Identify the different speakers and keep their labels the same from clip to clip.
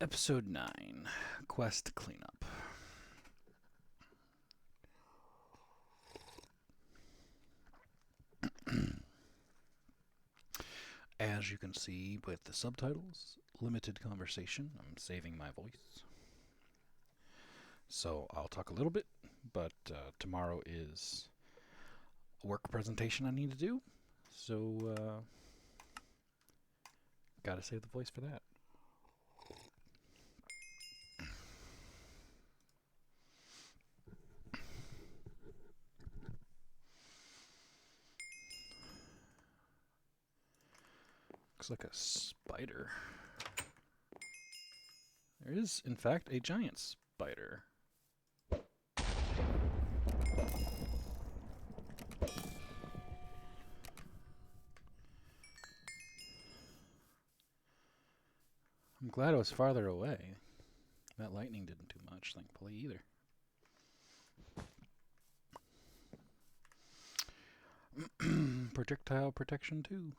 Speaker 1: Episode 9, Quest Cleanup. As you can see with the subtitles, limited conversation. I'm saving my voice. So I'll talk a little bit, but tomorrow is a work presentation I need to do. So, gotta save the voice for that. Looks like a spider. There is, in fact, a giant spider. I'm glad I was farther away. That lightning didn't do much, thankfully, either. Projectile protection, too.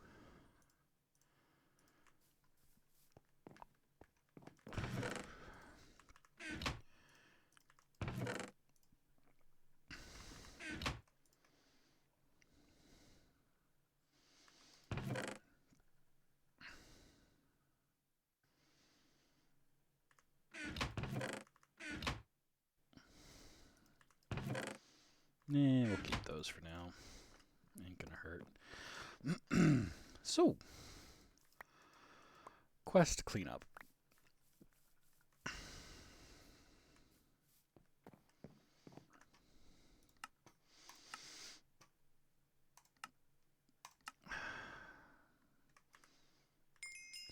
Speaker 1: We'll keep those for now. Ain't gonna hurt. So, quest cleanup.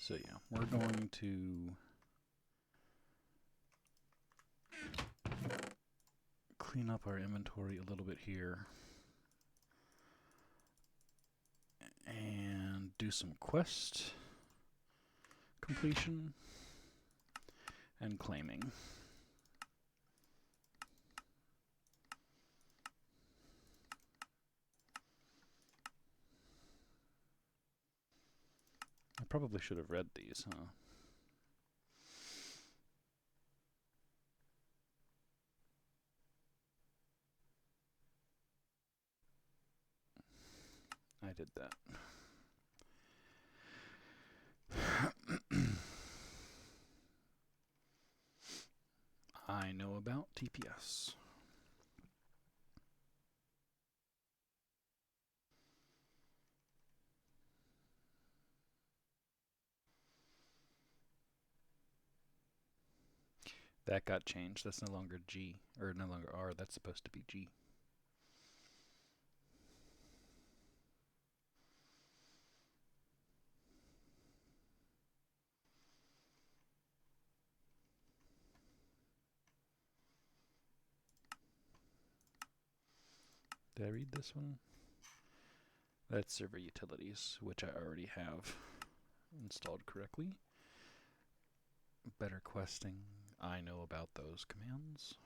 Speaker 1: So yeah, we're going to clean up our inventory a little bit here and do some quest completion and claiming. I probably should have read these, huh? I did that. I know about TPS. That got changed. That's no longer G, or no longer R. That's supposed to be G. Did I read this one? That's server utilities, which I already have installed correctly. Better questing. I know about those commands.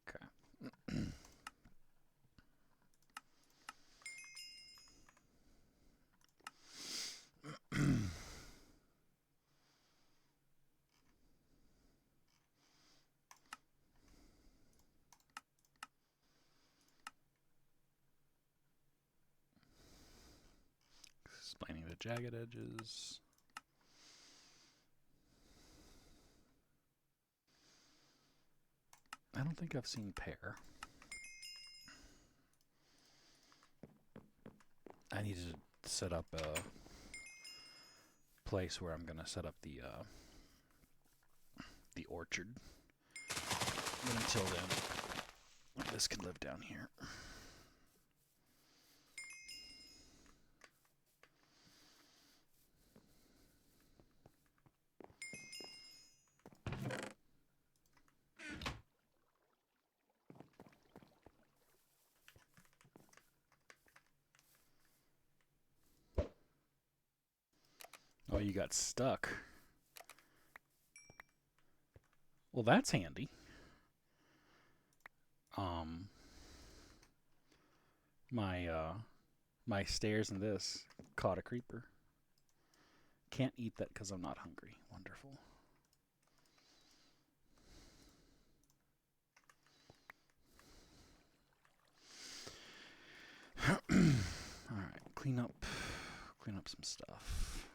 Speaker 1: Okay. Explaining the jagged edges. I don't think I've seen pair. I need to set up a place where I'm going to set up the orchard. But until then, This can live down here. Oh, you got stuck. Well, that's handy. My stairs and this caught a creeper. Can't eat that because I'm not hungry. Wonderful. Alright, clean up some stuff.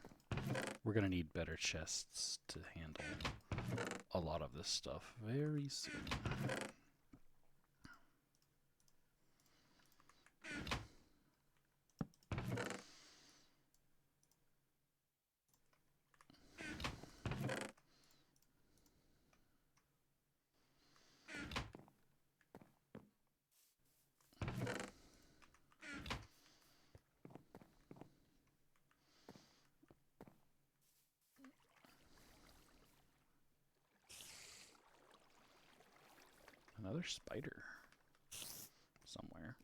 Speaker 1: We're gonna need better chests to handle a lot of this stuff very soon. Another spider somewhere.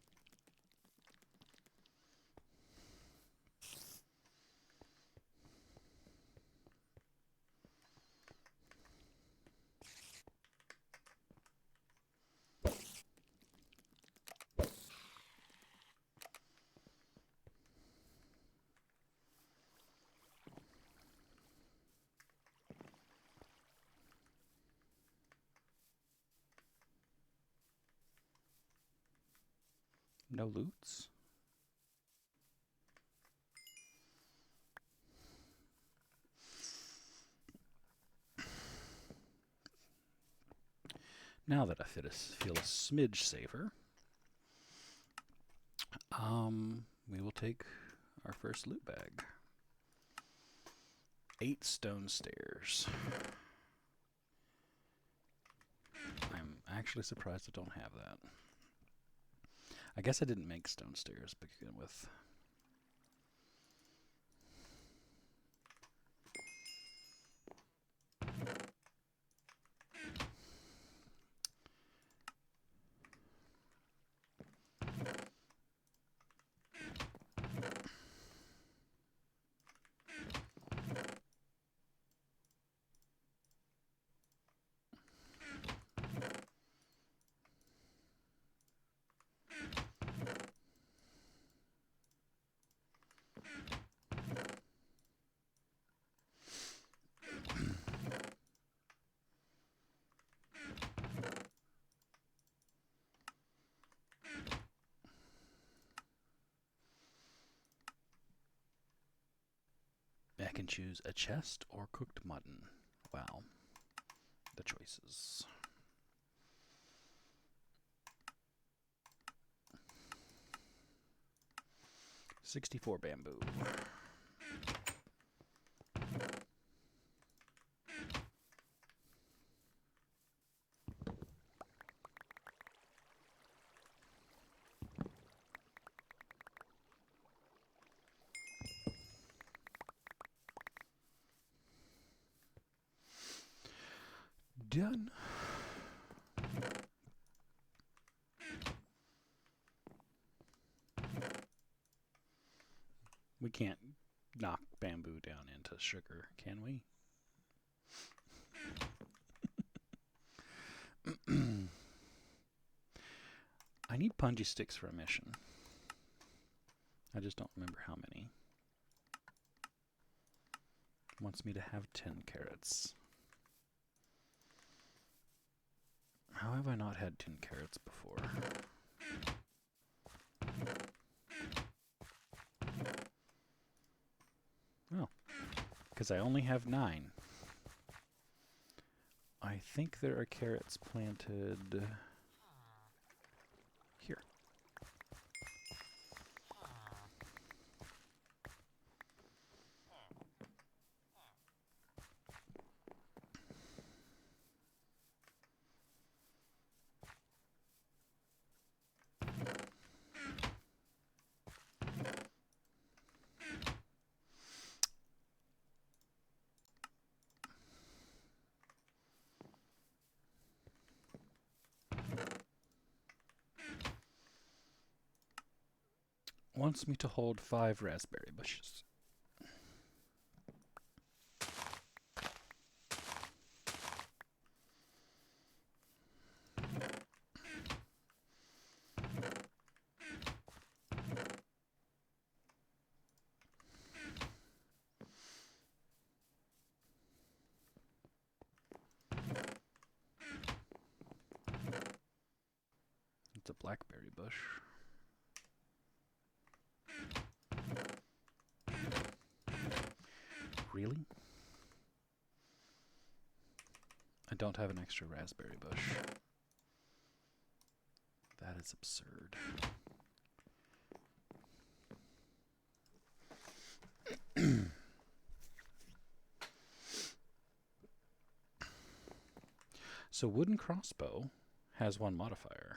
Speaker 1: No loots? Now that I feel a smidge safer, we will take our first loot bag. 8 stone stairs. I'm actually surprised I don't have that. I guess I didn't make stone stairs to begin with. I can choose a chest or cooked mutton. Wow. The choices. $64 bamboo. Done. We can't knock bamboo down into sugar, can we? I need punji sticks for a mission. I just don't remember how many. It wants me to have 10 carrots. How have I not had 10 carrots before? Oh, because I only have 9. I think there are carrots planted here. wants me to hold 5 raspberry bushes. It's a blackberry bush. Really? I don't have an extra raspberry bush. That is absurd. So wooden crossbow has 1 modifier.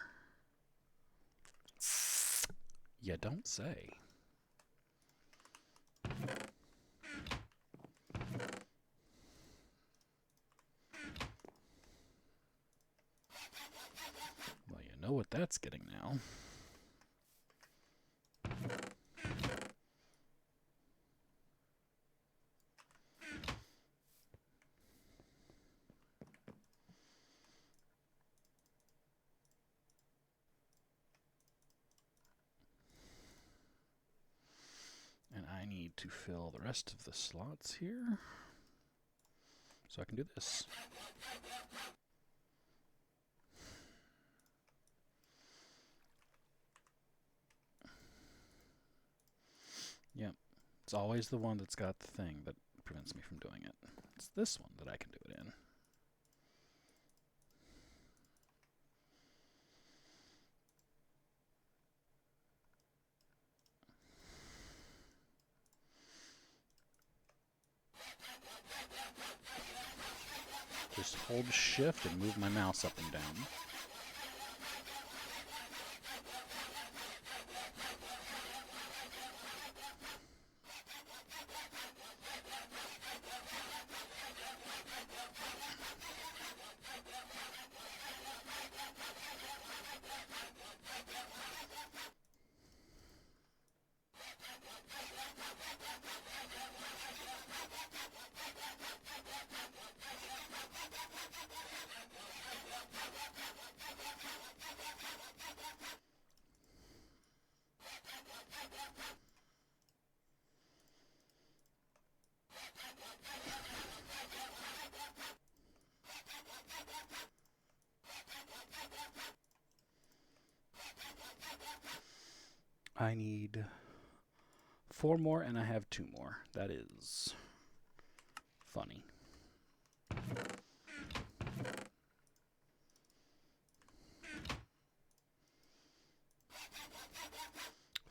Speaker 1: You don't say. Well, you know what that's getting now. And I need to fill the rest of the slots here so I can do this. Yep. It's always the one that's got the thing that prevents me from doing it. It's this one that I can do it in. Just hold shift and move my mouse up and down. I need 4 more and I have 2 more. That is funny.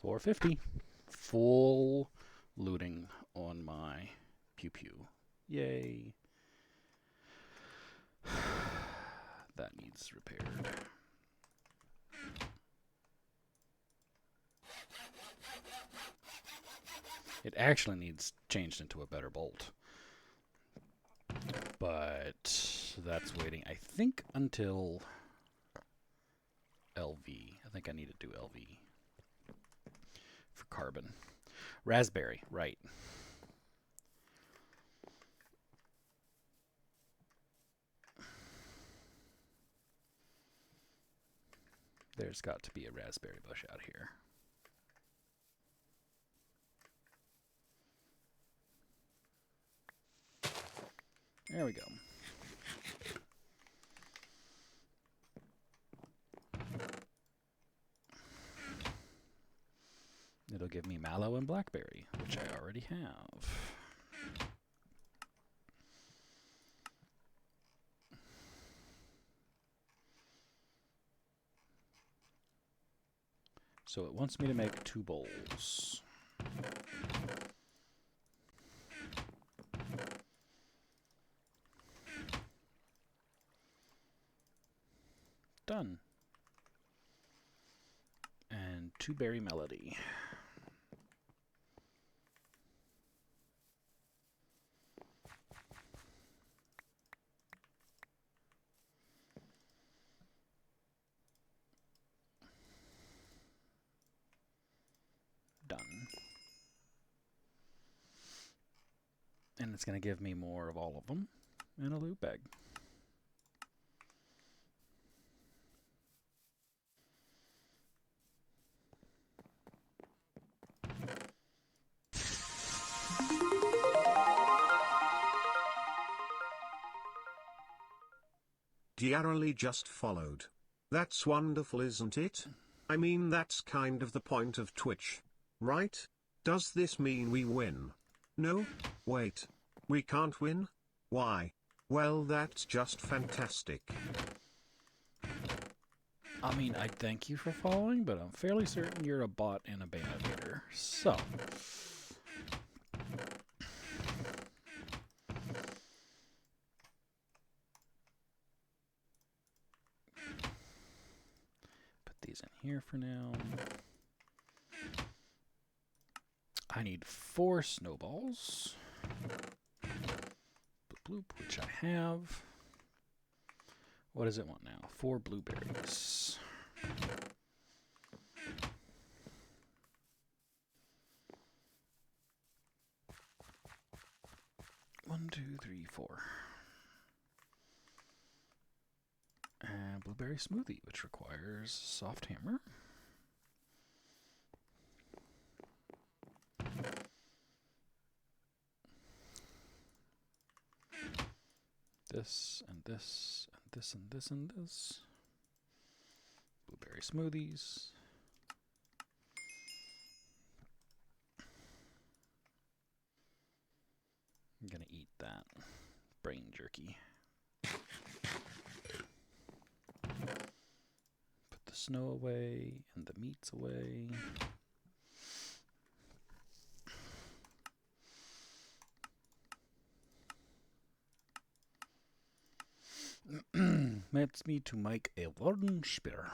Speaker 1: $450. Full looting on my pew pew. Yay. That needs repaired. It actually needs changed into a better bolt. But that's waiting, I think, until LV. I think I need to do LV for carbon. Raspberry, right. There's got to be a raspberry bush out here. There we go. It'll give me mallow and blackberry, which I already have. So it wants me to make 2 bowls. Done. And 2 berry melody. Done. And it's going to give me more of all of them in a loot bag.
Speaker 2: Diarrely just followed. That's wonderful, isn't it? I mean, that's kind of the point of Twitch, right? Does this mean we win? No? Wait. We can't win? Why? Well, that's just fantastic.
Speaker 1: I mean, I thank you for following, but I'm fairly certain you're a bot and a ban-evader. So... put these in here for now. I need 4 snowballs. Bloop, which I have. What does it want now? 4 blueberries. One, two, three, 4. And blueberry smoothie, which requires soft hammer. This, and this, and this, and this, and this. Blueberry smoothies. I'm gonna eat that brain jerky. Put the snow away and the meats away. Let's me to make a wooden spear.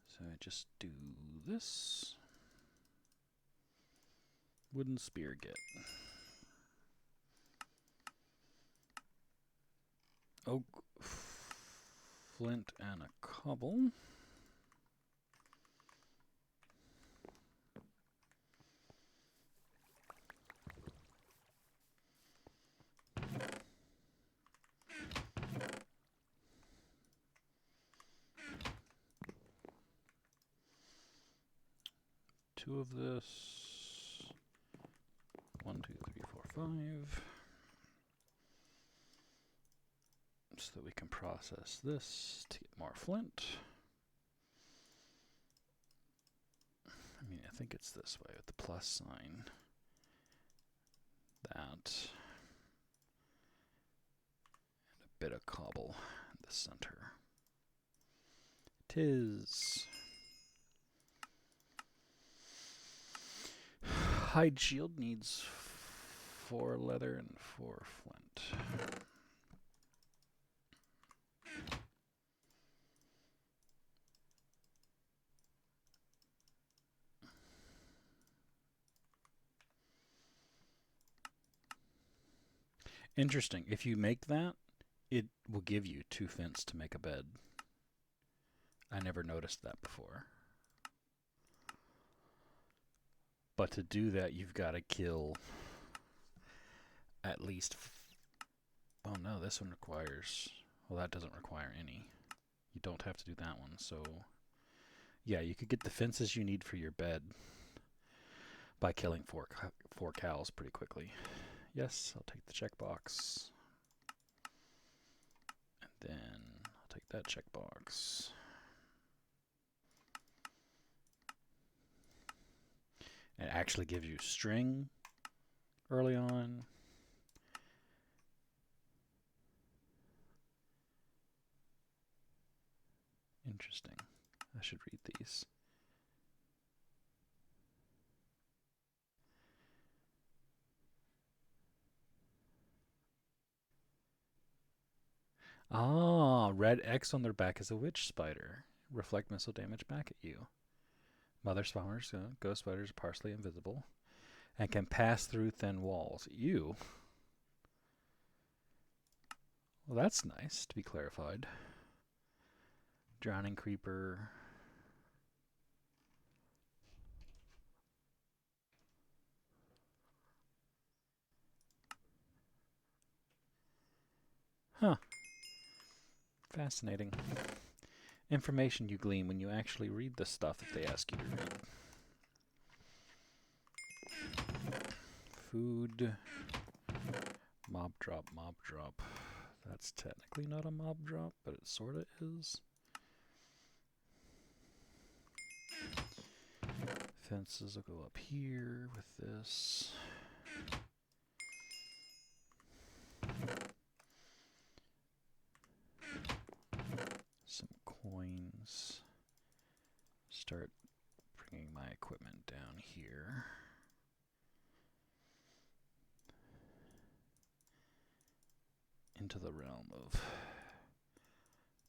Speaker 1: So I just do this. Wooden spear get. Oak, flint, and a cobble. Two of this. 1, 2, 3, 4, 5. So that we can process this to get more flint. I mean, I think it's this way with the plus sign. That. And a bit of cobble in the center. 'Tis. Hide shield needs 4 leather and 4 flint. Interesting. If you make that, it will give you 2 flints to make a bed. I never noticed that before. But to do that, you've got to kill at least... oh no, this one requires... well, that doesn't require any. You don't have to do that one, so... yeah, you could get the fences you need for your bed by killing 4 cows pretty quickly. Yes, I'll take the checkbox. And then I'll take that checkbox. It actually gives you string early on. Interesting. I should read these. Ah, red X on their back is a witch spider. Reflect missile damage back at you. Mother spawners, ghost spiders, are partially invisible, and can pass through thin walls. You. Well, that's nice to be clarified. Drowning creeper. Huh. Fascinating. Information you glean when you actually read the stuff that they ask you to read. Food. Mob drop, mob drop. That's technically not a mob drop, but it sorta is. Fences will go up here with this. Some coins. Start bringing my equipment down here. Into the realm of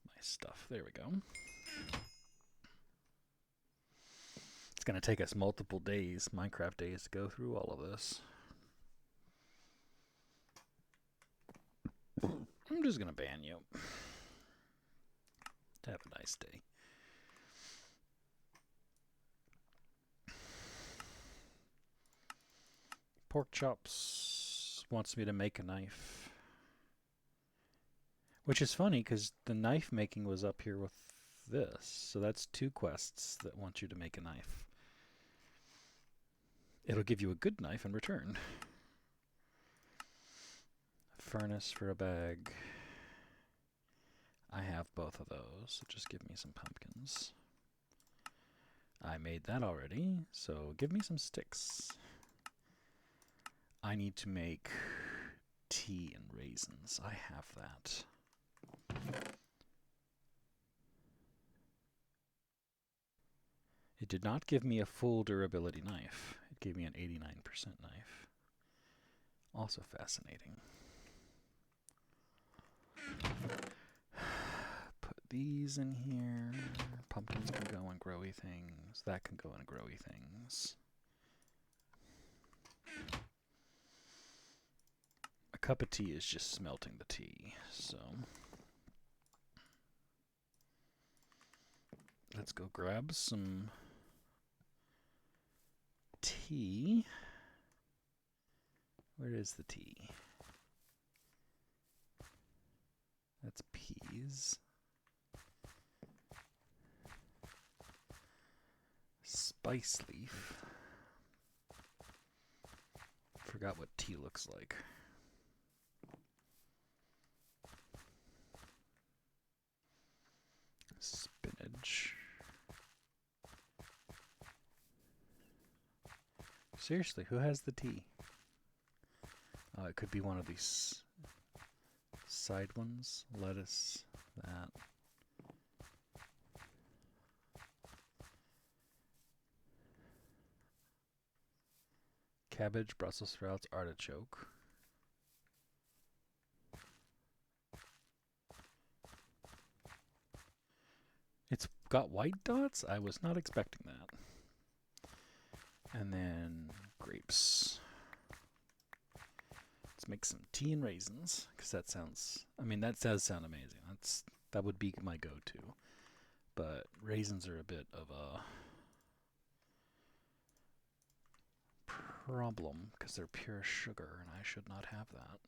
Speaker 1: my stuff. There we go. It's going to take us multiple days, Minecraft days, to go through all of this. I'm just going to ban you. Have a nice day. Pork chops wants me to make a knife. Which is funny because the knife making was up here with this. So that's 2 quests that want you to make a knife. It'll give you a good knife in return. Furnace for a bag. I have both of those, so just give me some pumpkins. I made that already, so give me some sticks. I need to make tea and raisins. I have that. It did not give me a full durability knife. It gave me an 89% knife. Also fascinating. Put these in here. Pumpkins can go in growy things. That can go in growy things. A cup of tea is just smelting the tea, so let's go grab some tea. Where is the tea? That's peas. Spice leaf. Forgot what tea looks like. Spinach. Seriously, who has the tea? It could be one of these side ones. Lettuce, that. Cabbage, Brussels sprouts, artichoke. It's got white dots? I was not expecting that. And then grapes. Let's make some tea and raisins, because that sounds, I mean, that does sound amazing. That would be my go-to. But raisins are a bit of a problem, because they're pure sugar, and I should not have that.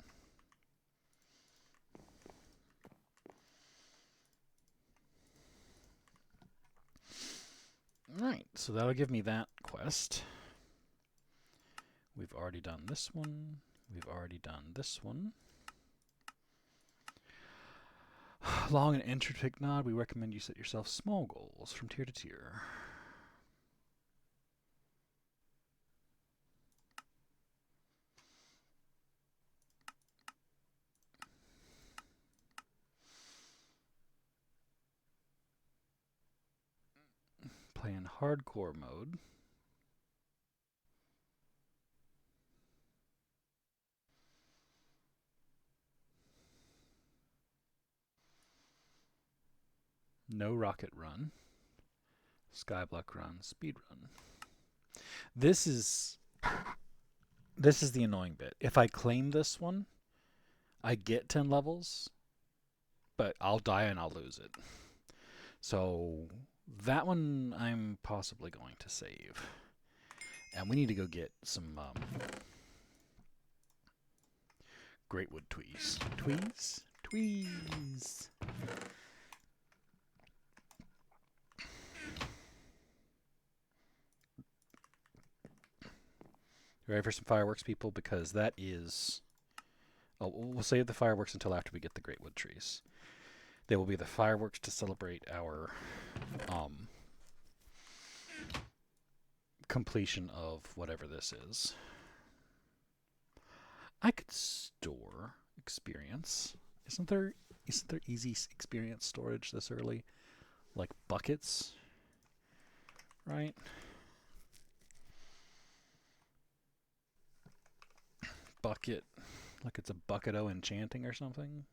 Speaker 1: Right, so that'll give me that quest. We've already done this one. We've already done this one. Long and intricate nod, we recommend you set yourself small goals from tier to tier. Play in hardcore mode. no rocket run, skyblock run, speed run. This is the annoying bit. If I claim this one, I get 10 levels, but I'll die and I'll lose it. So that one I'm possibly going to save. And we need to go get some Greatwood Tweez. Tweez? Tweez! Ready for some fireworks, people? Because that is... Oh, we'll save the fireworks until after we get the Greatwood trees. They will be the fireworks to celebrate our completion of whatever this is. I could store experience. Isn't there easy experience storage this early? Like buckets, right? Bucket, like it's a bucket-o enchanting or something.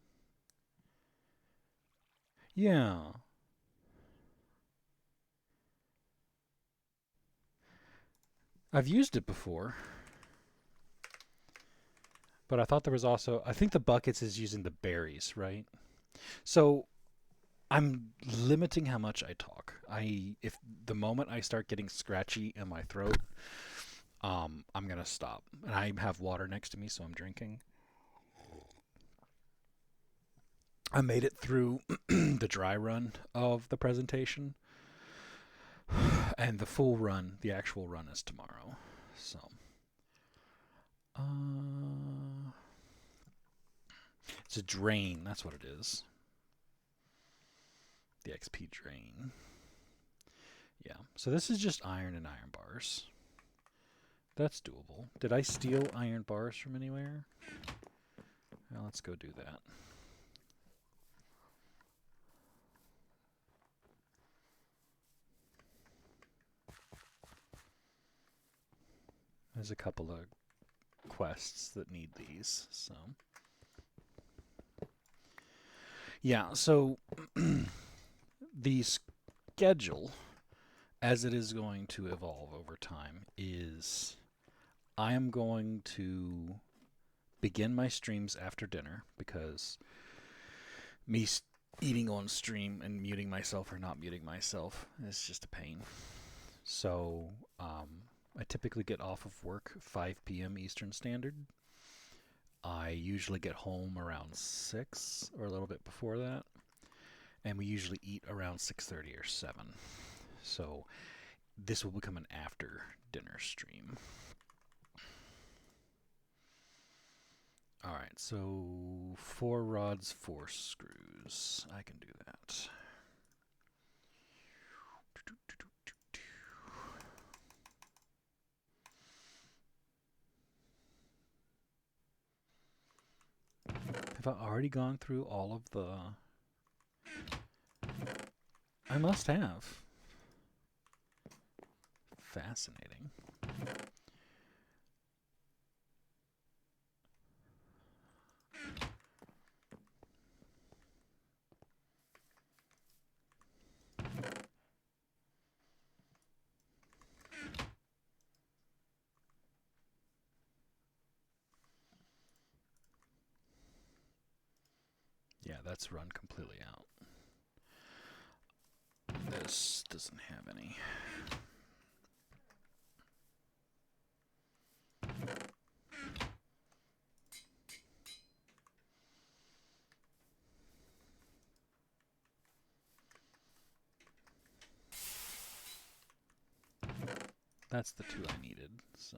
Speaker 1: Yeah. I've used it before. But I thought there was also, I think the buckets is using the berries, right? So I'm limiting how much I talk. If the moment I start getting scratchy in my throat, I'm gonna stop. And I have water next to me, so I'm drinking. I made it through the dry run of the presentation, and the full run, the actual run, is tomorrow. So, it's a drain. That's what it is. The XP drain. Yeah. So this is just iron and iron bars. That's doable. Did I steal iron bars from anywhere? Well, let's go do that. There's a couple of quests that need these, so. Yeah, so the schedule, as it is going to evolve over time, is I am going to begin my streams after dinner because me eating on stream and muting myself or not muting myself is just a pain. So I typically get off of work 5 p.m. Eastern Standard. I usually get home around 6 or a little bit before that. And we usually eat around 6:30 or 7. So this will become an after dinner stream. Alright, so 4 rods, 4 screws. I can do that. Have I already gone through all of the... I must have. Fascinating. Yeah, that's run completely out. This doesn't have any. That's the 2 I needed, so...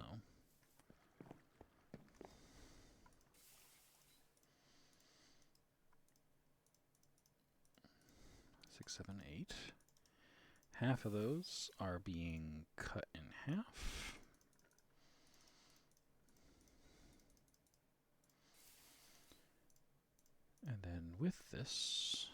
Speaker 1: 6, 7, 8. Half of those are being cut in half. And then with this...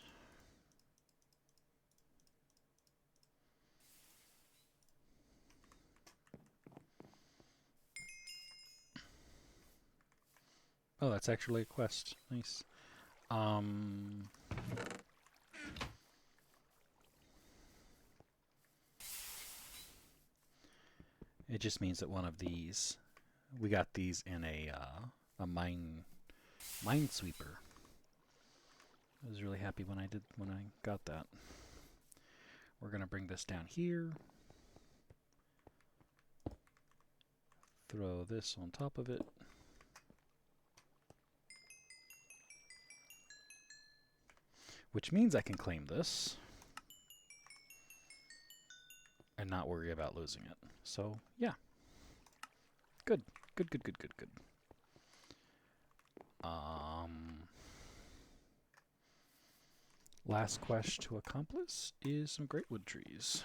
Speaker 1: 'Oh, that's actually a quest. Nice. It just means that one of these, we got these in a minesweeper. I was really happy when I got that. We're gonna bring this down here. Throw this on top of it. Which means I can claim this and not worry about losing it. So, yeah. Good. Good, good, good, good, good. Last quest to accomplish is some greatwood trees.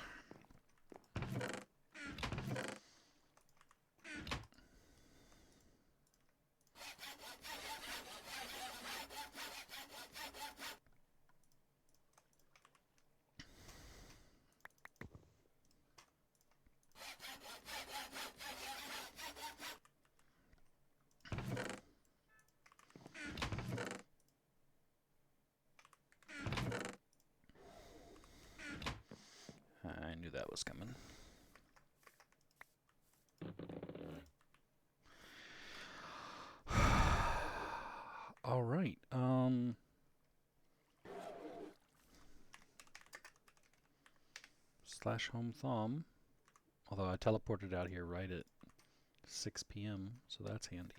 Speaker 1: I knew that was coming. All right. Slash home thumb. Although I teleported out here right at 6 p.m., so that's handy.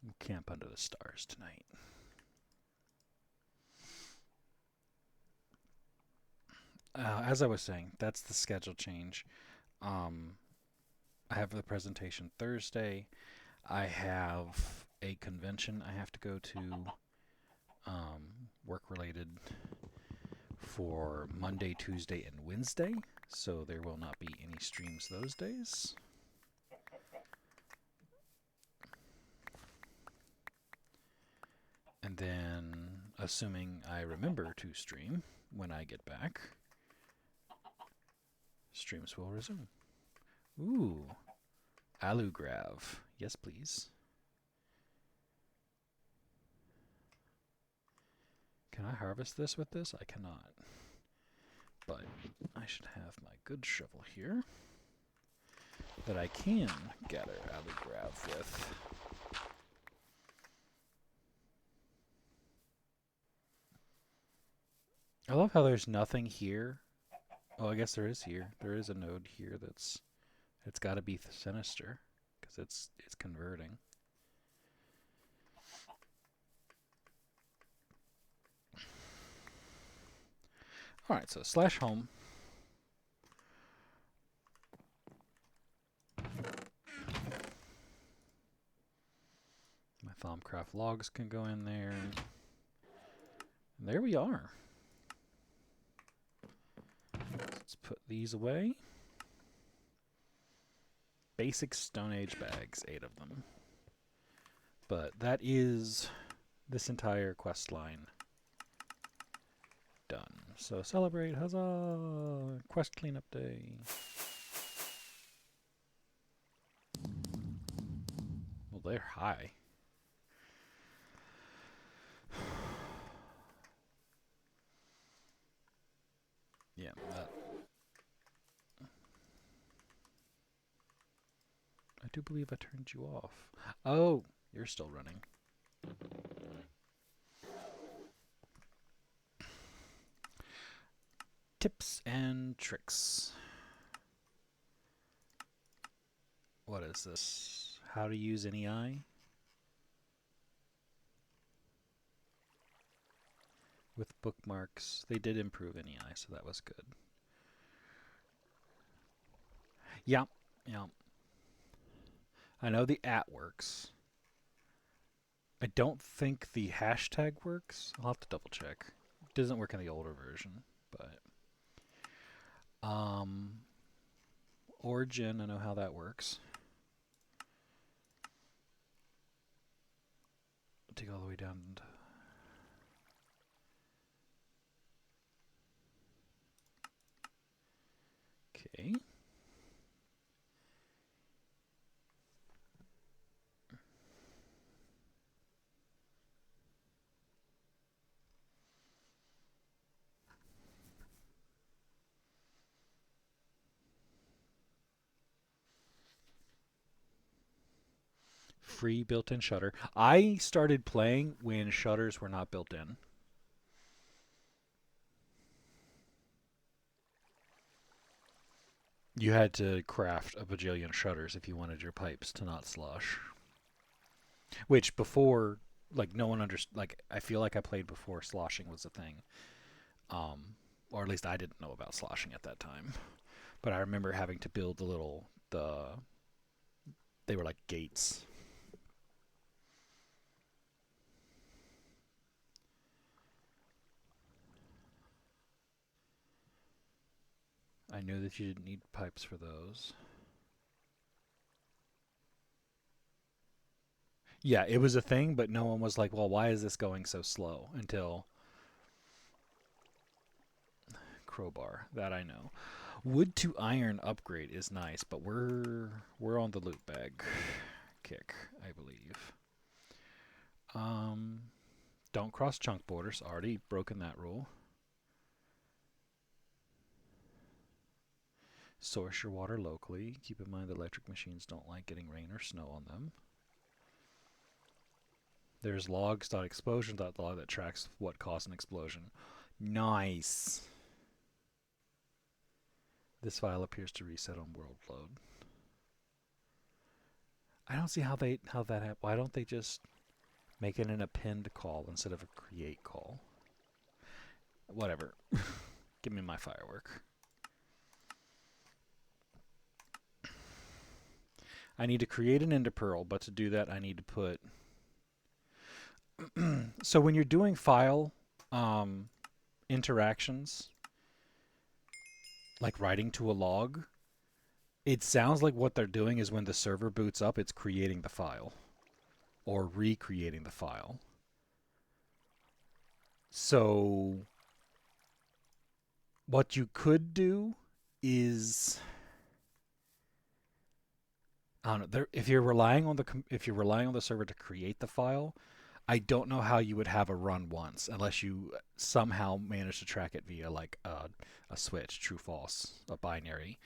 Speaker 1: We'll camp under the stars tonight. As I was saying, that's the schedule change. I have the presentation Thursday. I have a convention I have to go to, work related, for Monday, Tuesday, and Wednesday. So there will not be any streams those days. And then, assuming I remember to stream when I get back, streams will resume. Ooh, Alugrav. Yes, please. Can I harvest this with this? I cannot. But I should have my good shovel here that I can gather Alugrav with. I love how there's nothing here. Oh, I guess there is here. There is a node here that's... It's got to be sinister because it's converting. All right, so slash home. My Thaumcraft logs can go in there. And there we are. Let's put these away. Basic Stone Age bags, 8 of them. But that is this entire quest line done. So celebrate, huzzah! Quest cleanup day. Well, they're high. Yeah, that... I do believe I turned you off. Oh, you're still running. Tips and tricks. What is this? How to use NEI? With bookmarks. They did improve NEI, so that was good. Yeah, yeah. I know the @ works. I don't think the hashtag works. I'll have to double check. It doesn't work in the older version, but origin, I know how that works. Take all the way down to okay. free built-in shutter. I started playing when shutters were not built in. You had to craft a bajillion shutters if you wanted your pipes to not slosh. Which before, like no one understood. Like I feel like I played before sloshing was a thing, or at least I didn't know about sloshing at that time. But I remember having to build the they were like gates. I knew that you didn't need pipes for those. Yeah, it was a thing, but no one was like, well, why is this going so slow? Until crowbar. That I know. Wood to iron upgrade is nice, but we're on the loot bag kick, I believe. Um, don't cross chunk borders. Already broken that rule. Source your water locally. Keep in mind that electric machines don't like getting rain or snow on them. There's logs.explosion.log that tracks what caused an explosion. Nice. This file appears to reset on world load. I don't see how that happens. Why don't they just make it an append call instead of a create call? Whatever. Give me my firework. I need to create an ender pearl, but to do that I need to put... So when you're doing file interactions, like writing to a log, it sounds like what they're doing is when the server boots up, it's creating the file or recreating the file. So what you could do is, I don't know, if you're relying on the server to create the file, I don't know how you would have a run once unless you somehow manage to track it via like a switch, true false, a binary.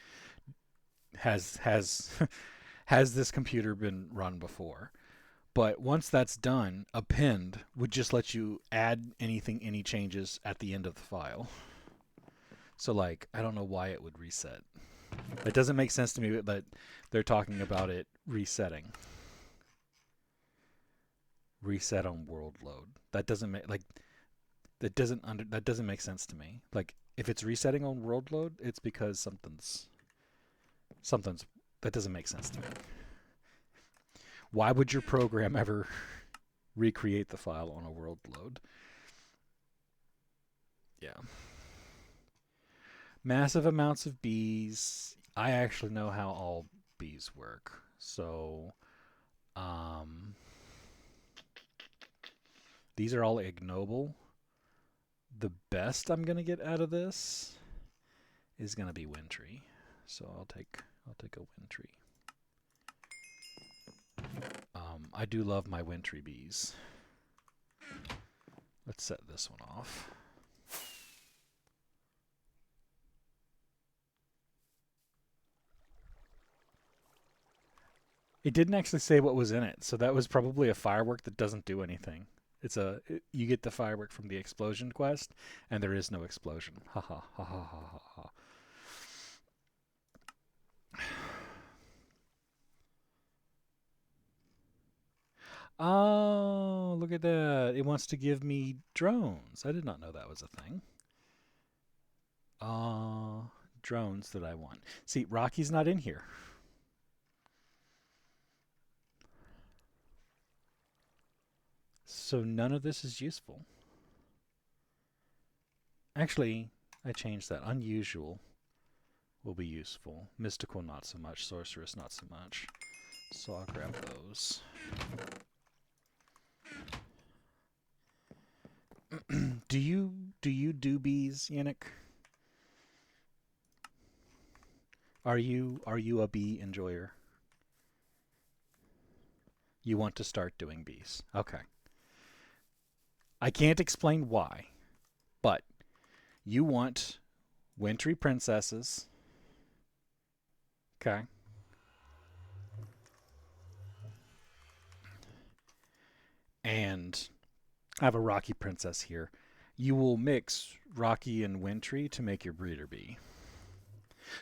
Speaker 1: Has has this computer been run before? But once that's done, append would just let you add any changes at the end of the file. So like I don't know why it would reset. It doesn't make sense to me that they're talking about it resetting. Reset on world load. That doesn't make that doesn't make sense to me. Like if it's resetting on world load, it's because something's that doesn't make sense to me. Why would your program ever recreate the file on a world load? Yeah. Massive amounts of bees. I actually know how all bees work. So, these are all ignoble. The best I'm gonna get out of this is gonna be wintry. So I'll take a wintry. I do love my wintry bees. Let's set this one off. It didn't actually say what was in it, so that was probably a firework that doesn't do anything. You get the firework from the explosion quest, and there is no explosion. Ha ha ha ha ha ha. Oh, look at that. It wants to give me drones. I did not know that was a thing. Drones that I want. See, Rocky's not in here. So none of this is useful. Actually, I changed that. Unusual will be useful. Mystical, not so much. Sorceress, not so much. So I'll grab those. do you do bees, Yannick? Are you a bee enjoyer? You want to start doing bees. Okay. I can't explain why, but you want wintry princesses. Okay. and I have a Rocky Princess here. You will mix Rocky and Wintry to make your breeder bee.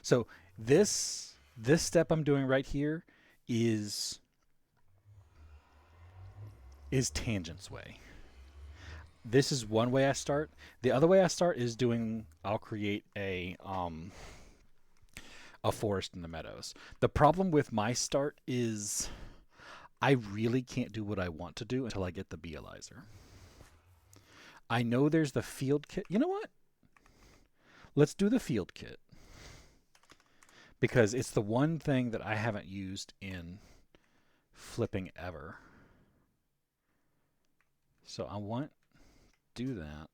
Speaker 1: So this step I'm doing right here is Tangent's way. This is one way I start. The other way I start is doing. I'll create a forest in the meadows. The problem with my start is I really can't do what I want to do until I get the Beealyzer. I know there's the field kit. You know what? Let's do the field kit because it's the one thing that I haven't used in flipping ever. So I want to do that.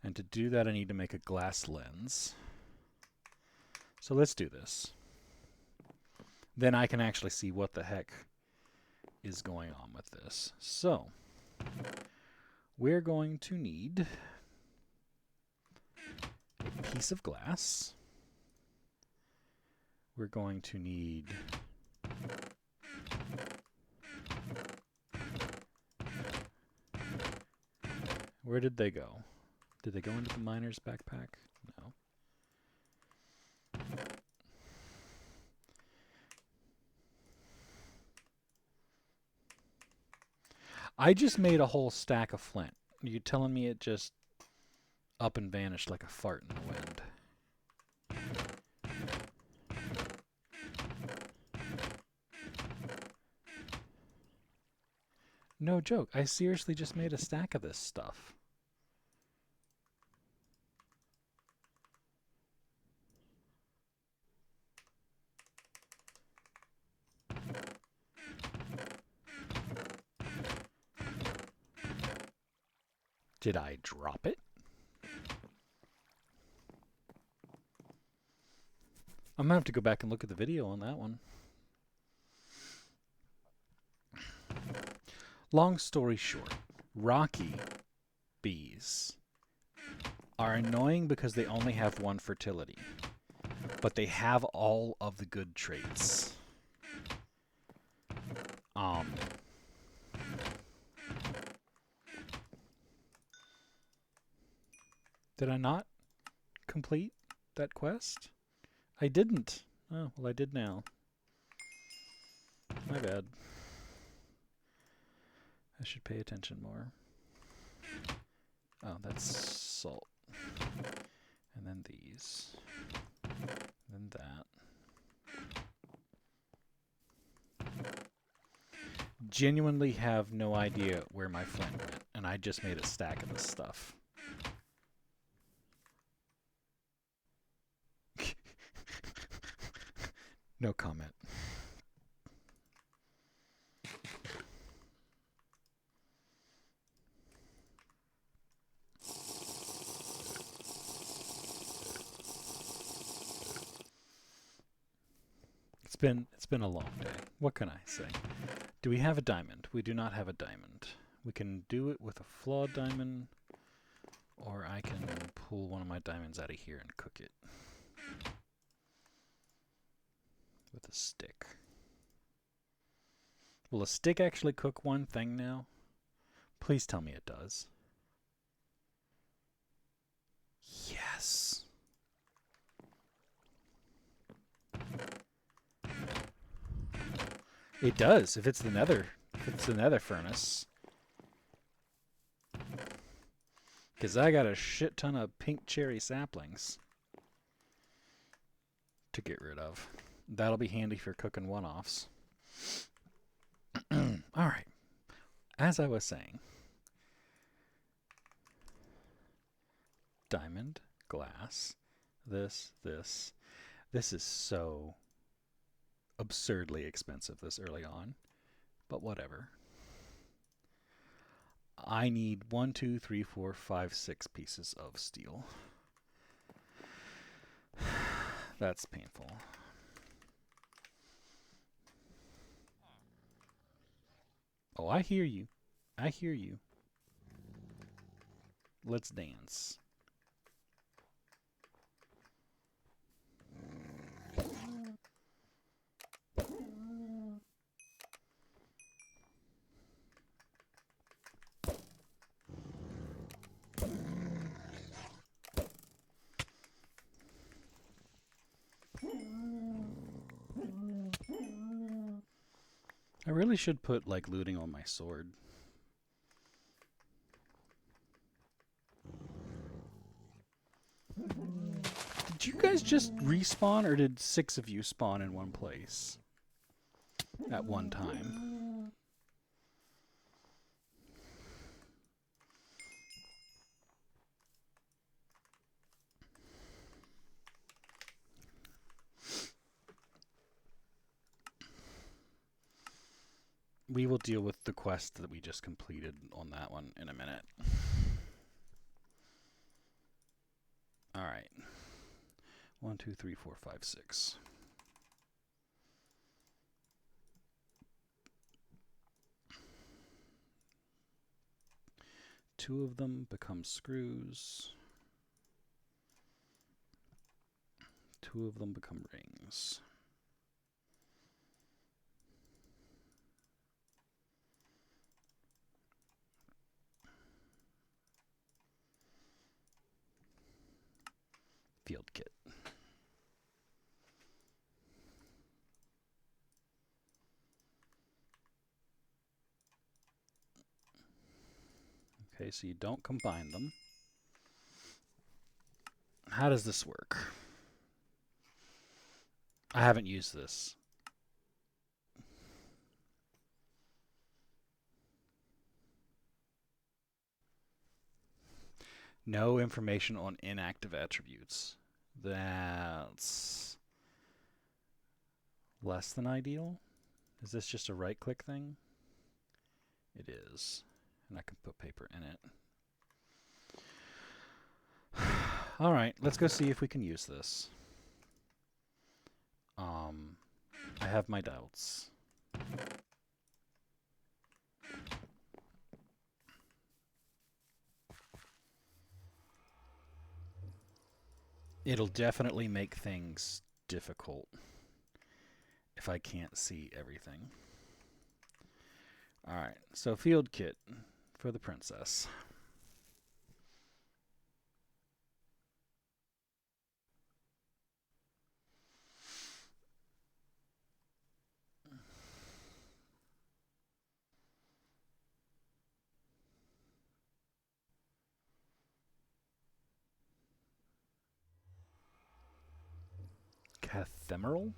Speaker 1: And to do that, I need to make a glass lens. So let's do this. Then I can actually see what the heck is going on with this. So we're going to need a piece of glass. We're going to need where did they go? Did they go into the miner's backpack? No. I just made a whole stack of flint. Are you telling me it just up and vanished like a fart in the wind? No joke. I seriously just made a stack of this stuff. Did I drop it? I'm going to have to go back and look at the video on that one. Long story short, Rocky bees are annoying because they only have one fertility, but they have all of the good traits. Did I not complete that quest? I didn't. Oh, well, I did now. My bad. I should pay attention more. Oh, that's salt. And then these. And then that. Genuinely have no idea where my flint went, and I just made a stack of this stuff. No comment. It's been a long day. What can I say? Do we have a diamond? We do not have a diamond. We can do it with a flawed diamond, or I can pull one of my diamonds out of here and cook it with a stick. Will a stick actually cook one thing now? Please tell me it does. Yes. It does, if it's the nether furnace. Because I got a shit ton of pink cherry saplings to get rid of. That'll be handy for cooking one-offs. Alright. As I was saying. Diamond, glass, this. This is so absurdly expensive this early on. But whatever. I need 1, 2, 3, 4, 5, 6 pieces of steel. That's painful. Oh, I hear you. I hear you. Let's dance. I really should put, like, looting on my sword. Did you guys just respawn, or did 6 of you spawn in one place at one time? We will deal with the quest that we just completed on that one in a minute. Alright. 1, 2, 3, 4, 5, 6. Two of them become screws. 2 of them become rings. Field kit. Okay, so you don't combine them. How does this work? I haven't used this. No information on inactive attributes. That's less than ideal. Is this just a right-click thing? It is. And I can put paper in it. Alright, let's go see if we can use this. I have my doubts. It'll definitely make things difficult if I can't see everything. Alright, so field kit for the princess. Cathemeral?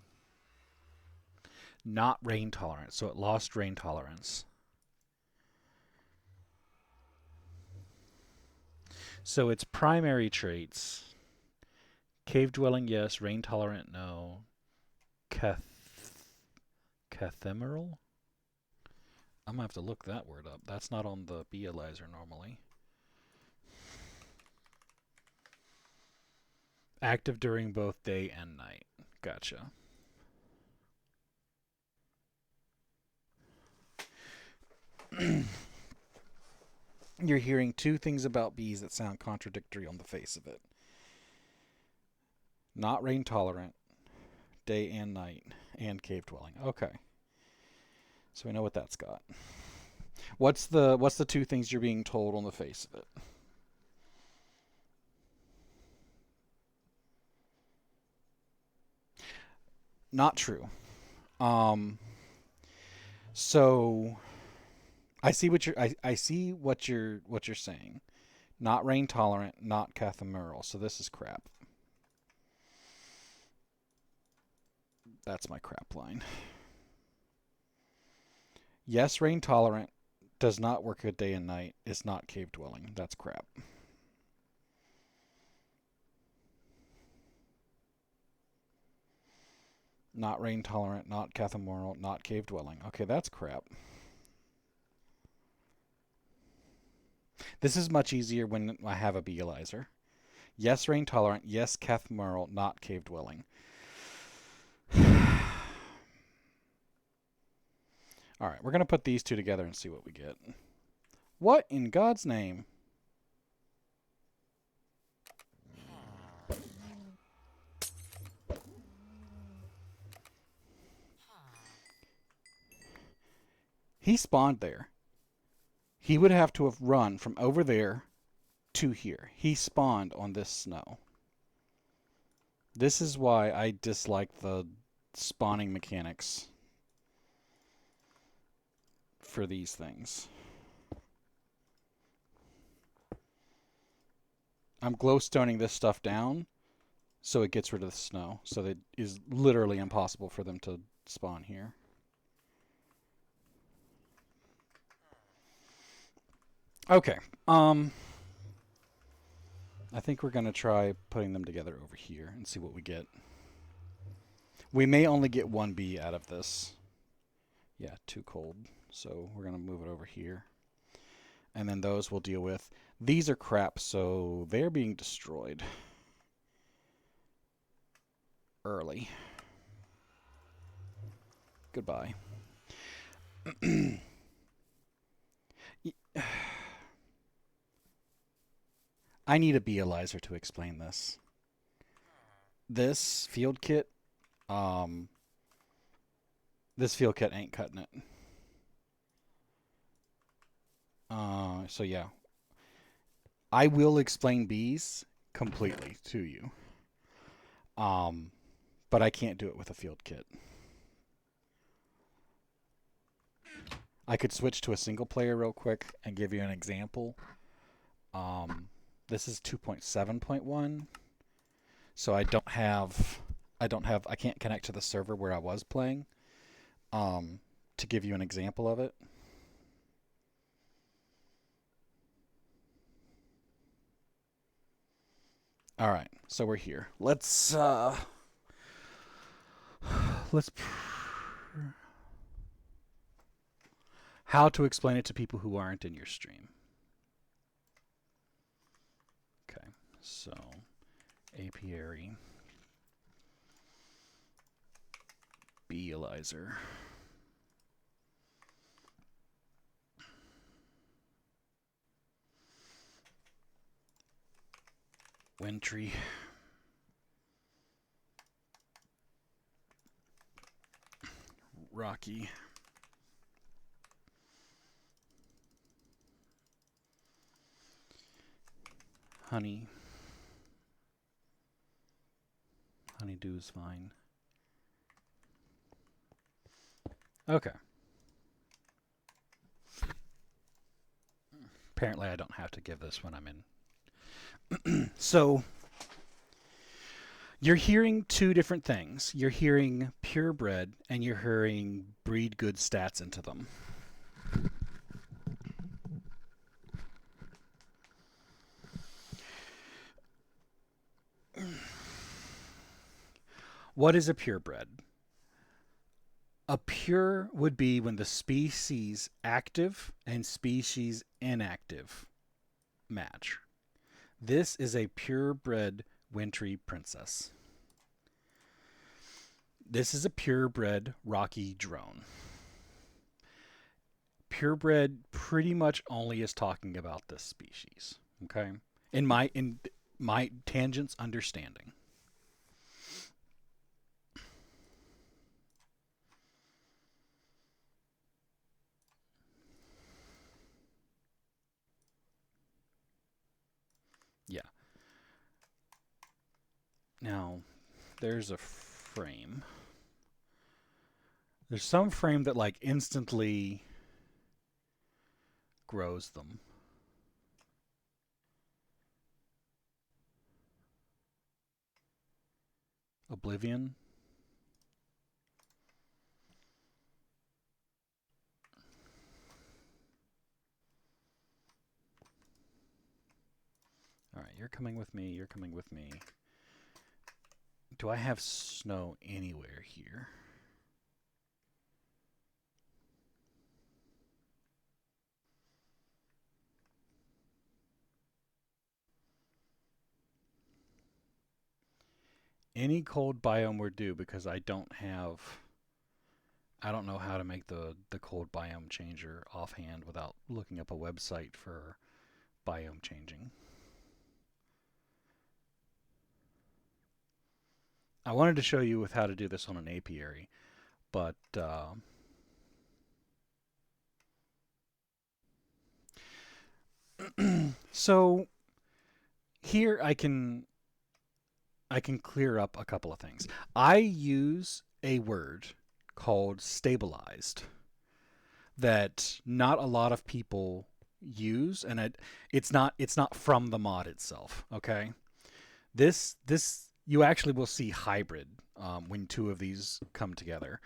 Speaker 1: Not rain tolerant, so it lost rain tolerance. So its primary traits: cave dwelling, yes. Rain tolerant, no. Cathemeral? I'm gonna have to look that word up. That's not on the Bealizer normally. Active during both day and night. Gotcha. You're hearing 2 things about bees that sound contradictory on the face of it. Not rain tolerant, day and night, and cave dwelling. Okay. So we know what that's got. What's the 2 things you're being told on the face of it? Not true. So I see what you're saying. Not rain tolerant, not cathemeral. So this is crap. That's my crap line. Yes, rain tolerant, does not work at day and night, is not cave dwelling. That's crap. Not rain tolerant, not cathemeral, not cave dwelling. Okay, that's crap. This is much easier when I have a Bealizer. Yes, rain tolerant. Yes, cathemeral, not cave dwelling. Alright, we're going to put these 2 together and see what we get. What in God's name? He spawned there. He would have to have run from over there to here. He spawned on this snow. This is why I dislike the spawning mechanics for these things. I'm glowstoning this stuff down so it gets rid of the snow. So that it is literally impossible for them to spawn here. Okay. I think we're going to try putting them together over here and see what we get. We may only get one bee out of this. Yeah, too cold. So we're going to move it over here. And then those we'll deal with. These are crap, so they're being destroyed early. Goodbye. I need a beealizer to explain this. This field kit, um, this field kit ain't cutting it. So yeah, I will explain bees completely to you. Um, but I can't do it with a field kit. I could switch to a single player real quick and give you an example. This is 2.7.1, so I can't connect to the server where I was playing. To give you an example of it. All right, so we're here. Let's how to explain it to people who aren't in your stream. Okay, so apiary beealizer. Wintry. Rocky. Honey. Honeydew's fine. Okay. Apparently I don't have to give this when I'm in. So you're hearing two different things. You're hearing purebred and you're hearing breed good stats into them. What is a purebred? A pure would be when the species active and species inactive match. This is a purebred wintry princess. This is a purebred rocky drone. Purebred pretty much only is talking about this species. Okay? In my tangents understanding. Yeah. Now, there's a frame. There's some frame that like instantly grows them. Oblivion. All right, you're coming with me. You're coming with me. Do I have snow anywhere here? Any cold biome we're due because I don't know how to make the cold biome changer offhand without looking up a website for biome changing. I wanted to show you with how to do this on an apiary, but so here I can I can clear up a couple of things. I use a word called stabilized that not a lot of people use, and it's not from the mod itself. Okay, this you actually will see hybrid when two of these come together.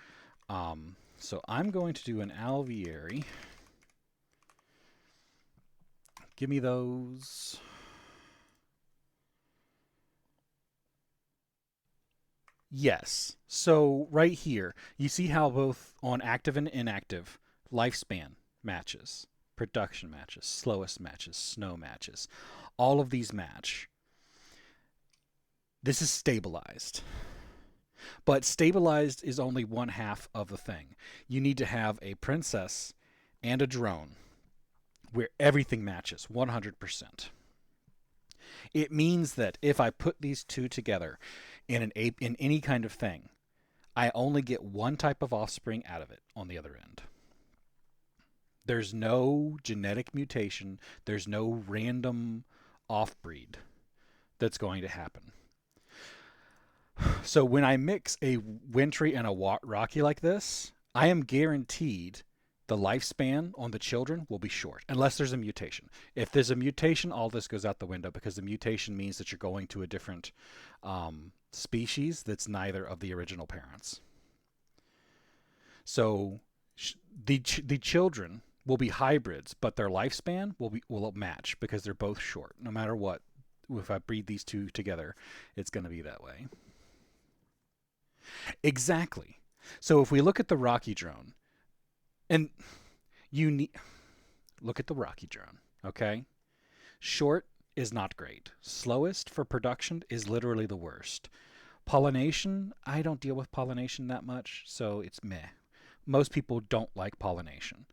Speaker 1: So I'm going to do an alveary. Give me those. Yes. So right here, you see how both on active and inactive lifespan matches, production matches, slowest matches, snow matches. All of these match. This is stabilized. But stabilized is only one half of the thing. You need to have a princess and a drone where everything matches 100%. It means that if I put these two together in any kind of thing, I only get one type of offspring out of it on the other end. There's no genetic mutation, there's no random offbreed that's going to happen. So when I mix a wintry and a rocky like this, I am guaranteed the lifespan on the children will be short, unless there's a mutation. If there's a mutation, all this goes out the window because the mutation means that you're going to a different species that's neither of the original parents. So the children will be hybrids, but their lifespan will match because they're both short. No matter what, if I breed these two together, it's going to be that way. Exactly. So if we look at the Rocky drone, and you need look at the Rocky drone, okay? Short is not great. Slowest for production is literally the worst. Pollination, I don't deal with pollination that much, so it's meh. Most people don't like pollination.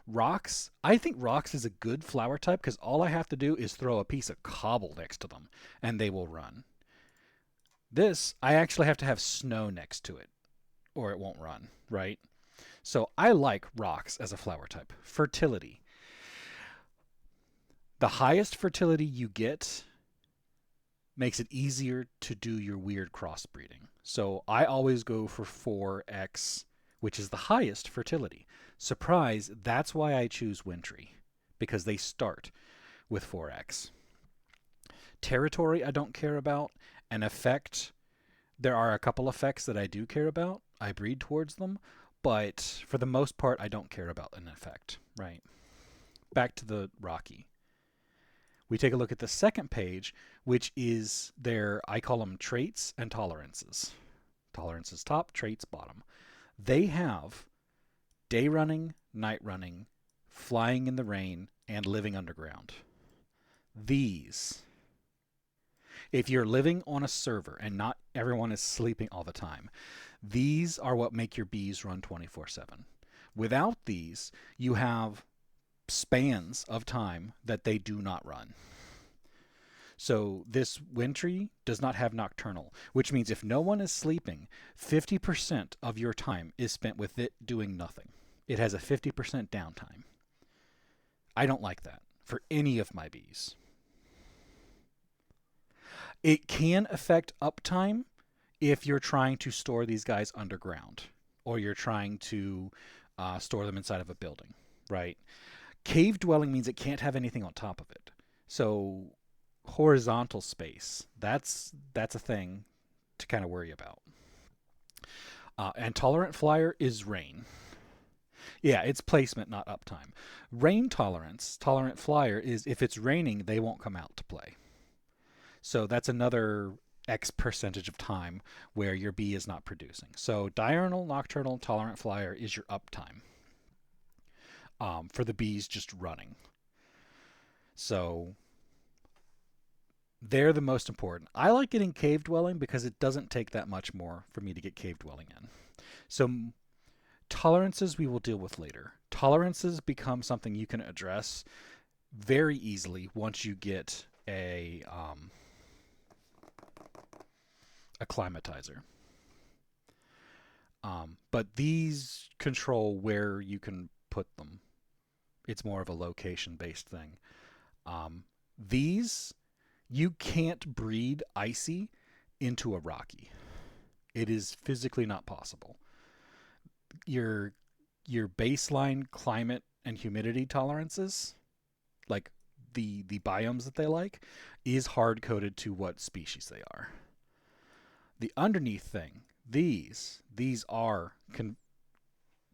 Speaker 1: Rocks, I think rocks is a good flower type because all I have to do is throw a piece of cobble next to them and they will run. This, I actually have to have snow next to it or it won't run, right? So I like rocks as a flower type. Fertility. The highest fertility you get makes it easier to do your weird crossbreeding. So I always go for 4x, which is the highest fertility. Surprise, that's why I choose wintry, because they start with 4x. Territory I don't care about. An effect, there are a couple effects that I do care about. I breed towards them, but for the most part, I don't care about an effect, right? Back to the Rocky. We take a look at the second page, which is their, I call them traits and tolerances. Tolerances top, traits bottom. They have day running, night running, flying in the rain, and living underground. These, if you're living on a server and not everyone is sleeping all the time, these are what make your bees run 24/7. Without these, you have spans of time that they do not run. So this wintry does not have nocturnal, which means if no one is sleeping, 50% of your time is spent with it doing nothing. It has a 50% downtime. I don't like that for any of my bees. It can affect uptime if you're trying to store these guys underground or you're trying to store them inside of a building, right? Cave dwelling means it can't have anything on top of it. So horizontal space, that's a thing to kind of worry about. And tolerant flyer is rain. Yeah, it's placement, not uptime. Rain tolerance, tolerant flyer is if it's raining, they won't come out to play. So that's another X percentage of time where your bee is not producing. So diurnal, nocturnal, tolerant flyer is your uptime for the bees just running. So they're the most important. I like getting cave dwelling because it doesn't take that much more for me to get cave dwelling in. So tolerances we will deal with later. Tolerances become something you can address very easily once you get a climatizer. But these control where you can put them. It's more of a location-based thing. These, you can't breed icy into a Rocky. It is physically not possible. Your baseline climate and humidity tolerances, like the biomes that they like, is hard coded to what species they are. The underneath thing, these are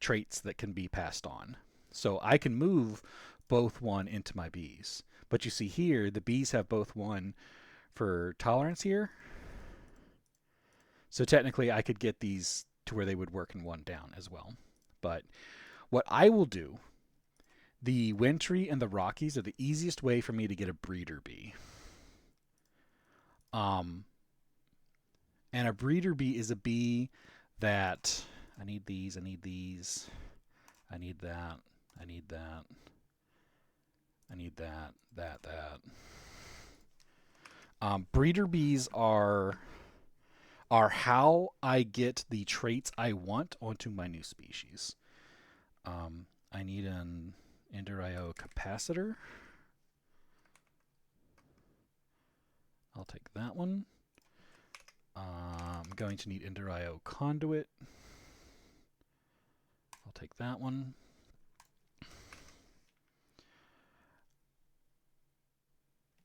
Speaker 1: traits that can be passed on. So I can move both one into my bees. But you see here, the bees have both one for tolerance here. So technically I could get these to where they would work in one down as well. But what I will do, the wintry and the Rockies are the easiest way for me to get a breeder bee. And a breeder bee is a bee that I need these, I need these, I need that, I need that, I need that, that. Breeder bees are how I get the traits I want onto my new species. I need an Ender.io capacitor. I'll take that one. I'm going to need Ender.io conduit. I'll take that one.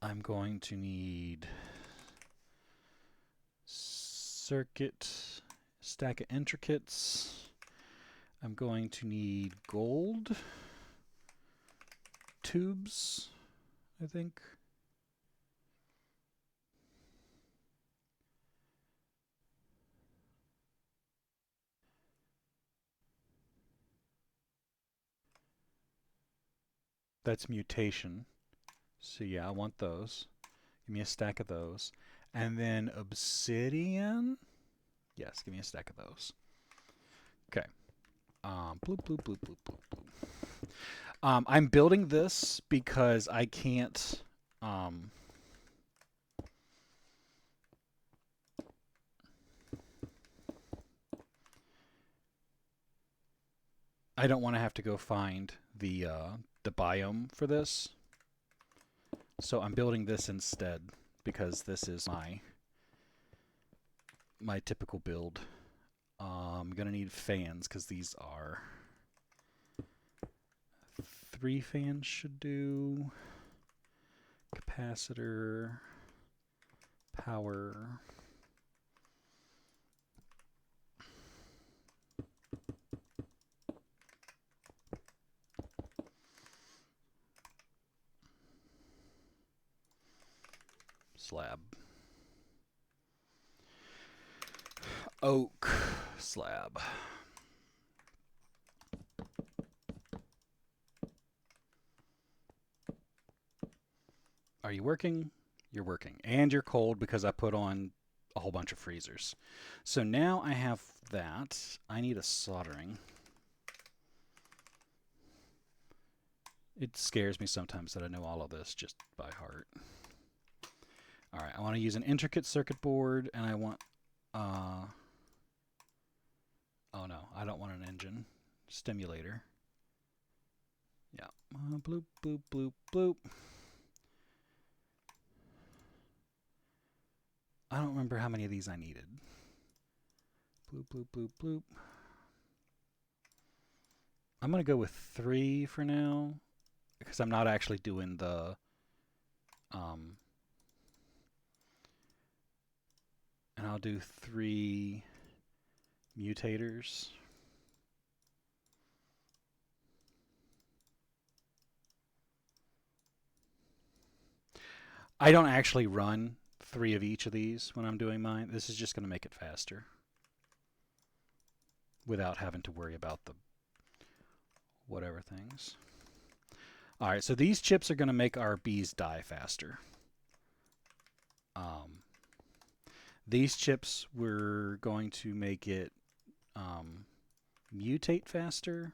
Speaker 1: I'm going to need circuit, stack of intricates. I'm going to need gold tubes, I think. That's mutation. So yeah, I want those. Give me a stack of those. And then obsidian. Yes, give me a stack of those. Okay. Bloop, bloop, bloop, bloop, bloop, bloop. I'm building this because I can't. I don't want to have to go find the biome for this, so I'm building this instead because this is my typical build. I'm gonna need fans because these are 3 fans should do. Capacitor, power. Slab. Oak slab. Are you working? You're working. And you're cold because I put on a whole bunch of freezers. So now I have that. I need a soldering. It scares me sometimes that I know all of this just by heart. All right, I want to use an intricate circuit board, and I want... oh no, I don't want an engine. Stimulator. Yeah. Bloop, bloop, bloop, bloop. I don't remember how many of these I needed. Bloop, bloop, bloop, bloop. I'm going to go with 3 for now because I'm not actually doing the... and I'll do 3 mutators. I don't actually run 3 of each of these when I'm doing mine. This is just going to make it faster without having to worry about the whatever things. All right, so these chips are going to make our bees die faster. These chips were going to make it mutate faster.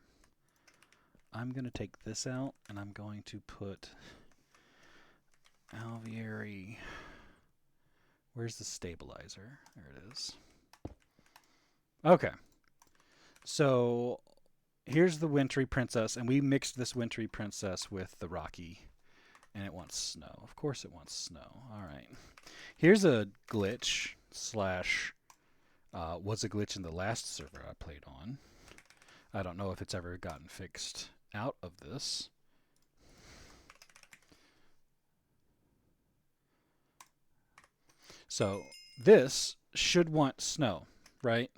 Speaker 1: I'm going to take this out, and I'm going to put alveoli. Where's the stabilizer? There it is. Okay. So here's the wintry princess, and we mixed this wintry princess with the rocky, and it wants snow. Of course it wants snow. All right. Here's a glitch. slash was a glitch in the last server I played on. I don't know if it's ever gotten fixed out of this. So this should want snow, right?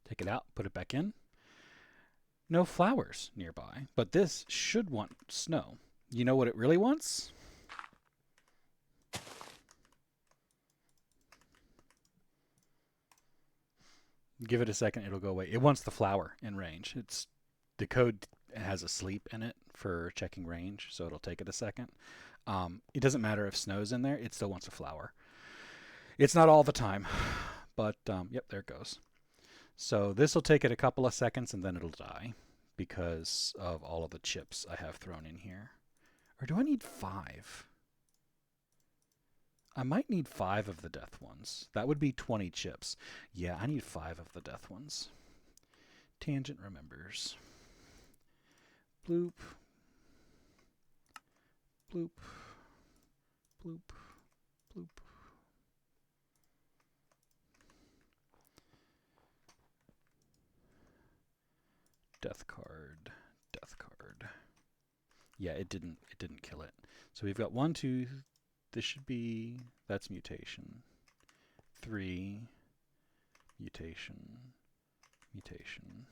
Speaker 1: Take it out, put it back in. No flowers nearby, but this should want snow. You know what it really wants? Give it a second, it'll go away. It wants the flower in range. It's the code has a sleep in it for checking range, so it'll take it a second. It doesn't matter if snow's in there; it still wants a flower. It's not all the time, but yep, there it goes. So this will take it a couple of seconds, and then it'll die because of all of the chips I have thrown in here. Or do I need 5? I might need 5 of the death ones. That would be 20 chips. Yeah, I need 5 of the death ones. Tangent remembers. Bloop. Bloop. Bloop. Bloop. Death card. Death card. Yeah, it didn't kill it. So we've got 1, 2. This should be, that's mutation. 3, mutation, mutation.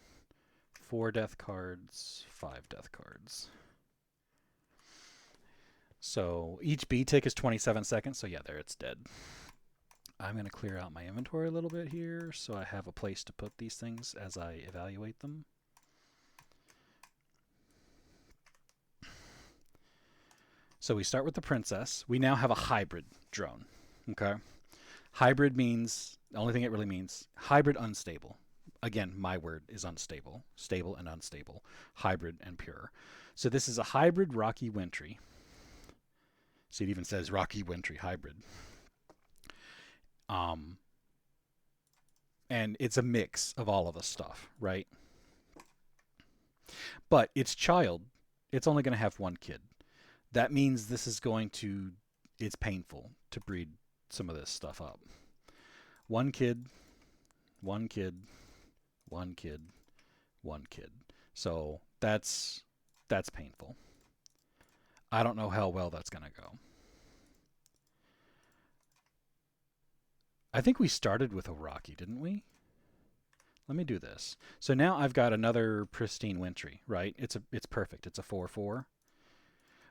Speaker 1: 4 death cards, 5 death cards. So each B tick is 27 seconds, so yeah, there it's dead. I'm going to clear out my inventory a little bit here so I have a place to put these things as I evaluate them. So we start with the princess. We now have a hybrid drone. Okay. Hybrid means, the only thing it really means, hybrid unstable. Again, my word is unstable. Stable and unstable. Hybrid and pure. So this is a hybrid Rocky Wintry. See, it even says Rocky Wintry hybrid. And it's a mix of all of the stuff, right? But its child, it's only going to have 1 kid. That means this is going to, it's painful to breed some of this stuff up. 1 kid, 1 kid, 1 kid, 1 kid. So that's painful. I don't know how well that's going to go. I think we started with a Rocky, didn't we? Let me do this. So now I've got another pristine Wintry, right? It's perfect. It's a 4/4.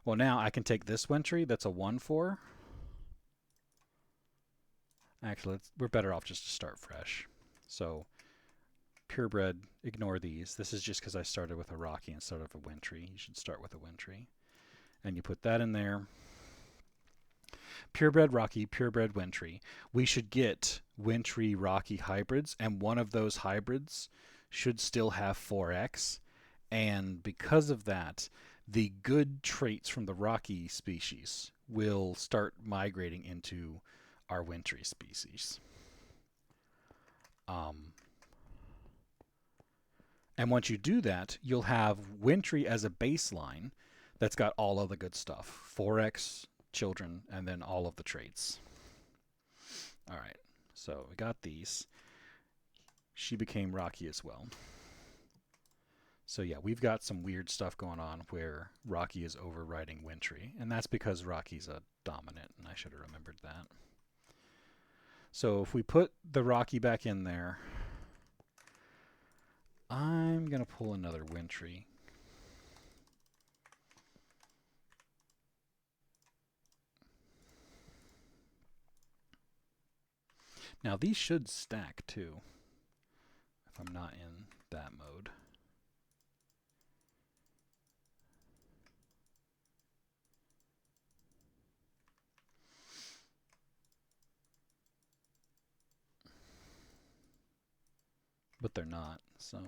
Speaker 1: Well, now I can take this Wintry that's a 1/4. Actually, we're better off just to start fresh. So purebred, ignore these. This is just because I started with a Rocky instead of a Wintry. You should start with a Wintry. And you put that in there. Purebred Rocky, purebred Wintry. We should get Wintry Rocky hybrids, and one of those hybrids should still have 4x. And because of that, the good traits from the Rocky species will start migrating into our Wintry species. And once you do that, you'll have Wintry as a baseline that's got all of the good stuff. 4x, children, and then all of the traits. All right, so we got these. She became Rocky as well. So yeah, we've got some weird stuff going on where Rocky is overriding Wintry, and that's because Rocky's a dominant, and I should have remembered that. So if we put the Rocky back in there, I'm going to pull another Wintry. Now these should stack too, if I'm not in that mode. But they're not, so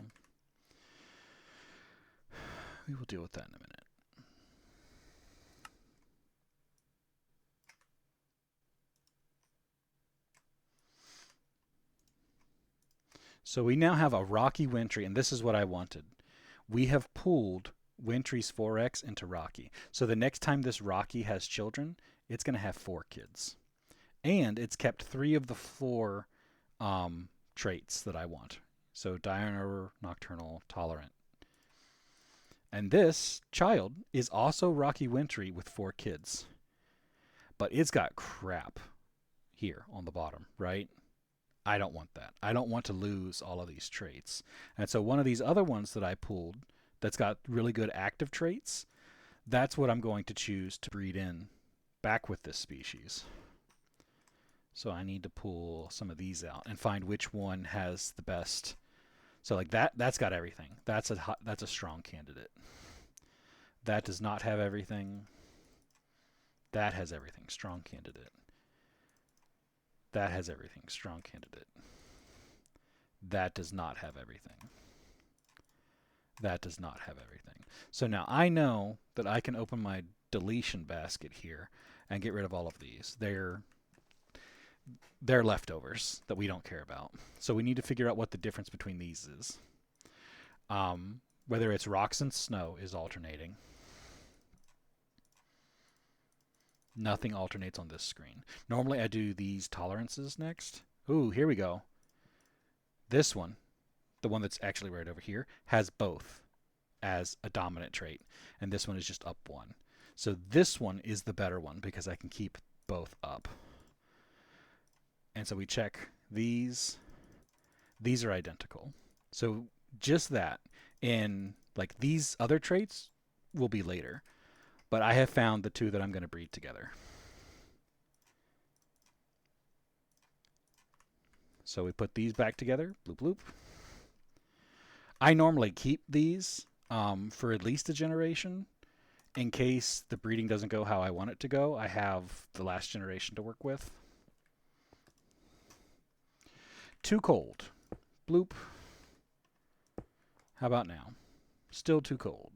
Speaker 1: we will deal with that in a minute. So we now have a Rocky Wintry, and this is what I wanted. We have pulled Wintry's 4X into Rocky. So the next time this Rocky has children, it's going to have 4 kids. And it's kept 3 of the 4 traits that I want. So diurnal, nocturnal, tolerant. And this child is also Rocky Wintry with 4 kids. But it's got crap here on the bottom, right? I don't want that. I don't want to lose all of these traits. And so one of these other ones that I pulled that's got really good active traits, that's what I'm going to choose to breed in back with this species. So I need to pull some of these out and find which one has the best. So like that's got everything. That's a strong candidate. That does not have everything. That has everything. Strong candidate. That has everything. Strong candidate. That does not have everything. That does not have everything. So now I know that I can open my deletion basket here and get rid of all of these. They're leftovers that we don't care about. So we need to figure out what the difference between these is. Whether it's rocks and snow is alternating. Nothing alternates on this screen. Normally I do these tolerances next. Ooh, here we go. This one, the one that's actually right over here, has both as a dominant trait. And this one is just up 1. So this one is the better one because I can keep both up. And so we check these. These are identical. So just that. And like these other traits will be later. But I have found the 2 that I'm going to breed together. So we put these back together. Bloop, bloop. I normally keep these for at least a generation. In case the breeding doesn't go how I want it to go, I have the last generation to work with. Too cold. Bloop. How about now? Still too cold.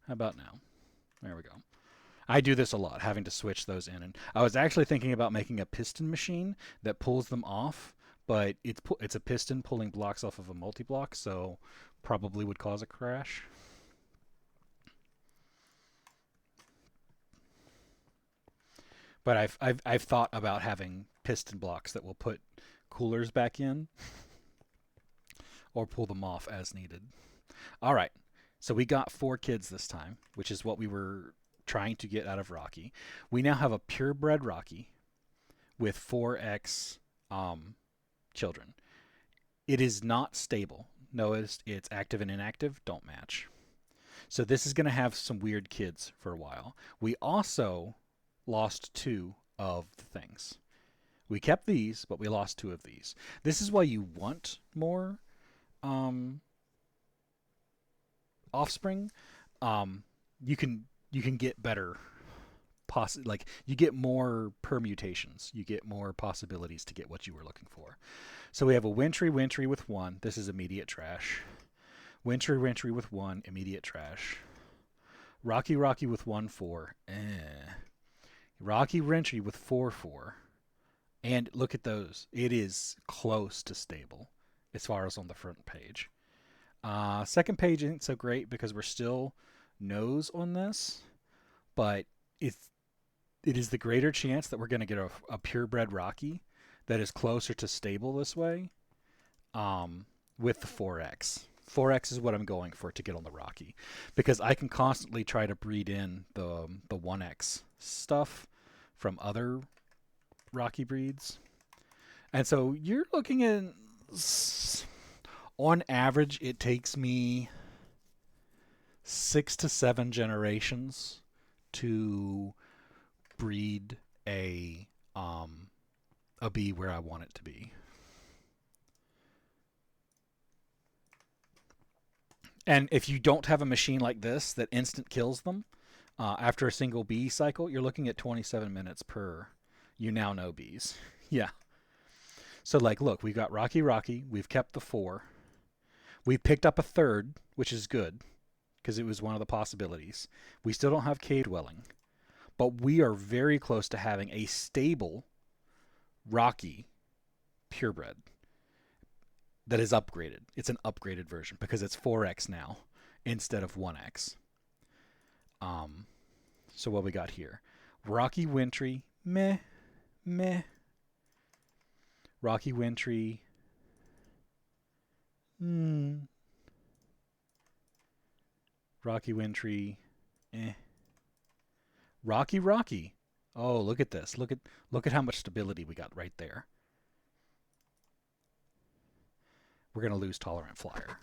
Speaker 1: How about now? There we go. I do this a lot, having to switch those in. And I was actually thinking about making a piston machine that pulls them off, but it's a piston pulling blocks off of a multi-block, so probably would cause a crash. But I've thought about having piston blocks that will put coolers back in or pull them off as needed. All right. So we got 4 kids this time, which is what we were trying to get out of Rocky. We now have a purebred Rocky with 4X children. It is not stable. Notice it's active and inactive don't match. So this is going to have some weird kids for a while. We also lost 2 of the things. We kept these, but we lost 2 of these. This is why you want more offspring. You can get better like you get more permutations. You get more possibilities to get what you were looking for. So we have a Wintry with 1. This is immediate trash. Wintry with 1, immediate trash. Rocky with 1-4. Rocky Wintry with 4-4. And look at those. It is close to stable as far as on the front page. Second page isn't so great because we're still nose on this, but it is the greater chance that we're going to get a purebred Rocky that is closer to stable this way with the 4X. 4X is what I'm going for to get on the Rocky because I can constantly try to breed in the 1X stuff from other Rocky breeds. And so you're looking at, on average, it takes me 6 to 7 generations to breed a bee where I want it to be. And if you don't have a machine like this that instant kills them, after a single bee cycle, you're looking at 27 minutes per you now know bees. Yeah. So like, look, we've got Rocky. We've kept the 4. We picked up a 3rd, which is good because it was one of the possibilities. We still don't have cave dwelling, but we are very close to having a stable Rocky purebred that is upgraded. It's an upgraded version because it's 4X now. instead of 1x. So what we got here? Rocky Wintry, meh, meh. Rocky Wintry, Rocky Wintry, eh. Rocky. Oh, look at this. Look at how much stability we got right there. We're going to lose Tolerant Flyer.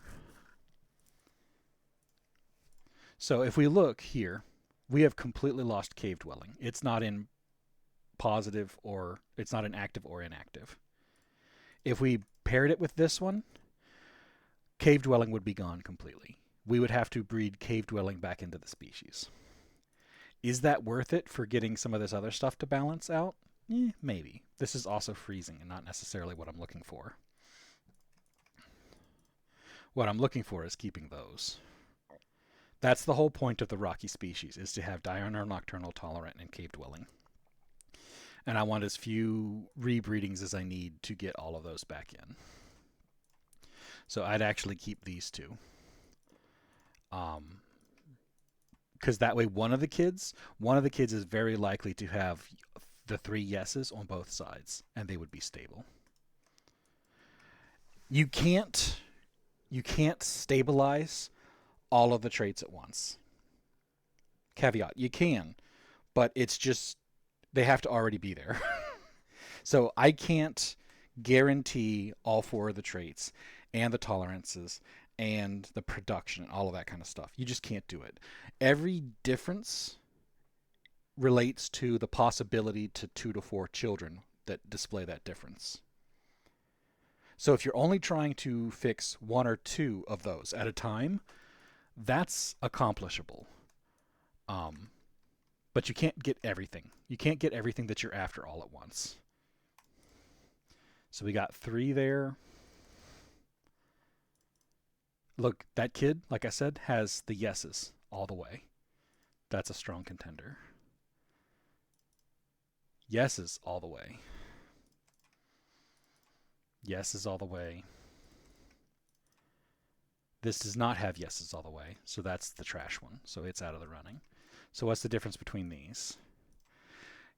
Speaker 1: So if we look here, we have completely lost Cave Dwelling. It's not in positive, or it's not in active or inactive. If we paired it with this one, Cave Dwelling would be gone completely. We would have to breed Cave Dwelling back into the species. Is that worth it for getting some of this other stuff to balance out? Maybe. This is also freezing and not necessarily what I'm looking for. What I'm looking for is keeping those. That's the whole point of the Rocky species, is to have Diurnal, Nocturnal, Tolerant, and Cave Dwelling. And I want as few rebreedings as I need to get all of those back in. So I'd actually keep these two. Because that way one of the kids is very likely to have the 3 yeses on both sides, and they would be stable. You can't stabilize all of the traits at once. Caveat, you can, but it's just they have to already be there. So I can't guarantee all 4 of the traits and the tolerances and the production and all of that kind of stuff. You just can't do it. Every difference relates to the possibility to 2 to 4 children that display that difference. So if you're only trying to fix 1 or 2 of those at a time, that's accomplishable. But you can't get everything. You can't get everything that you're after all at once. So we got 3 there. Look, that kid, like I said, has the yeses all the way. That's a strong contender. Yeses all the way. Yeses all the way. This does not have yeses all the way, so that's the trash one. So it's out of the running. So what's the difference between these?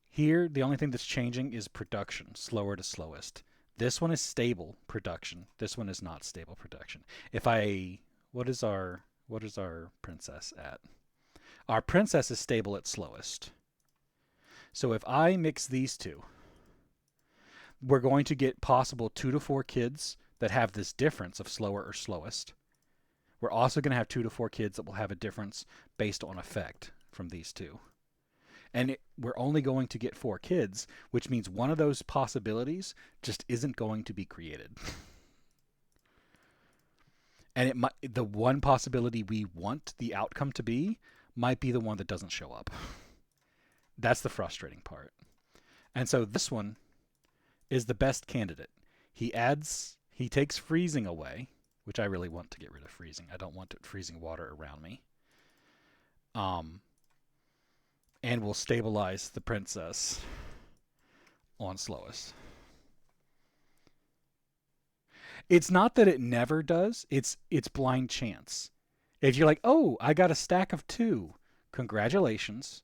Speaker 1: Here, the only thing that's changing is production, slower to slowest. This one is stable production. This one is not stable production. What is our princess at? Our princess is stable at slowest. So if I mix these two, we're going to get possible 2 to 4 kids that have this difference of slower or slowest. We're also going to have 2 to 4 kids that will have a difference based on effect from these two. And we're only going to get 4 kids, which means one of those possibilities just isn't going to be created. And the one possibility we want the outcome to be might be the one that doesn't show up. That's the frustrating part. And so this one is the best candidate. He takes freezing away, which I really want to get rid of freezing. I don't want freezing water around me. And will stabilize the princess on slowest. It's not that it never does. It's blind chance. If you're like, oh, I got a stack of 2, congratulations.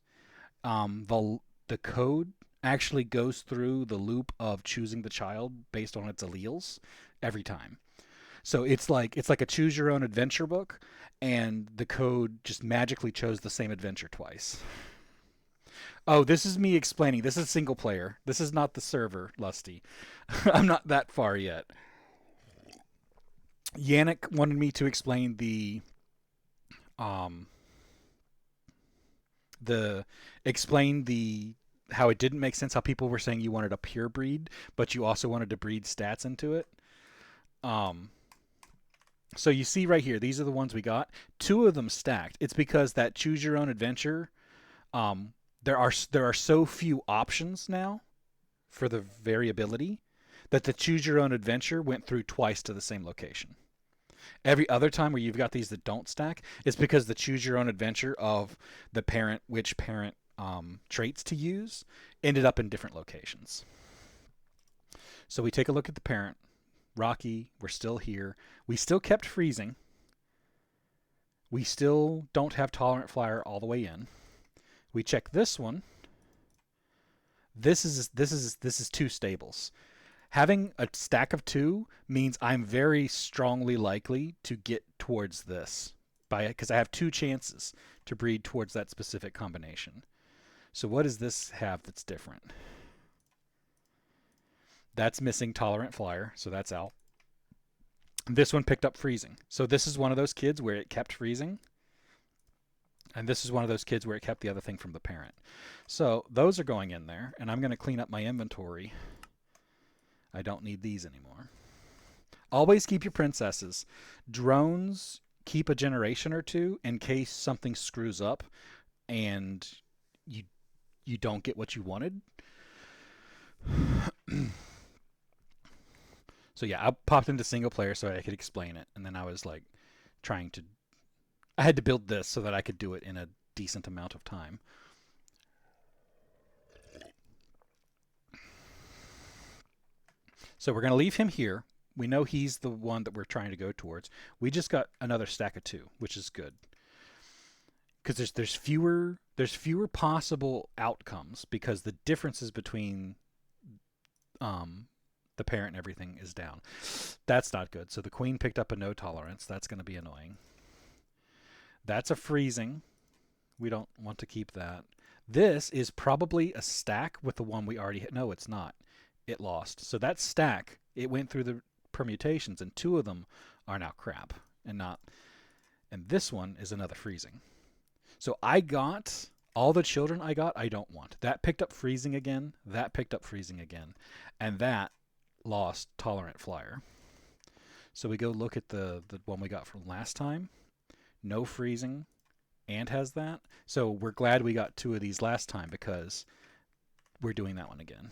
Speaker 1: The code actually goes through the loop of choosing the child based on its alleles every time. So it's like a choose your own adventure book, and the code just magically chose the same adventure twice. Oh, this is me explaining. This is single player. This is not the server, Lusty. I'm not that far yet. Yannick wanted me to explain how it didn't make sense, how people were saying you wanted a pure breed, but you also wanted to breed stats into it. So you see right here, these are the ones we got. 2 of them stacked. It's because that choose your own adventure, there are so few options now for the variability that the choose your own adventure went through twice to the same location. Every other time where you've got these that don't stack, it's because the choose your own adventure of the parent, which parent traits to use, ended up in different locations. So we take a look at the parent. Rocky, we're still here. We still kept freezing. We still don't have tolerant flyer all the way in. We check this one. This is two stables. Having a stack of two means I'm very strongly likely to get towards this because I have two chances to breed towards that specific combination. So what does this have that's different? That's missing tolerant flyer, so that's out. This one picked up freezing. So this is one of those kids where it kept freezing. And this is one of those kids where it kept the other thing from the parent. So those are going in there, and I'm going to clean up my inventory. I don't need these anymore. Always keep your princesses. Drones keep a generation or two in case something screws up and you don't get what you wanted. So yeah, I popped into single player so I could explain it, and then I was like trying to. I had to build this so that I could do it in a decent amount of time. So we're going to leave him here. We know he's the one that we're trying to go towards. We just got another stack of two, which is good. Because there's fewer possible outcomes because the differences between the parent and everything is down. That's not good. So the queen picked up a no tolerance. That's going to be annoying. That's a freezing. We don't want to keep that. This is probably a stack with the one we already hit. No, it's not. It lost. So that stack, it went through the permutations, and two of them are now crap and not. And this one is another freezing. So I got all the children I got. I don't want that. Picked up freezing again. That picked up freezing again, and that lost tolerant flyer. So we go look at the one we got from last time. No freezing, and has that. So we're glad we got two of these last time because we're doing that one again.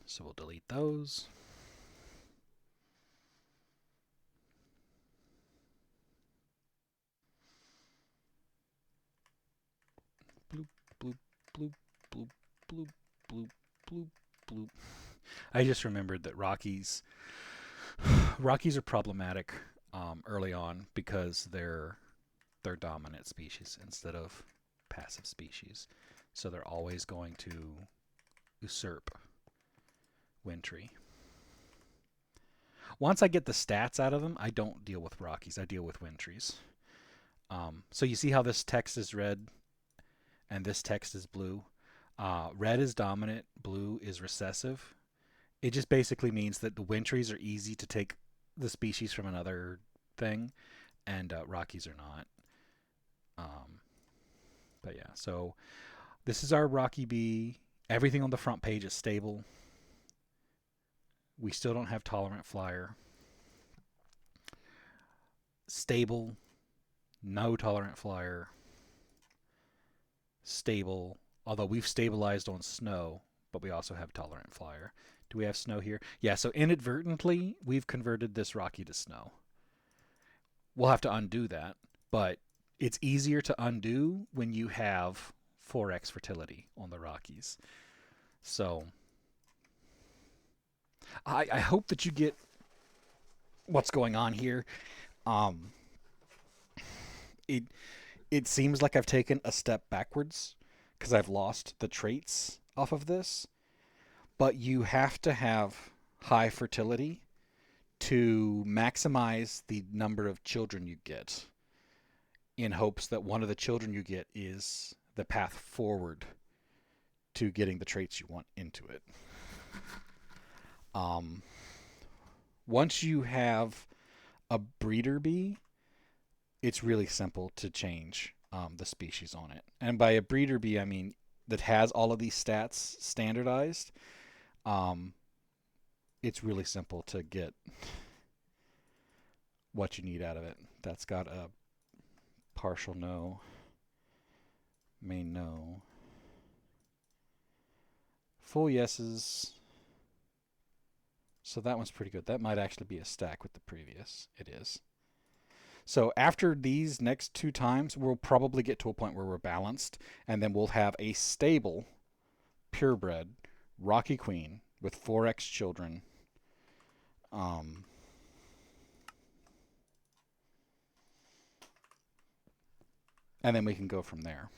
Speaker 1: So we'll delete those. Bloop, bloop, bloop, bloop, bloop, bloop, bloop, bloop. I just remembered that Rockies are problematic early on because they're dominant species instead of passive species. So they're always going to usurp Wintry. Once I get the stats out of them, I don't deal with Rockies. I deal with Wintries. So you see how this text is red and this text is blue. Red is dominant, blue is recessive. It just basically means that the Wintries are easy to take the species from another thing, and Rockies are not. But yeah, so this is our Rocky B. Everything on the front page is stable. We still don't have tolerant flyer. Stable, no tolerant flyer. Stable, although we've stabilized on snow, but we also have tolerant flyer. Do we have snow here? Yeah, so inadvertently, we've converted this Rocky to snow. We'll have to undo that, but it's easier to undo when you have 4x fertility on the Rockies. So I hope that you get what's going on here. It it seems like I've taken a step backwards because I've lost the traits off of this, but you have to have high fertility to maximize the number of children you get in hopes that one of the children you get is the path forward to getting the traits you want into it. Once you have a breeder bee, it's really simple to change the species on it. And by a breeder bee, I mean that has all of these stats standardized. It's really simple to get what you need out of it. That's got a partial no, main no, full yeses. So that one's pretty good. That might actually be a stack with the previous. It is. So after these next two times, we'll probably get to a point where we're balanced, and then we'll have a stable, purebred, Rocky Queen with 4x children. and then we can go from there.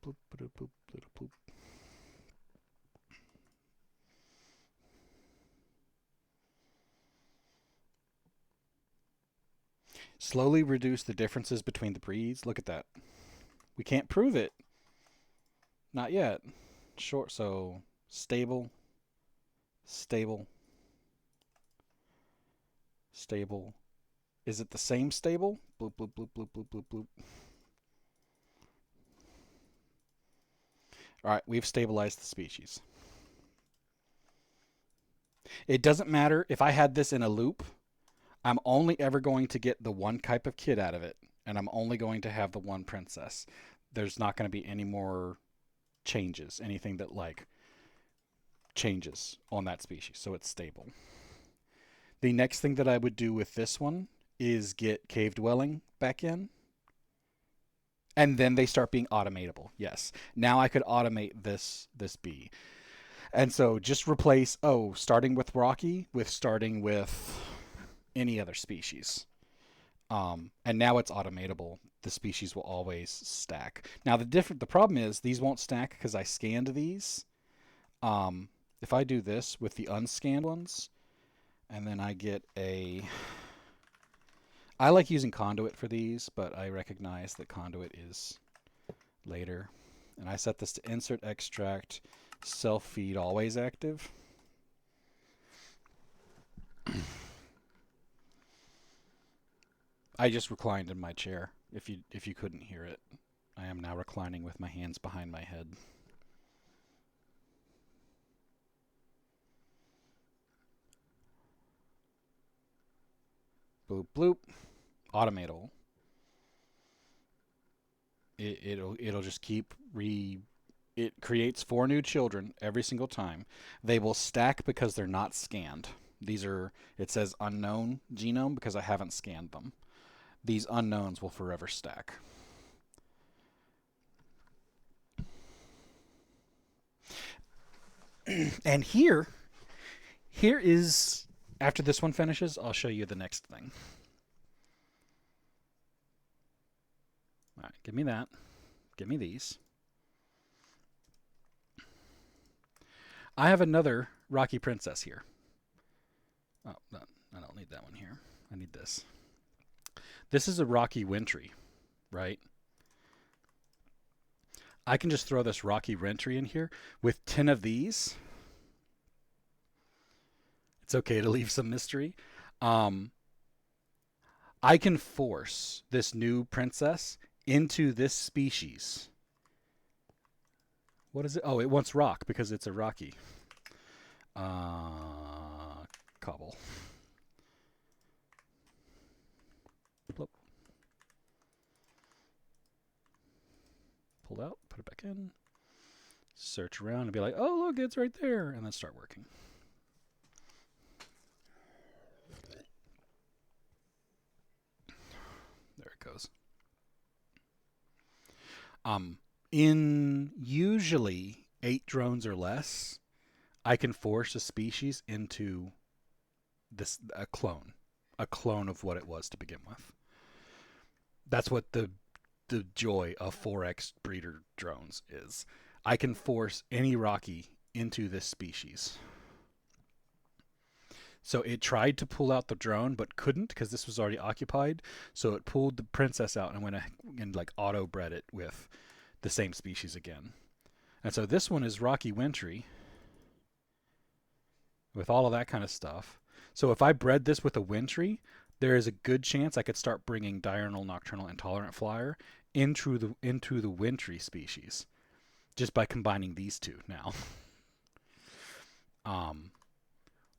Speaker 1: Bloop, bloop, bloop, bloop, bloop. Slowly reduce the differences between the breeds. Look at that. We can't prove it. Not yet. Short, so stable, stable, stable. Is it the same stable? Bloop, bloop, bloop, bloop, bloop, bloop, bloop. All right, we've stabilized the species. It doesn't matter if I had this in a loop. I'm only ever going to get the one type of kid out of it, and I'm only going to have the one princess. There's not going to be any more changes, anything that like changes on that species, so it's stable. The next thing that I would do with this one is get cave dwelling back in, and then they start being automatable. Yes, now I could automate this bee, and so just replace starting with Rocky with starting with any other species. And now it's automatable. The species will always stack. Now the problem is these won't stack because I scanned these. If I do this with the unscanned ones, and then I get I like using conduit for these, but I recognize that conduit is later. And I set this to insert extract, self feed always active. I just reclined in my chair. If you couldn't hear it, I am now reclining with my hands behind my head. Bloop bloop. Automatable. It'll just keep it creates 4 new children every single time. They will stack because they're not scanned. It says unknown genome because I haven't scanned them. These unknowns will forever stack. And here is, after this one finishes, I'll show you the next thing. All right, give me that. Give me these. I have another Rocky Princess here. Oh, no, I don't need that one here. I need this. This is a Rocky Wintry, right? I can just throw this Rocky Wintry in here with 10 of these. It's okay to leave some mystery. I can force this new princess into this species. What is it? Oh, it wants rock because it's a Rocky. Cobble. Plop. Pull out, put it back in. Search around and be like, oh, look, it's right there. And then start working. There it goes. In usually 8 drones or less, I can force a species into a clone of what it was to begin with. That's what the joy of 4X breeder drones is. I can force any Rocky into this species. So it tried to pull out the drone, but couldn't because this was already occupied. So it pulled the princess out and went and like auto bred it with the same species again. And so this one is Rocky Wintry with all of that kind of stuff. So if I bred this with a Wintry, there is a good chance I could start bringing diurnal, nocturnal, intolerant flyer into the Wintry species just by combining these two now.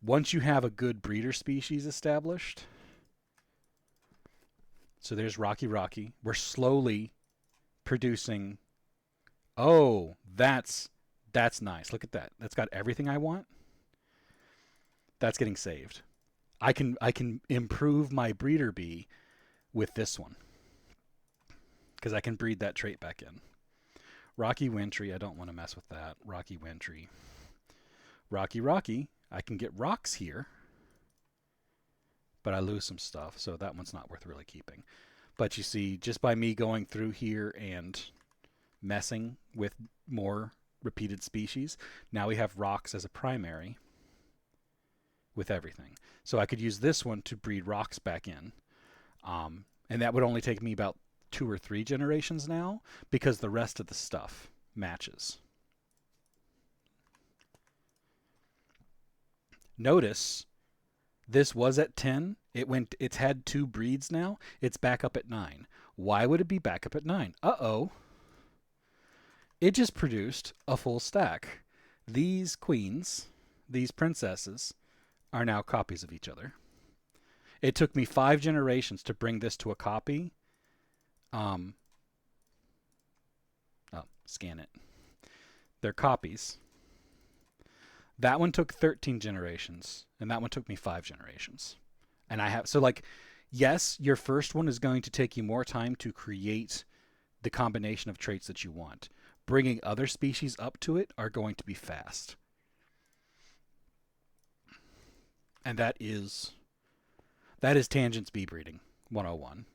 Speaker 1: Once you have a good breeder species established, so there's Rocky. We're slowly producing. Oh, that's nice. Look at that. That's got everything I want. That's getting saved. I can improve my breeder bee with this one because I can breed that trait back in. Rocky Wintry, I don't want to mess with that. Rocky Wintry. Rocky. I can get rocks here, but I lose some stuff, so that one's not worth really keeping. But you see, just by me going through here and messing with more repeated species, now we have rocks as a primary with everything. So I could use this one to breed rocks back in. And that would only take me about 2 or 3 generations now because the rest of the stuff matches. Notice this was at 10. It's had 2 breeds now. It's back up at 9. Why would it be back up at 9? Uh-oh. It just produced a full stack. These queens, these princesses, are now copies of each other. It took me 5 generations to bring this to a copy. Scan it. They're copies. That one took 13 generations, and that one took me 5 generations. And I have, so like, yes, your first one is going to take you more time to create the combination of traits that you want. Bringing other species up to it are going to be fast. And that is Tangent Speed Breeding 101.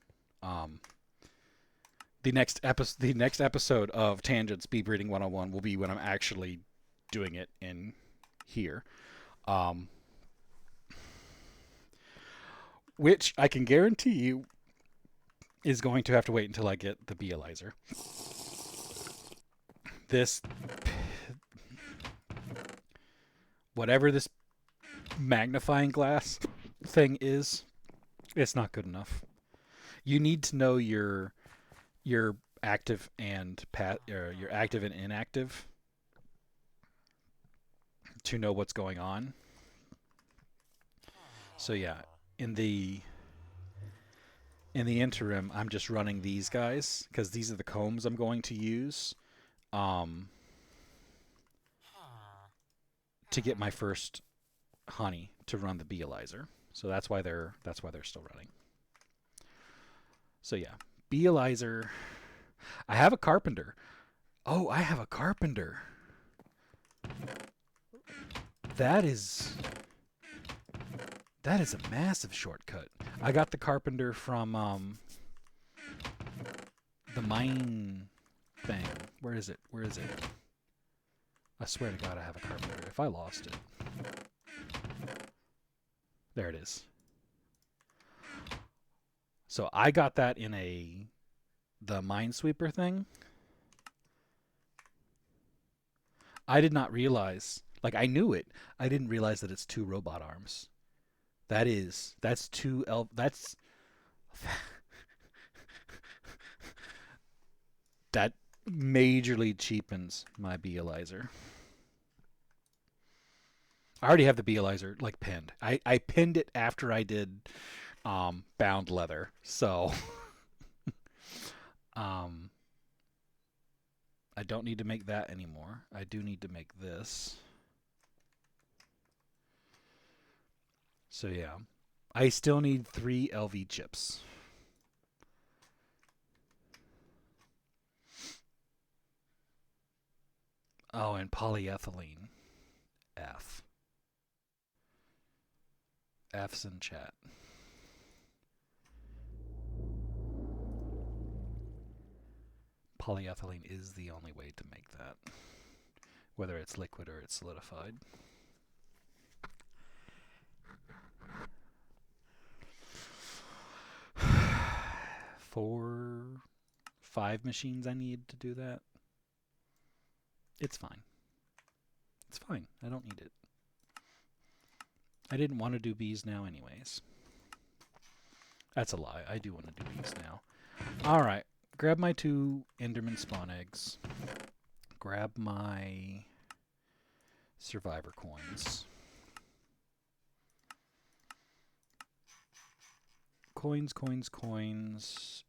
Speaker 1: The next episode of Tangent Speed Breeding 101 will be when I'm actually doing it in here. Which I can guarantee you is going to have to wait until I get the Bealizer. This, whatever this magnifying glass thing is, it's not good enough. You need to know your active and your active and inactive to know what's going on. So yeah, in the interim, I'm just running these guys because these are the combs I'm going to use to get my first honey to run the Bealizer. So that's why they're still running. So yeah, Bealizer. I have a carpenter. Oh, I have a carpenter. That is a massive shortcut. I got the carpenter from the mine thing. Where is it? I swear to God I have a carpenter. If I lost it. There it is. So I got that in the Minesweeper thing. I did not realize, like I knew it, I didn't realize that it's 2 robot arms. That's 2 that's that majorly cheapens my Bealizer. I already have the Bealizer like pinned. I pinned it after I did bound leather. So I don't need to make that anymore. I do need to make this. So yeah. I still need 3 LV chips. Oh, and polyethylene. F. F's in chat. Polyethylene is the only way to make that, whether it's liquid or it's solidified. 4, 5 machines I need to do that. It's fine. It's fine. I don't need it. I didn't want to do bees now anyways. That's a lie. I do want to do bees now. Alright. Grab my 2 Enderman spawn eggs. Grab my survivor coins. Coins.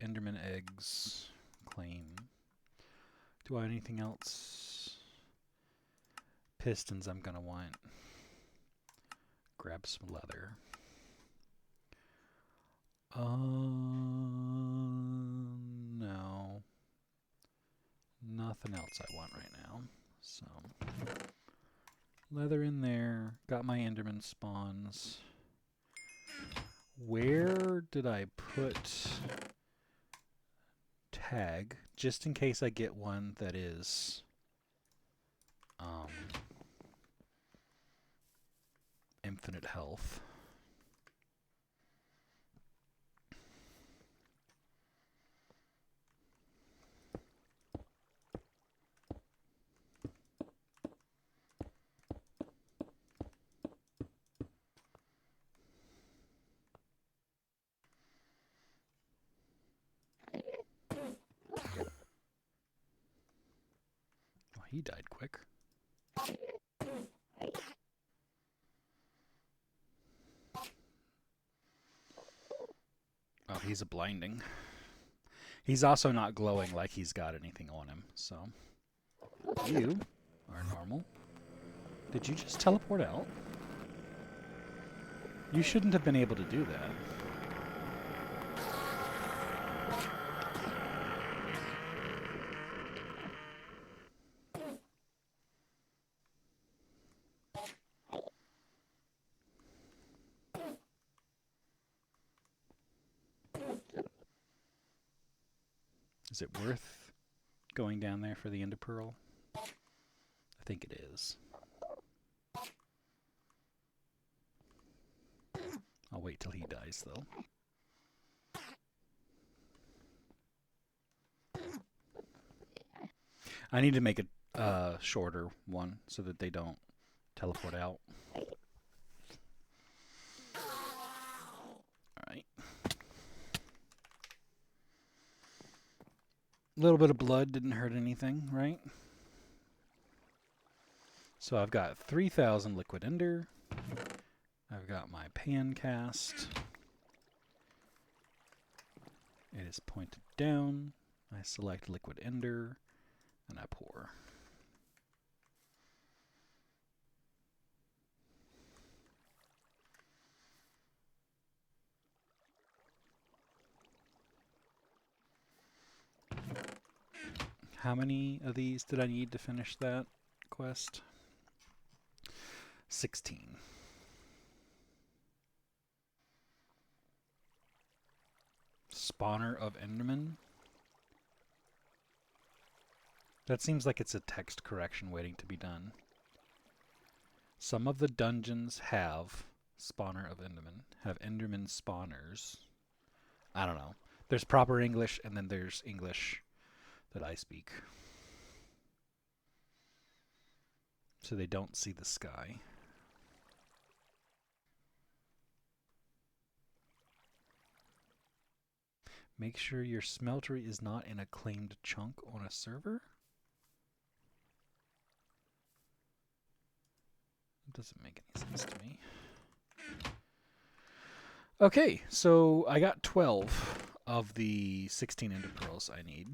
Speaker 1: Enderman eggs. Claim. Do I have anything else? Pistons I'm going to want. Grab some leather. No. Nothing else I want right now. So, leather in there. Got my Enderman spawns. Where did I put tag just in case I get one that is infinite health. Oh, he died quick. Oh, he's a blinding. He's also not glowing like he's got anything on him, so. You are normal. Did you just teleport out? You shouldn't have been able to do that. Is it worth going down there for the Ender Pearl? I think it is. I'll wait till he dies, though. I need to make a shorter one so that they don't teleport out. Alright. A little bit of blood didn't hurt anything, right? So I've got 3,000 liquid ender. I've got my pan cast. It is pointed down. I select liquid ender and I pour. How many of these did I need to finish that quest? 16. Spawner of Enderman. That seems like it's a text correction waiting to be done. Some of the dungeons have Spawner of Enderman, have Enderman spawners. I don't know. There's proper English and then there's English that I speak. So they don't see the sky. Make sure your smeltery is not in a claimed chunk on a server. It doesn't make any sense to me. Okay, so I got 12 of the 16 ender pearls I need.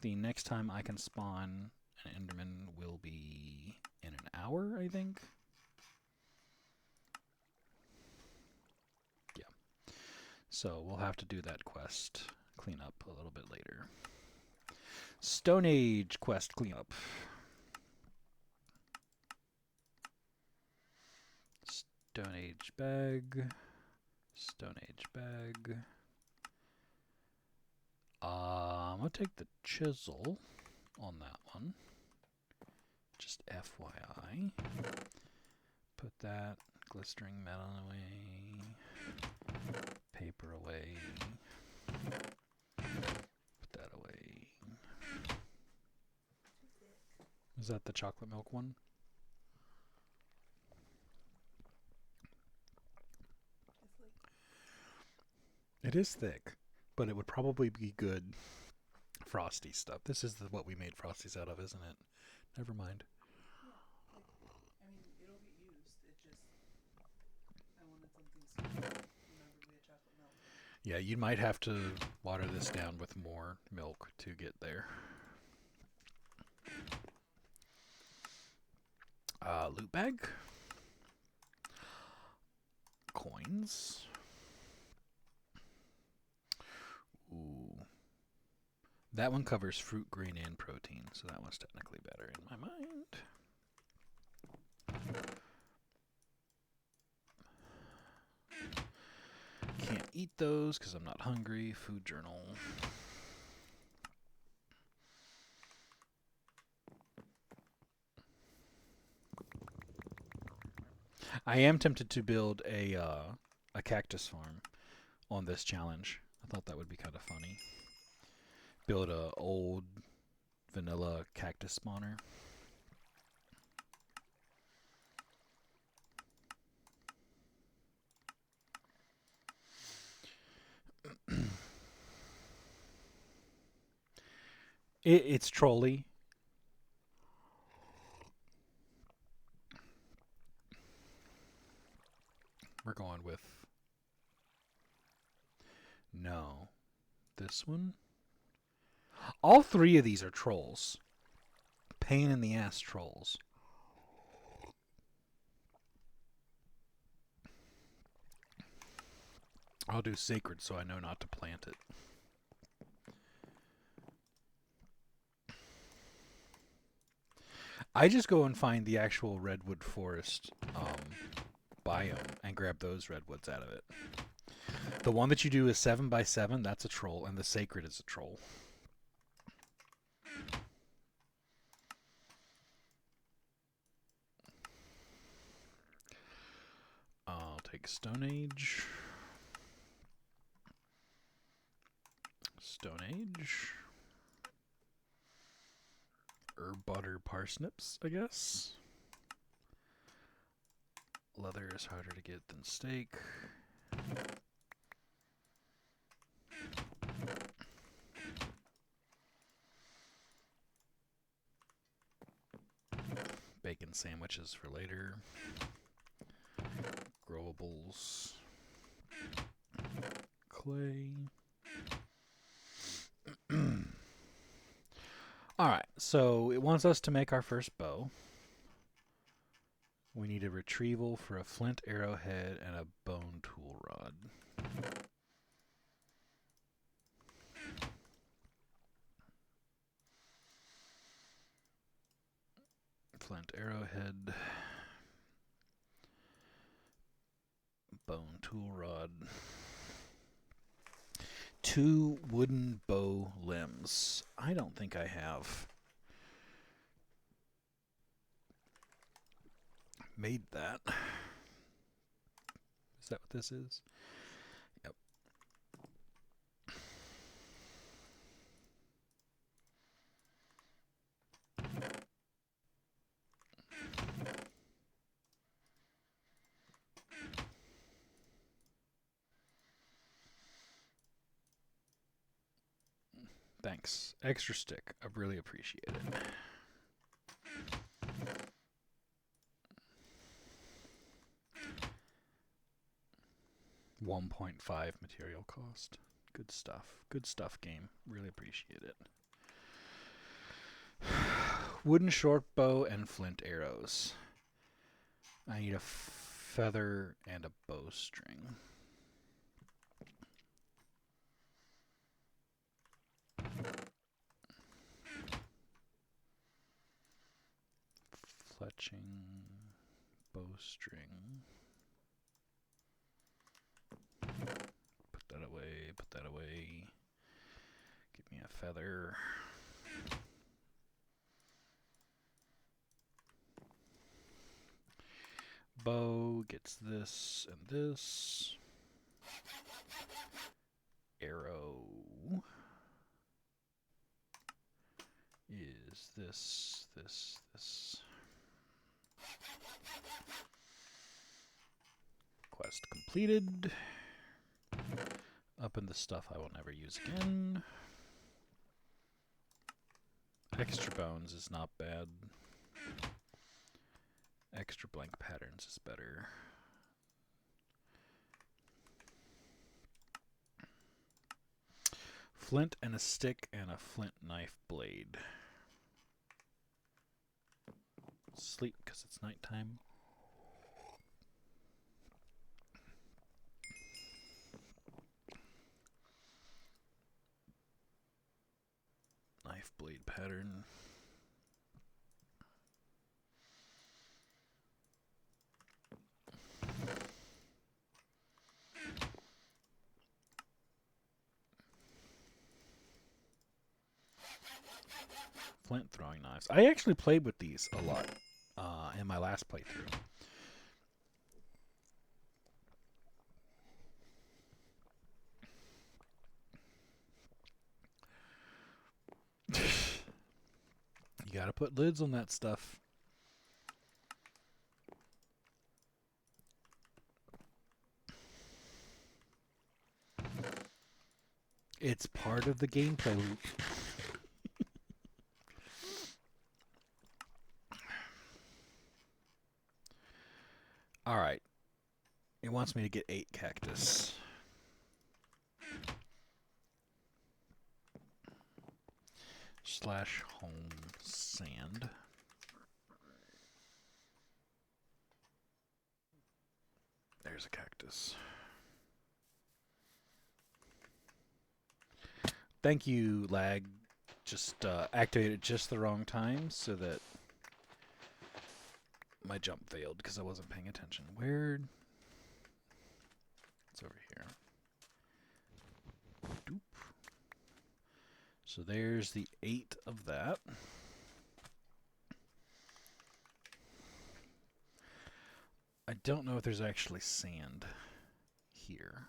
Speaker 1: The next time I can spawn an enderman will be in an hour, I think. Yeah. So we'll have to do that quest cleanup a little bit later. Stone Age quest cleanup. Stone Age bag. Stone Age bag. I'm going to take the chisel on that one. Just FYI. Put that glistering metal away. Paper away. Put that away. Is that the chocolate milk one? It is thick, but it would probably be good frosty stuff. This is what we made frosties out of, isn't it? Never mind.
Speaker 3: Yeah, I mean, it'll get used. It just, I wanted something sweet. Remember, we had chocolate milk.
Speaker 1: Yeah, you might have to water this down with more milk to get there. Loot bag. Coins. Ooh. That one covers fruit, grain, and protein, so that one's technically better in my mind. Can't eat those because I'm not hungry. Food journal. I am tempted to build a cactus farm on this challenge. I thought that would be kind of funny. Build a old vanilla cactus spawner. It's trolly. We're going with no. This one? All three of these are trolls. Pain in the ass trolls. I'll do sacred so I know not to plant it. I just go and find the actual redwood forest biome and grab those redwoods out of it. The one that you do is 7x7, that's a troll, and the sacred is a troll. I'll take Stone Age. Stone Age. Herb butter parsnips, I guess. Leather is harder to get than steak. Bacon sandwiches for later. Growables. Clay. Alright, so it wants us to make our first bow. We need a retrieval for a flint arrowhead and a bone tool rod. Flint arrowhead. Bone tool rod. 2 wooden bow limbs. I don't think I have made that. Is that what this is? Yep. Thanks. Extra stick. I really appreciate it. $1.5 material cost. Good stuff. Good stuff, game. Really appreciate it. Wooden short bow and flint arrows. I need a feather and a bowstring. Fletching, bowstring. Put that away, put that away. Give me a feather. Bow gets this and this. Arrow is this, this, this. Quest completed. Up in the stuff I will never use again. Extra bones is not bad. Extra blank patterns is better. Flint and a stick and a flint knife blade. Sleep because it's nighttime. Knife blade pattern. Flint throwing knives. I actually played with these a lot in my last playthrough. gotta put lids on that stuff. It's part of the gameplay loop. Alright. It wants me to get 8 cactus. / home sand. There's a cactus. Thank you, lag. Just activated just the wrong time so that my jump failed because I wasn't paying attention. Where? It's over here. Doop. So there's the 8 of that. I don't know if there's actually sand here.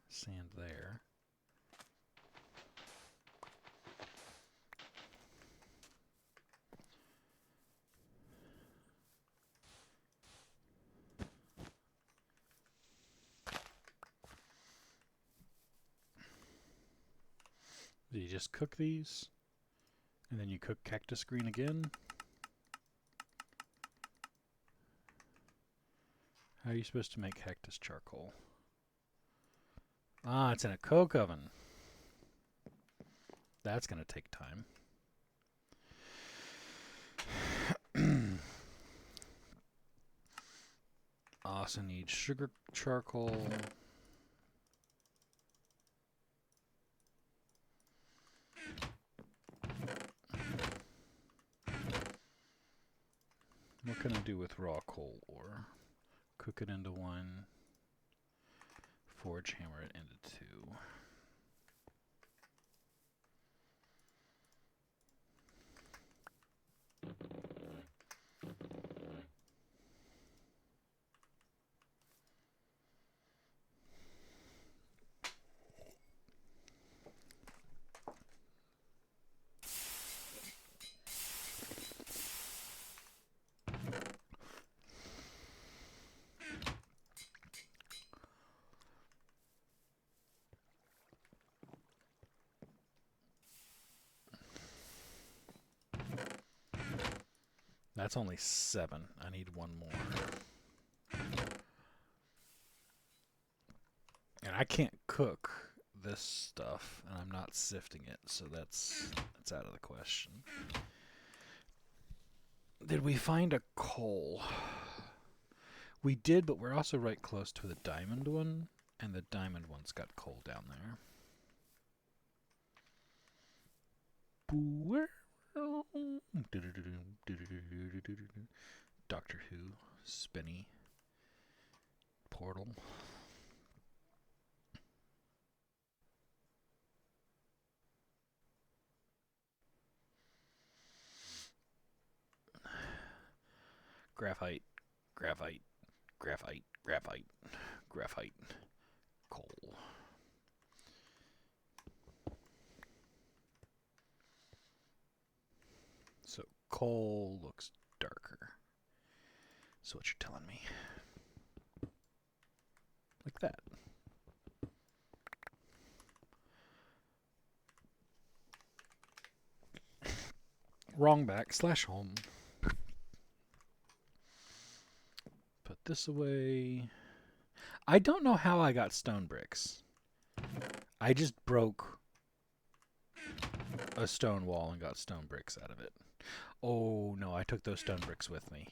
Speaker 1: Sand there. Do you just cook these? And then you cook cactus green again? How are you supposed to make cactus charcoal? Ah, it's in a coke oven. That's going to take time. Also need sugar charcoal. What can I do with raw coal ore? Cook it into 1. Forge hammer it into 2. That's only 7. I need 1 more. And I can't cook this stuff, and I'm not sifting it, so that's out of the question. Did we find a coal? We did, but we're also right close to the diamond one, and the diamond one's got coal down there. Doctor Who, spinny portal. Graphite, graphite, graphite, graphite, graphite, coal. So coal looks darker. So what you're telling me. Like that. Wrong back / home. Put this away. I don't know how I got stone bricks. I just broke a stone wall and got stone bricks out of it. Oh no, I took those stone bricks with me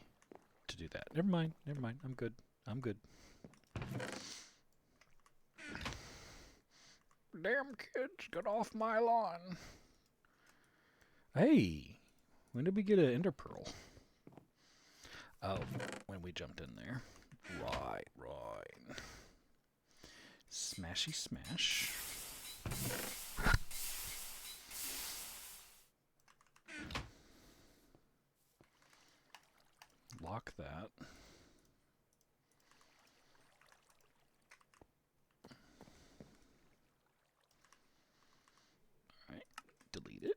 Speaker 1: to do that. Never mind, never mind. I'm good. I'm good. Damn kids, get off my lawn. Hey, when did we get an ender pearl? Oh, when we jumped in there. Right. Smashy smash. Lock that. Alright, delete it.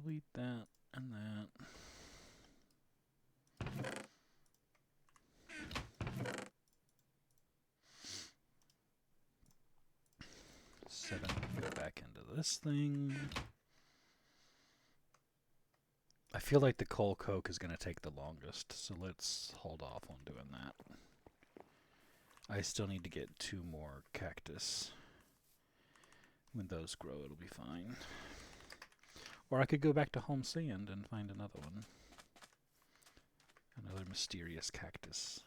Speaker 1: delete that and that. 7, go back into this thing. I feel like the coal coke is going to take the longest, so let's hold off on doing that. I still need to get 2 more cactus. When those grow, it'll be fine. Or I could go back to home sand and find another one. Another mysterious cactus.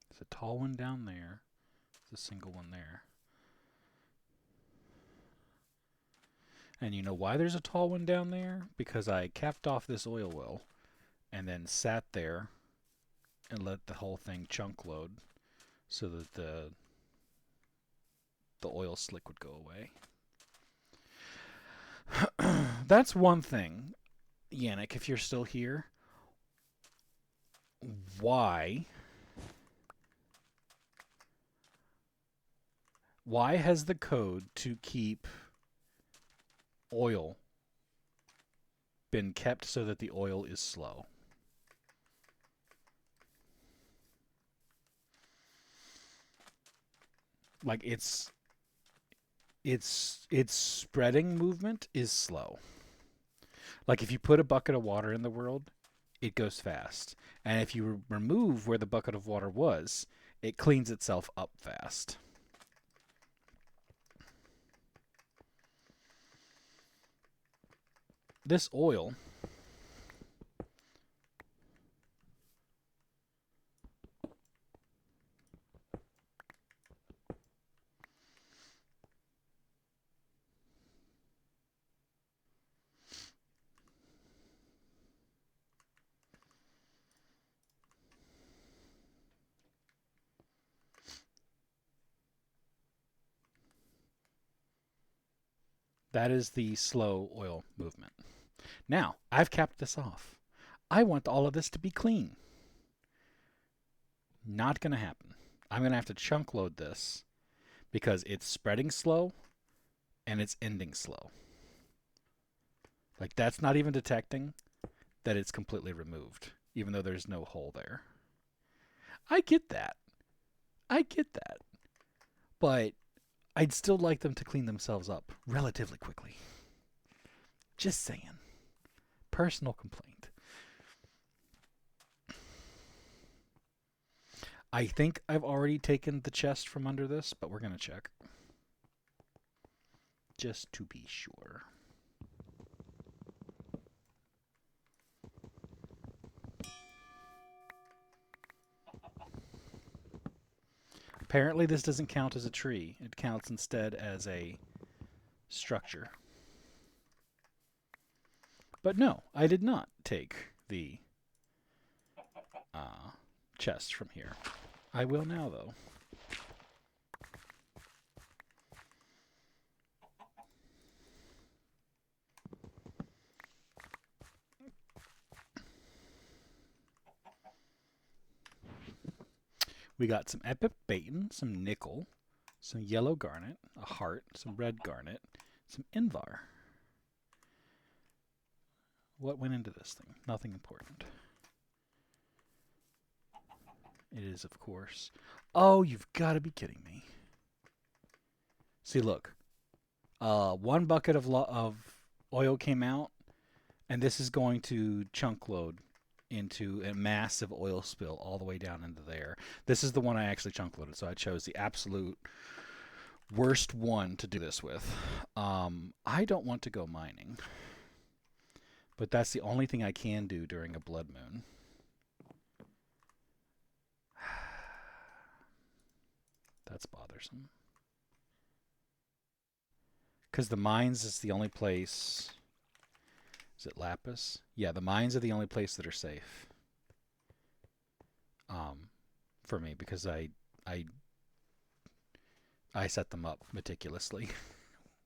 Speaker 1: There's a tall one down there. There's a single one there. And you know why there's a tall one down there? Because I capped off this oil well and then sat there and let the whole thing chunk load so that the oil slick would go away. That's one thing, Yannick, if you're still here. Why has the code to keep oil been kept so that the oil is slow? Like its spreading movement is slow. Like if you put a bucket of water in the world, it goes fast. And if you remove where the bucket of water was, it cleans itself up fast. This oil that is the slow oil movement. Now, I've capped this off. I want all of this to be clean. Not going to happen. I'm going to have to chunk load this because it's spreading slow and it's ending slow. Like that's not even detecting that it's completely removed, even though there's no hole there. I get that. But I'd still like them to clean themselves up relatively quickly. Just saying. Personal complaint. I think I've already taken the chest from under this, but we're going to check. Just to be sure. Apparently this doesn't count as a tree. It counts instead as a structure. But no, I did not take the chest from here. I will now, though. We got some epic bacon, some nickel, some yellow garnet, a heart, some red garnet, some invar. What went into this thing? Nothing important. It is, of course. Oh, you've got to be kidding me. See, look. 1 bucket of oil came out, and this is going to chunk load into a massive oil spill all the way down into there. This is the one I actually chunk loaded, so I chose the absolute worst one to do this with. I don't want to go mining, but that's the only thing I can do during a blood moon. That's bothersome. Because the mines is the only place... Is it Lapis? Yeah, the mines are the only place that are safe. For me, because I I set them up meticulously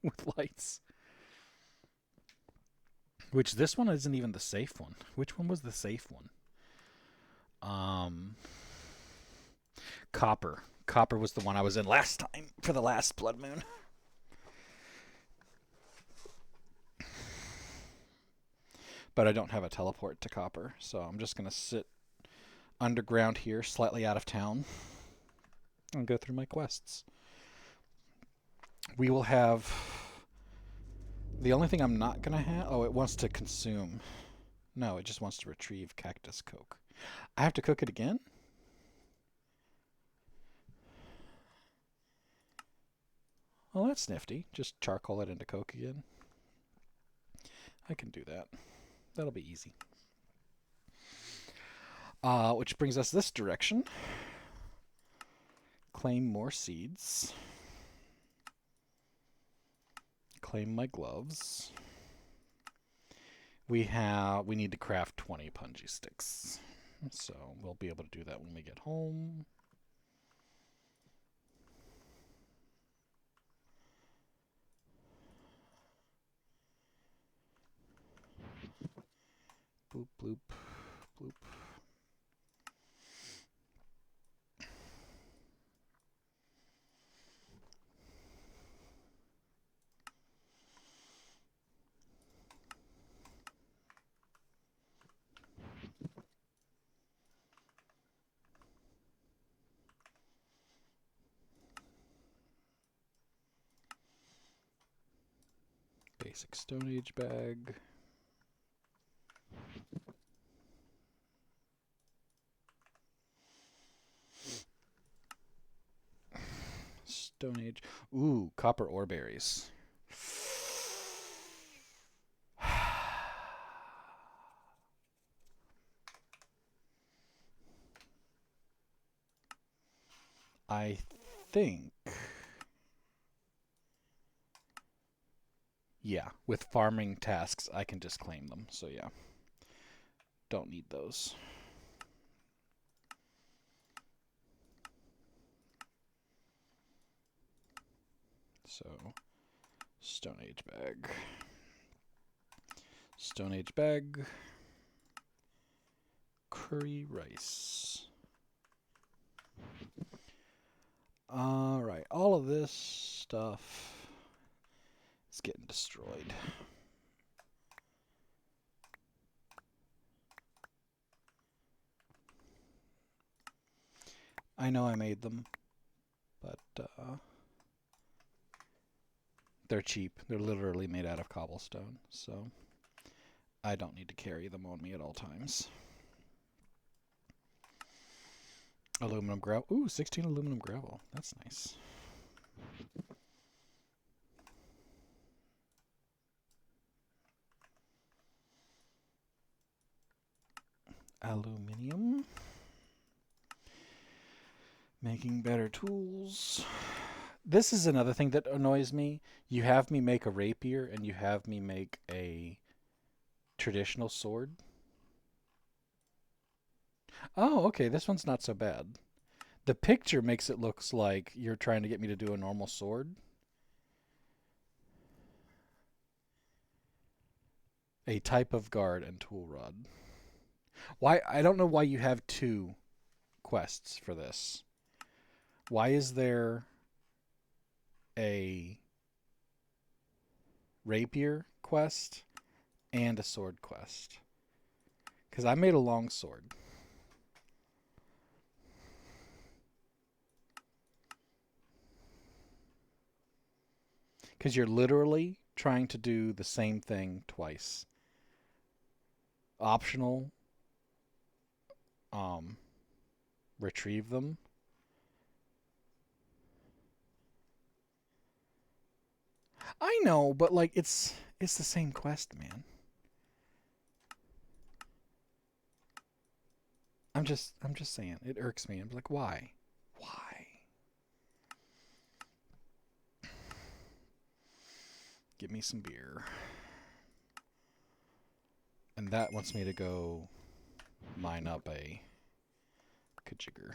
Speaker 1: with lights. Which this one isn't even the safe one. Which one was the safe one? Um, Copper. Copper was the one I was in last time for the last blood moon. But I don't have a teleport to Copper, so I'm just going to sit underground here, slightly out of town, and go through my quests. We will have... The only thing I'm not going to have... Oh, it wants to consume. No, it just wants to retrieve cactus coke. I have to cook it again? Well, that's nifty. Just charcoal it into coke again. I can do that. That'll be easy. Which brings us this direction. Claim more seeds. Claim my gloves. We need to craft 20 punji sticks. So we'll be able to do that when we get home. Bloop, bloop, bloop. Basic Stone Age bag. Stone Age. Ooh, copper ore berries. I think... Yeah, with farming tasks, I can just claim them. So yeah, don't need those. So, Stone Age bag. Stone Age bag. Curry rice. Alright, all of this stuff is getting destroyed. I know I made them, but they're cheap. They're literally made out of cobblestone, so I don't need to carry them on me at all times. Aluminum gravel. Ooh, 16 aluminum gravel. That's nice. Aluminium. Making better tools. This is another thing that annoys me. You have me make a rapier and you have me make a traditional sword. Oh, okay, this one's not so bad. The picture makes it look like you're trying to get me to do a normal sword. A type of guard and tool rod. Why? I don't know why you have two quests for this. Why is there a rapier quest and a sword quest? Because I made a long sword. Because you're literally trying to do the same thing twice. Optional, retrieve them. I know, but like it's the same quest, man. I'm just saying it irks me. I'm like, why? Why? Give me some beer. And that wants me to go mine up a kajigger.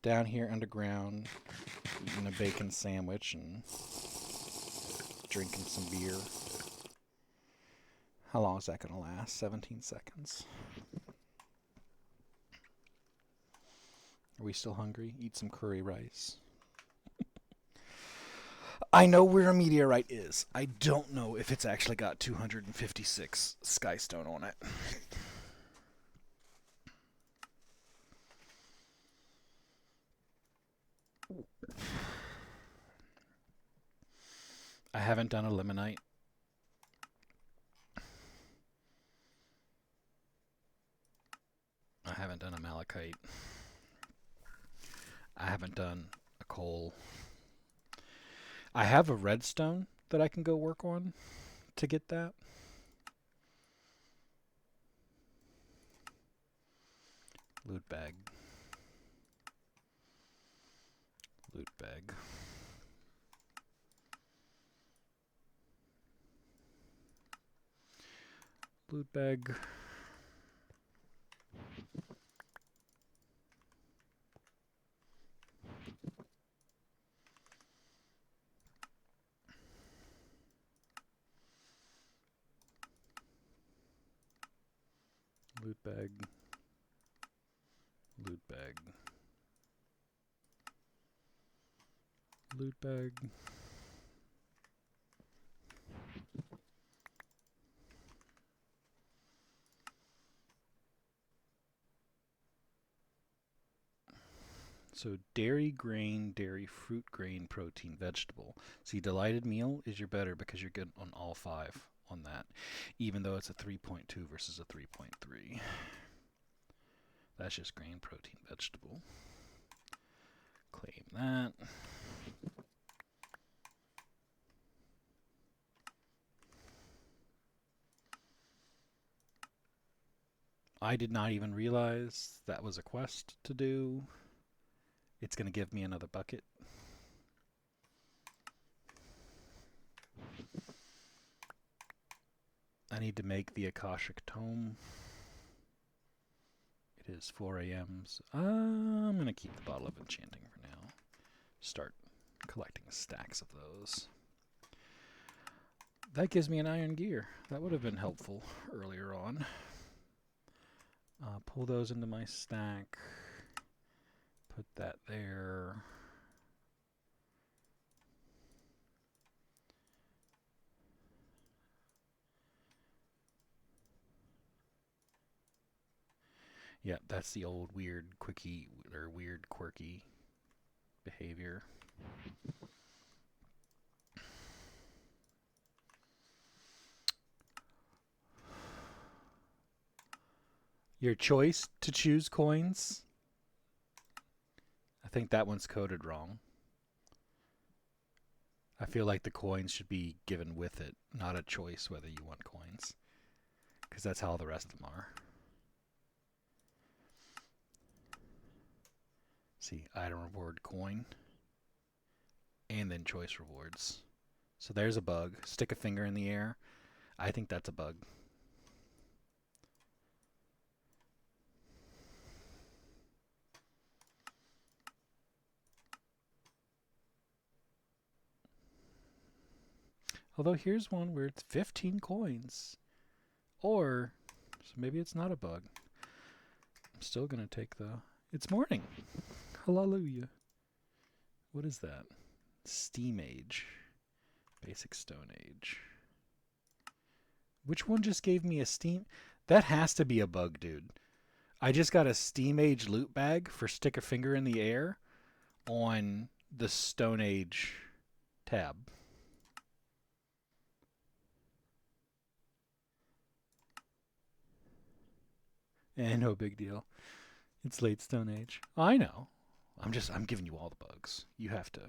Speaker 1: down here underground, eating a bacon sandwich and drinking some beer. How long is that going to last? 17 seconds. Are we still hungry? Eat some curry rice. I know where a meteorite is. I don't know if it's actually got 256 skystone on it. I haven't done a limonite. I haven't done a malachite. I haven't done a coal. I have a redstone that I can go work on to get that. Loot bag. Loot bag. Loot bag. Loot bag. Loot bag. Loot bag. So dairy, grain, dairy, fruit, grain, protein, vegetable. See, delighted meal is your better because you're good on all 5 on that, even though it's a 3.2 versus a 3.3. That's just grain, protein, vegetable. Claim that. I did not even realize that was a quest to do. It's going to give me another bucket. I need to make the Akashic Tome. It is 4 a.m. So I'm going to keep the bottle of enchanting for now. Start collecting stacks of those. That gives me an iron gear. That would have been helpful earlier on. Pull those into my stack. Put that there. Yeah, that's the old weird quickie or weird quirky behavior. Your choice to choose coins. I think that one's coded wrong. I feel like the coins should be given with it, not a choice whether you want coins. Because that's how the rest of them are. See, item reward coin. And then choice rewards. So there's a bug. Stick a finger in the air. I think that's a bug. Although here's one where it's 15 coins. Or, so maybe it's not a bug. I'm still going to take the... It's morning. Hallelujah. What is that? Steam Age. Basic Stone Age. Which one just gave me a Steam... That has to be a bug, dude. I just got a Steam Age loot bag for stick a finger in the air on the Stone Age tab. And no big deal. It's late Stone Age. I know. I'm giving you all the bugs. You have to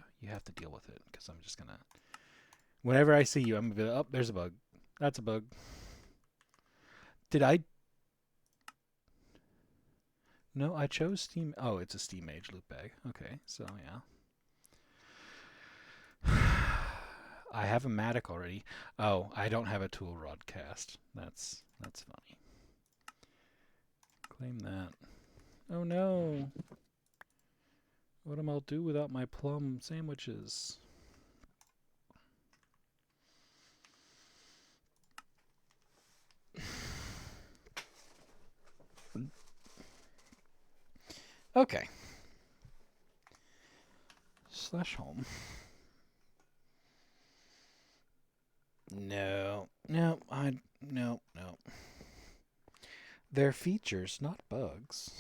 Speaker 1: deal with it because I'm just gonna. Whenever I see you, I'm gonna be like, oh, there's a bug. That's a bug. Did I? No, I chose Steam. Oh, it's a Steam Age loot bag. Okay, so yeah. I have a Matic already. Oh, I don't have a tool rod cast. That's funny. Claim that. Oh no. What am I do without my plum sandwiches? Okay. Slash home. No. No. No. They're features, not bugs.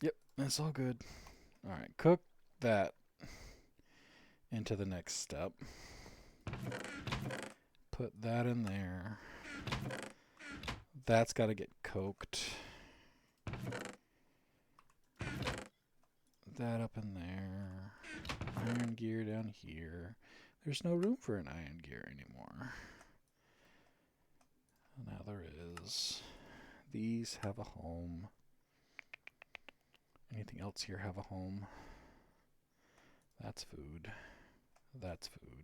Speaker 1: Yep, that's all good. Alright, cook that into the next step. Put that in there. That's got to get cooked. That up in there. Iron gear down here. There's no room for an iron gear anymore. Now there is. These have a home. Anything else here have a home? That's food. That's food.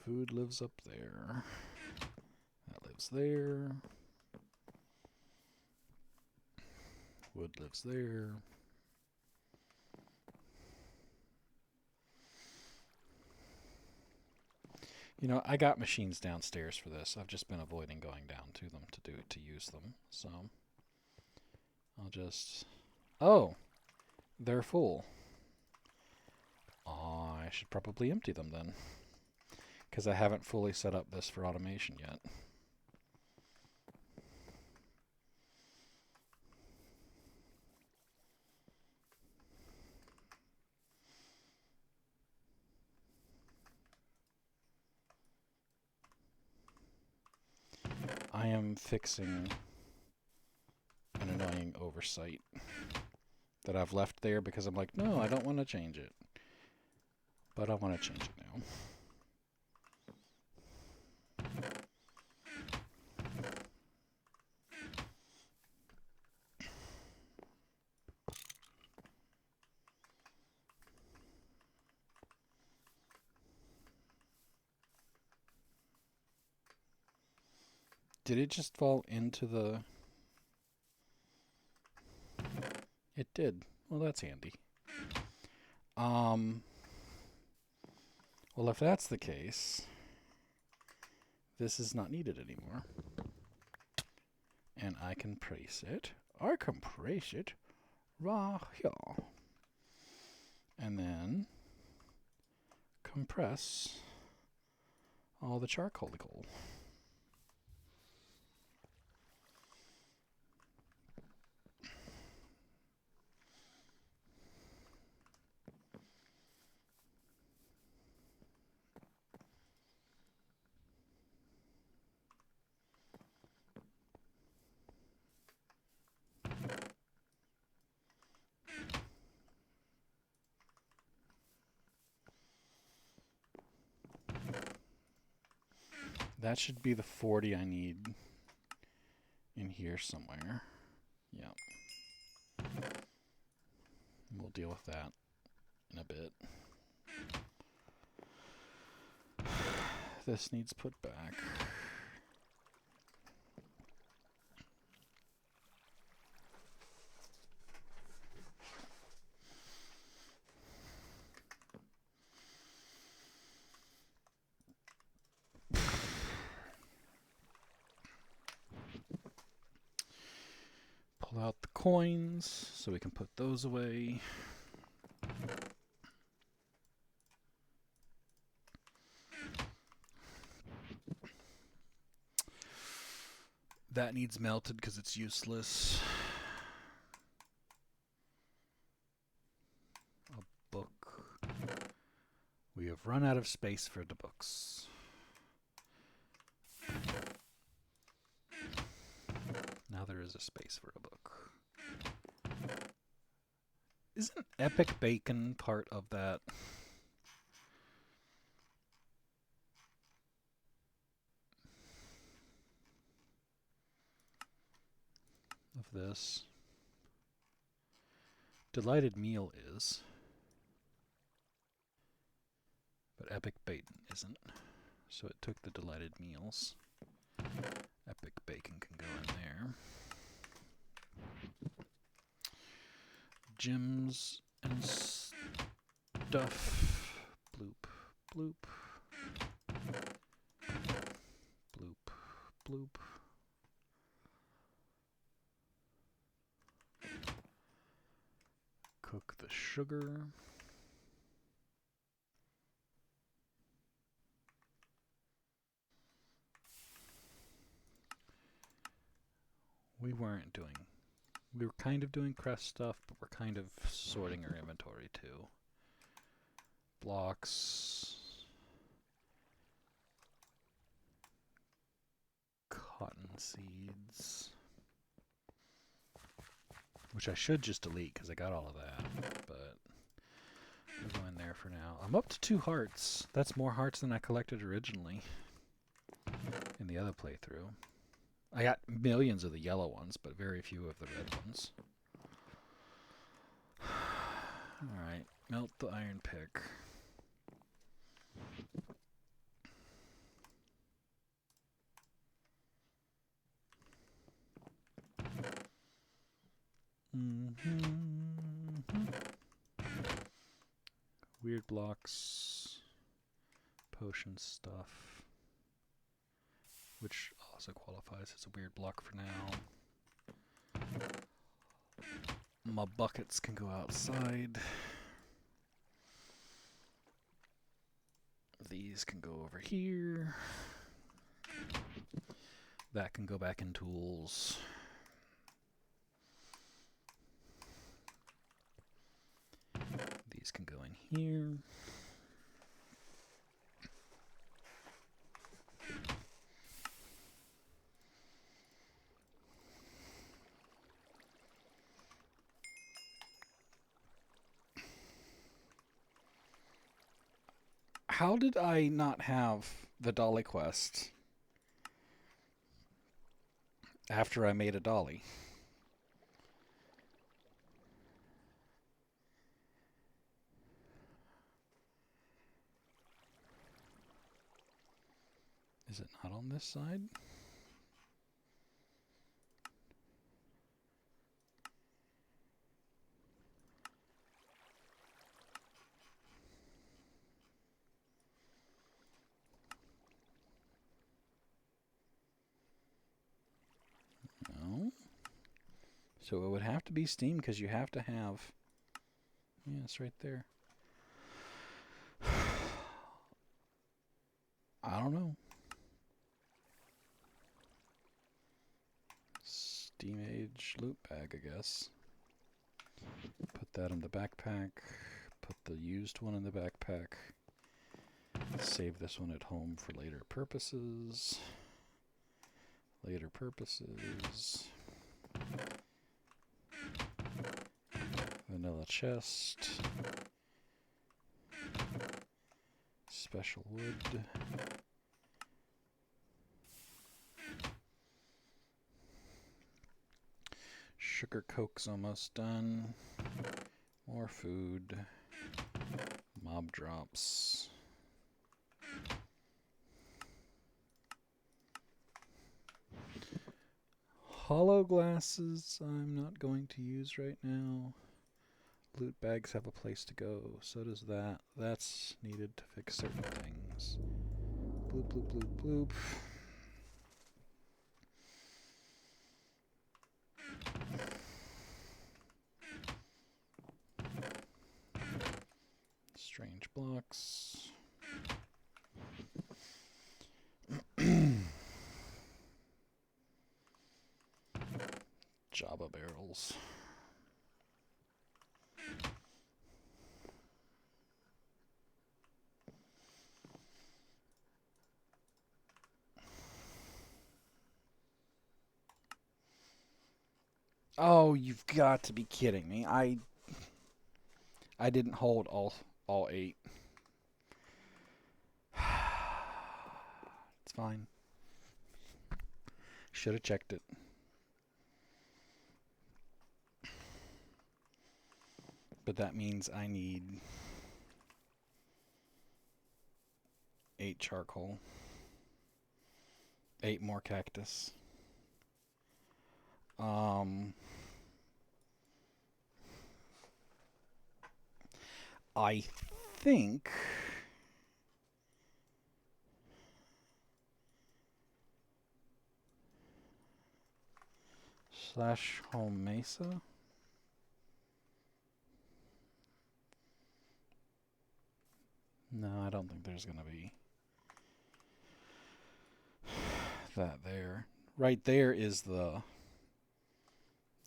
Speaker 1: Food lives up there. That lives there. Wood lives there. You know, I got machines downstairs for this. I've just been avoiding going down to them to use them. So I'll just... Oh! They're full. I should probably empty them then. Because I haven't fully set up this for automation yet. I am fixing an annoying oversight that I've left there because I'm like, no, I don't want to change it. But I want to change it now. Did it just fall into the... It did. Well, that's handy. Well, if that's the case, this is not needed anymore. And I can place it. I can place it right here. And then compress all the charcoal coal. That should be the 40 I need in here somewhere. Yep. We'll deal with that in a bit. This needs put back. Pull out the coins so we can put those away. That needs melted because it's useless. A book. We have run out of space for the books. Now there is a space for a book. Isn't epic bacon part of that? Of this? Delighted meal is. But epic bacon isn't. So it took the delighted meals. Epic bacon can go in there. Gems and stuff. Bloop, bloop. Bloop, bloop. Cook the sugar. We were kind of doing crest stuff, but we're kind of sorting our inventory too. Blocks. Cotton seeds. Which I should just delete because I got all of that, but we'll go in there for now. I'm up to 2 hearts. That's more hearts than I collected originally in the other playthrough. I got millions of the yellow ones, but very few of the red ones. Alright, melt the iron pick. Weird blocks. Potion stuff. Which also qualifies as a weird block for now. My buckets can go outside. These can go over here. That can go back in tools. These can go in here. How did I not have the dolly quest after I made a dolly? Is it not on this side? No. So it would have to be Steam because you have to have... Yeah, it's right there. I don't know. Steam Age loot bag, I guess. Put that in the backpack. Put the used one in the backpack. Save this one at home for later purposes. Later purposes. Vanilla chest. Special wood. Sugar Coke's almost done. More food. Mob drops. Hollow glasses I'm not going to use right now. Loot bags have a place to go. So does that. That's needed to fix certain things. Bloop, bloop, bloop, bloop. Strange blocks. Java barrels. Oh, you've got to be kidding me. I didn't hold all 8. It's fine. Should have checked it. But that means I need 8 charcoal. 8 more cactus. I think slash home mesa. No, I don't think there's gonna be that there. Right there is the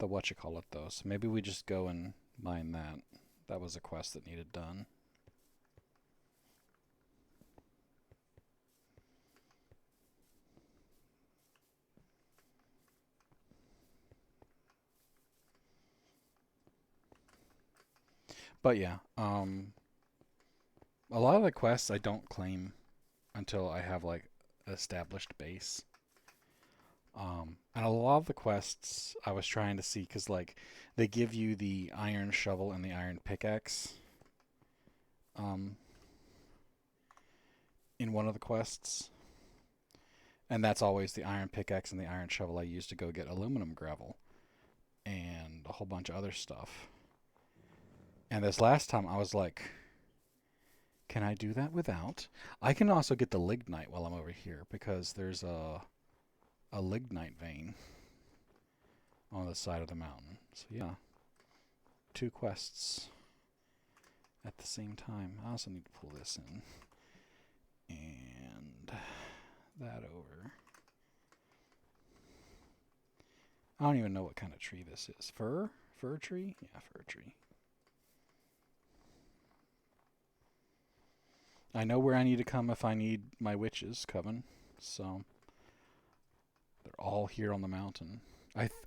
Speaker 1: whatchamacallit though. So maybe we just go and mine that. That was a quest that needed done. But yeah, a lot of the quests I don't claim until I have like established base. And a lot of the quests I was trying to see because like they give you the iron shovel and the iron pickaxe. In one of the quests, and that's always the iron pickaxe and the iron shovel I use to go get aluminum gravel and a whole bunch of other stuff. And this last time I was like, can I do that without? I can also get the lignite while I'm over here because there's a lignite vein on the side of the mountain. So yeah, 2 quests at the same time. I also need to pull this in and that over. I don't even know what kind of tree this is. Fir? Fir tree? Yeah, fir tree. I know where I need to come if I need my witches coming. So they're all here on the mountain.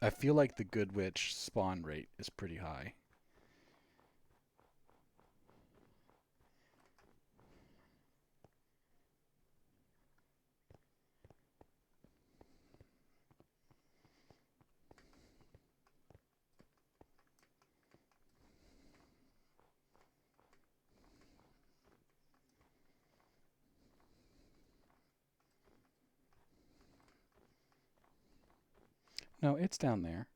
Speaker 1: I feel like the good witch spawn rate is pretty high. No, it's down there.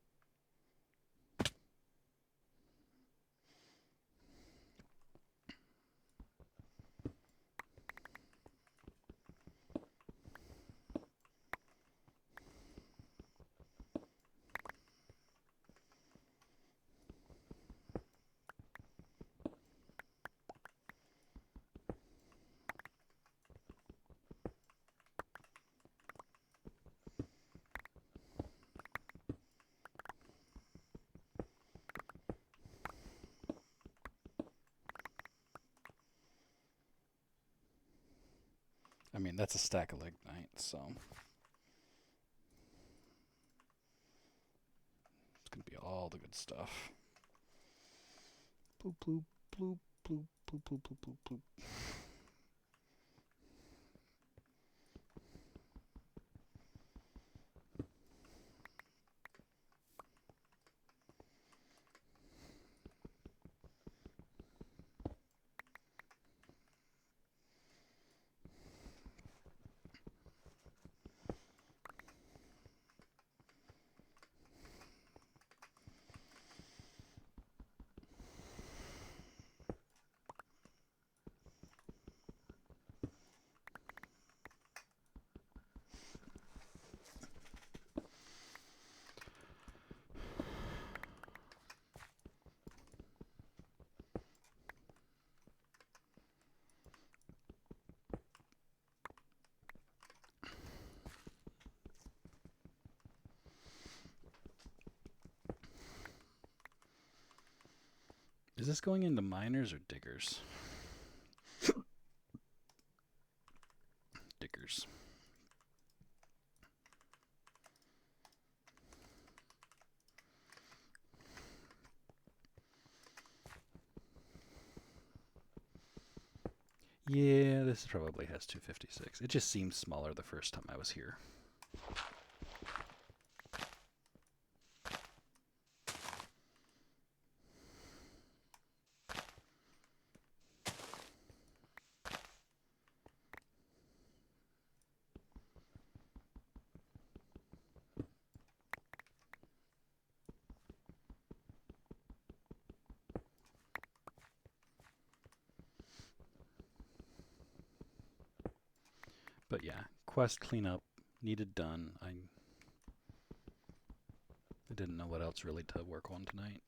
Speaker 1: I mean, that's a stack of lignite, so it's going to be all the good stuff. Bloop, bloop, bloop, bloop, bloop, bloop, bloop, bloop, bloop. Is this going into miners or diggers? Diggers. Yeah, this probably has 256. It just seemed smaller the first time I was here. But yeah, quest cleanup needed done. I didn't know what else really to work on tonight.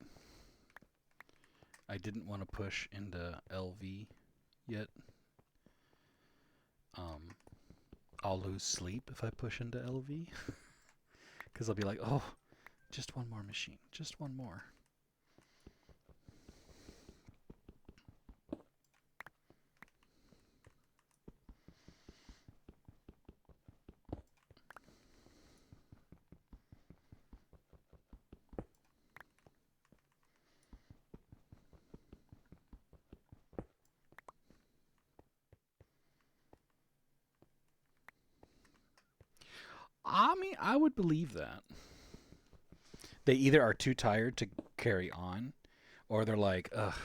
Speaker 1: I didn't want to push into LV yet. I'll lose sleep if I push into LV. Because I'll be like, oh, just one more machine. Just one more. I mean, I would believe that. They either are too tired to carry on, or they're like, ugh,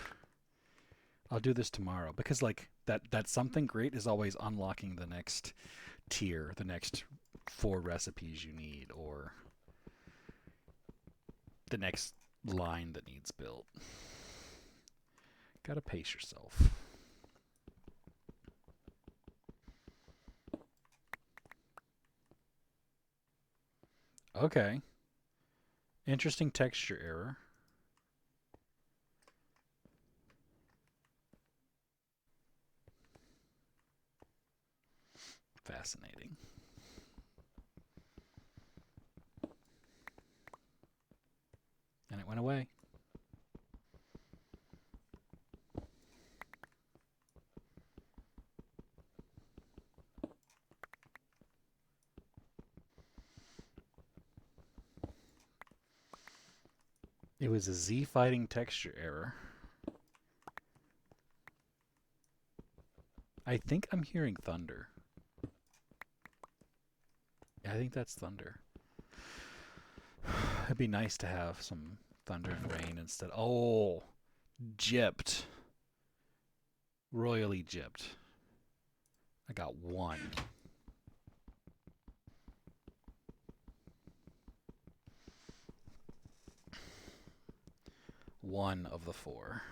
Speaker 1: I'll do this tomorrow. Because like that something great is always unlocking the next tier, the next 4 recipes you need, or the next line that needs built. Gotta pace yourself. Okay. Interesting texture error. Fascinating. And it went away. It was a Z fighting texture error. I think I'm hearing thunder. I think that's thunder. It'd be nice to have some thunder and rain instead. Oh, gypped. Royally gypped. I got 1. One of the 4.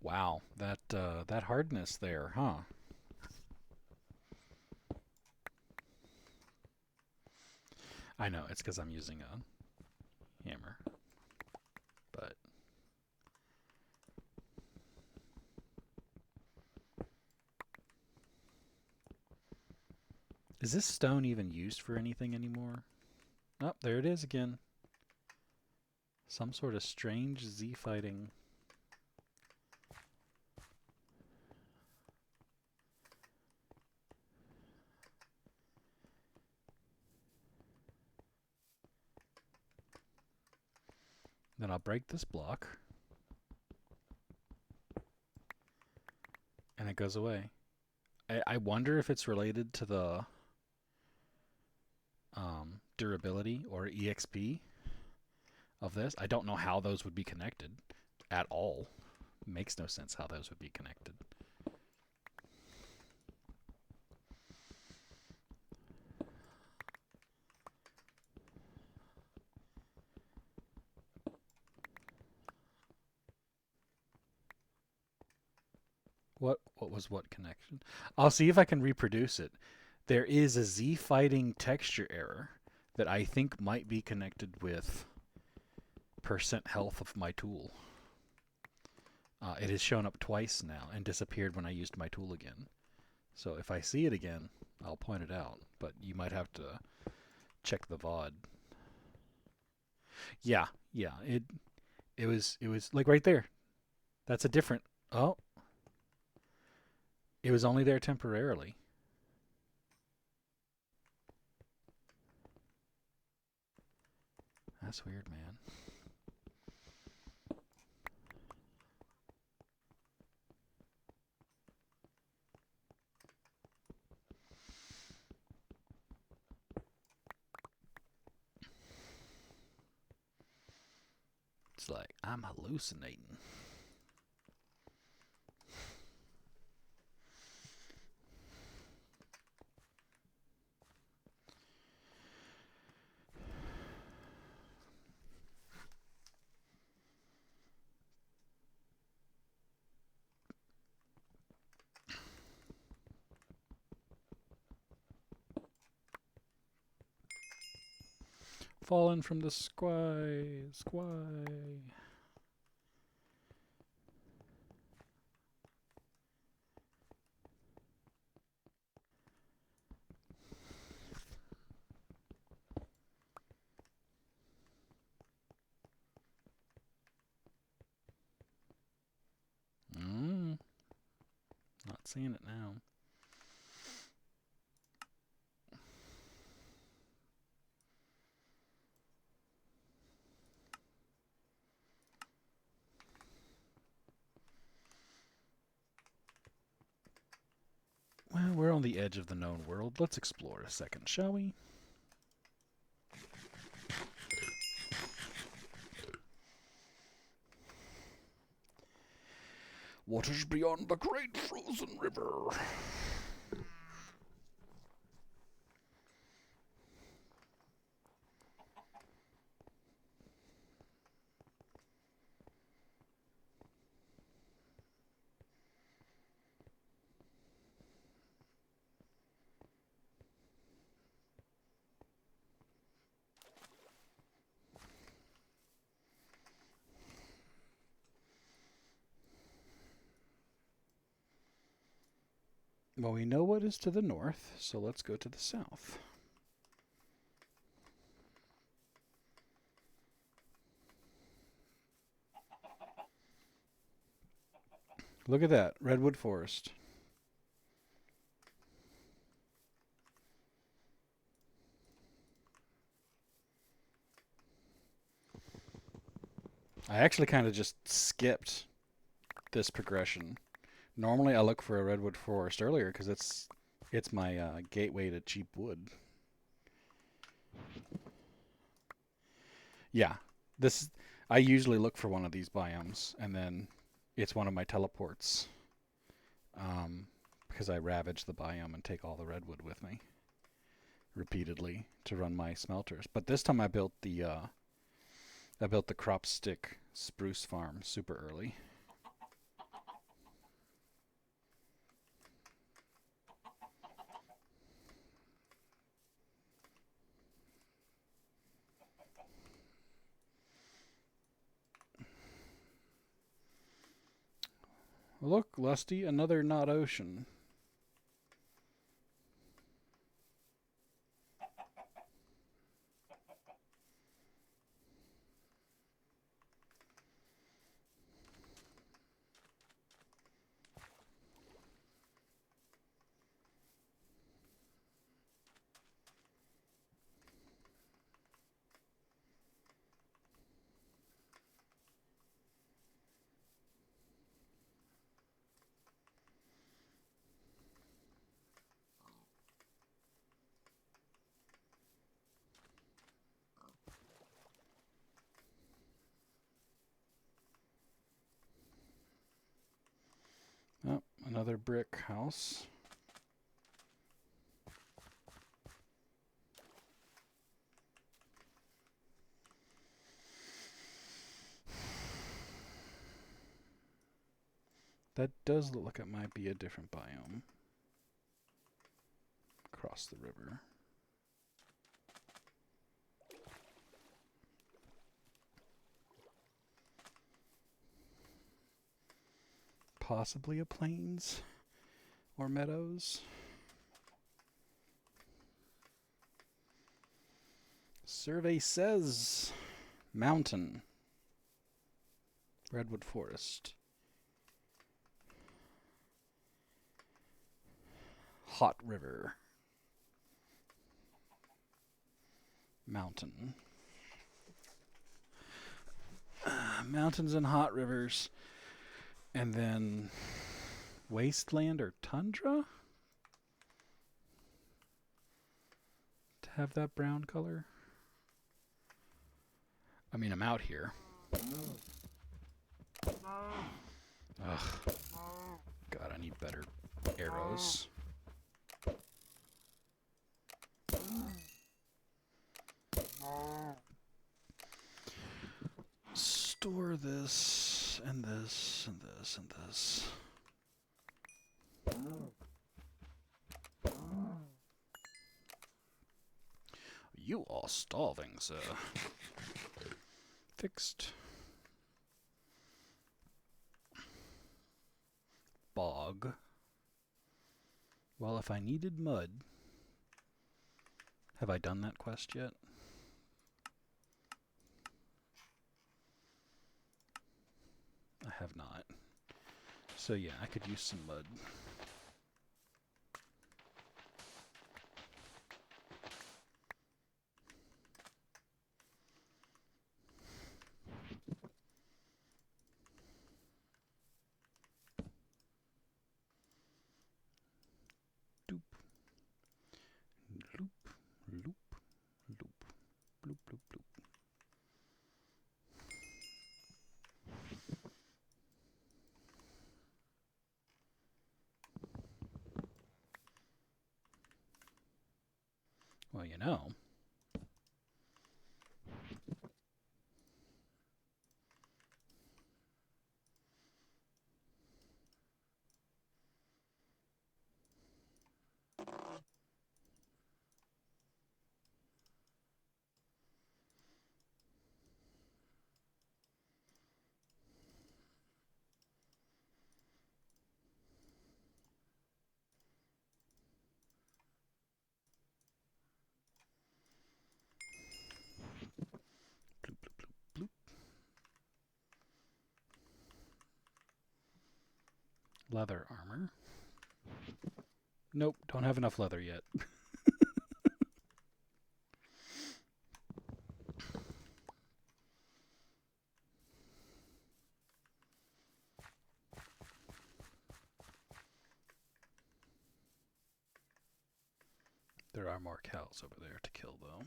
Speaker 1: Wow, that hardness there, huh? I know it's because I'm using a hammer, but is this stone even used for anything anymore? Oh, there it is again. Some sort of strange Z fighting. Then I'll break this block. And it goes away. I wonder if it's related to the durability or EXP of this. I don't know how those would be connected at all. Makes no sense how those would be connected. What was what connection? I'll see if I can reproduce it. There is a Z fighting texture error that I think might be connected with percent health of my tool. It has shown up twice now and disappeared when I used my tool again. So if I see it again, I'll point it out. But you might have to check the VOD. Yeah. It was like right there. That's a different. Oh, it was only there temporarily. That's weird, man. It's like I'm hallucinating. fallen from the sky. Not seeing it now. Well, we're on the edge of the known world. Let's explore a second, shall we? Waters beyond the great frozen river. Well, we know what is to the north, so let's go to the south. Look at that, redwood forest. I actually kind of just skipped this progression. Normally I look for a redwood forest earlier because it's my gateway to cheap wood. Yeah, this I usually look for one of these biomes, and then it's one of my teleports. Because I ravage the biome and take all the redwood with me repeatedly to run my smelters. But this time I built the crop stick spruce farm super early. Look, Lusty, another not ocean. Oh, another brick house. That does look like it might be a different biome. Across the river. Possibly a plains or meadows. Survey says mountain. Redwood forest. Hot river. Mountain. Mountains and hot rivers. And then wasteland or tundra? To have that brown color? I mean, I'm out here. Ugh. God, I need better arrows. Store this, and this, and this, and this. You are starving, sir. Fixed. Bog. Well, if I needed mud... Have I done that quest yet? I have not. So yeah, I could use some mud. Doop. Loop. Loop. Loop. Bloop, bloop, bloop. Well, you know. Bloop, bloop, bloop, bloop. Leather armor. Nope, don't have enough leather yet. There are more cows over there to kill, though.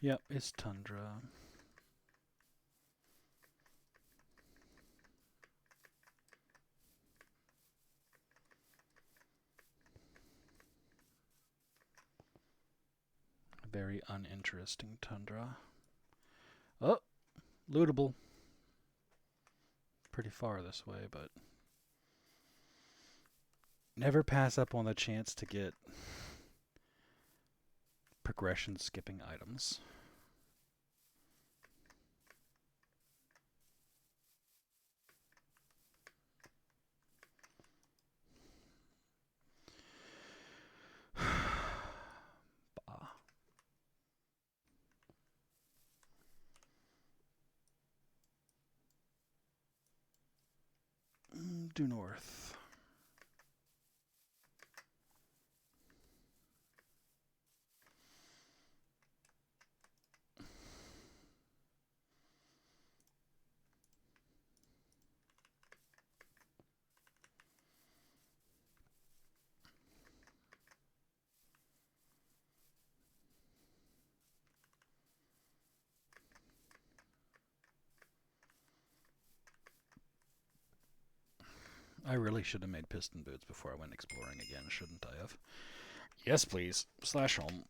Speaker 1: Yep, it's tundra. Very uninteresting tundra. Oh, lootable. Pretty far this way, but never pass up on the chance to get progression skipping items. Bah. Due north. I really should have made piston boots before I went exploring again, shouldn't I have? Yes, please. Slash home.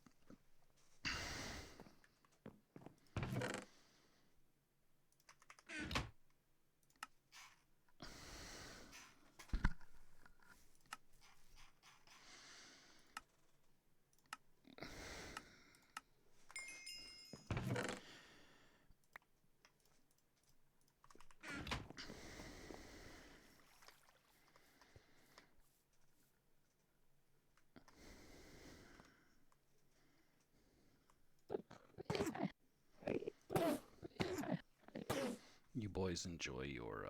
Speaker 1: You boys enjoy your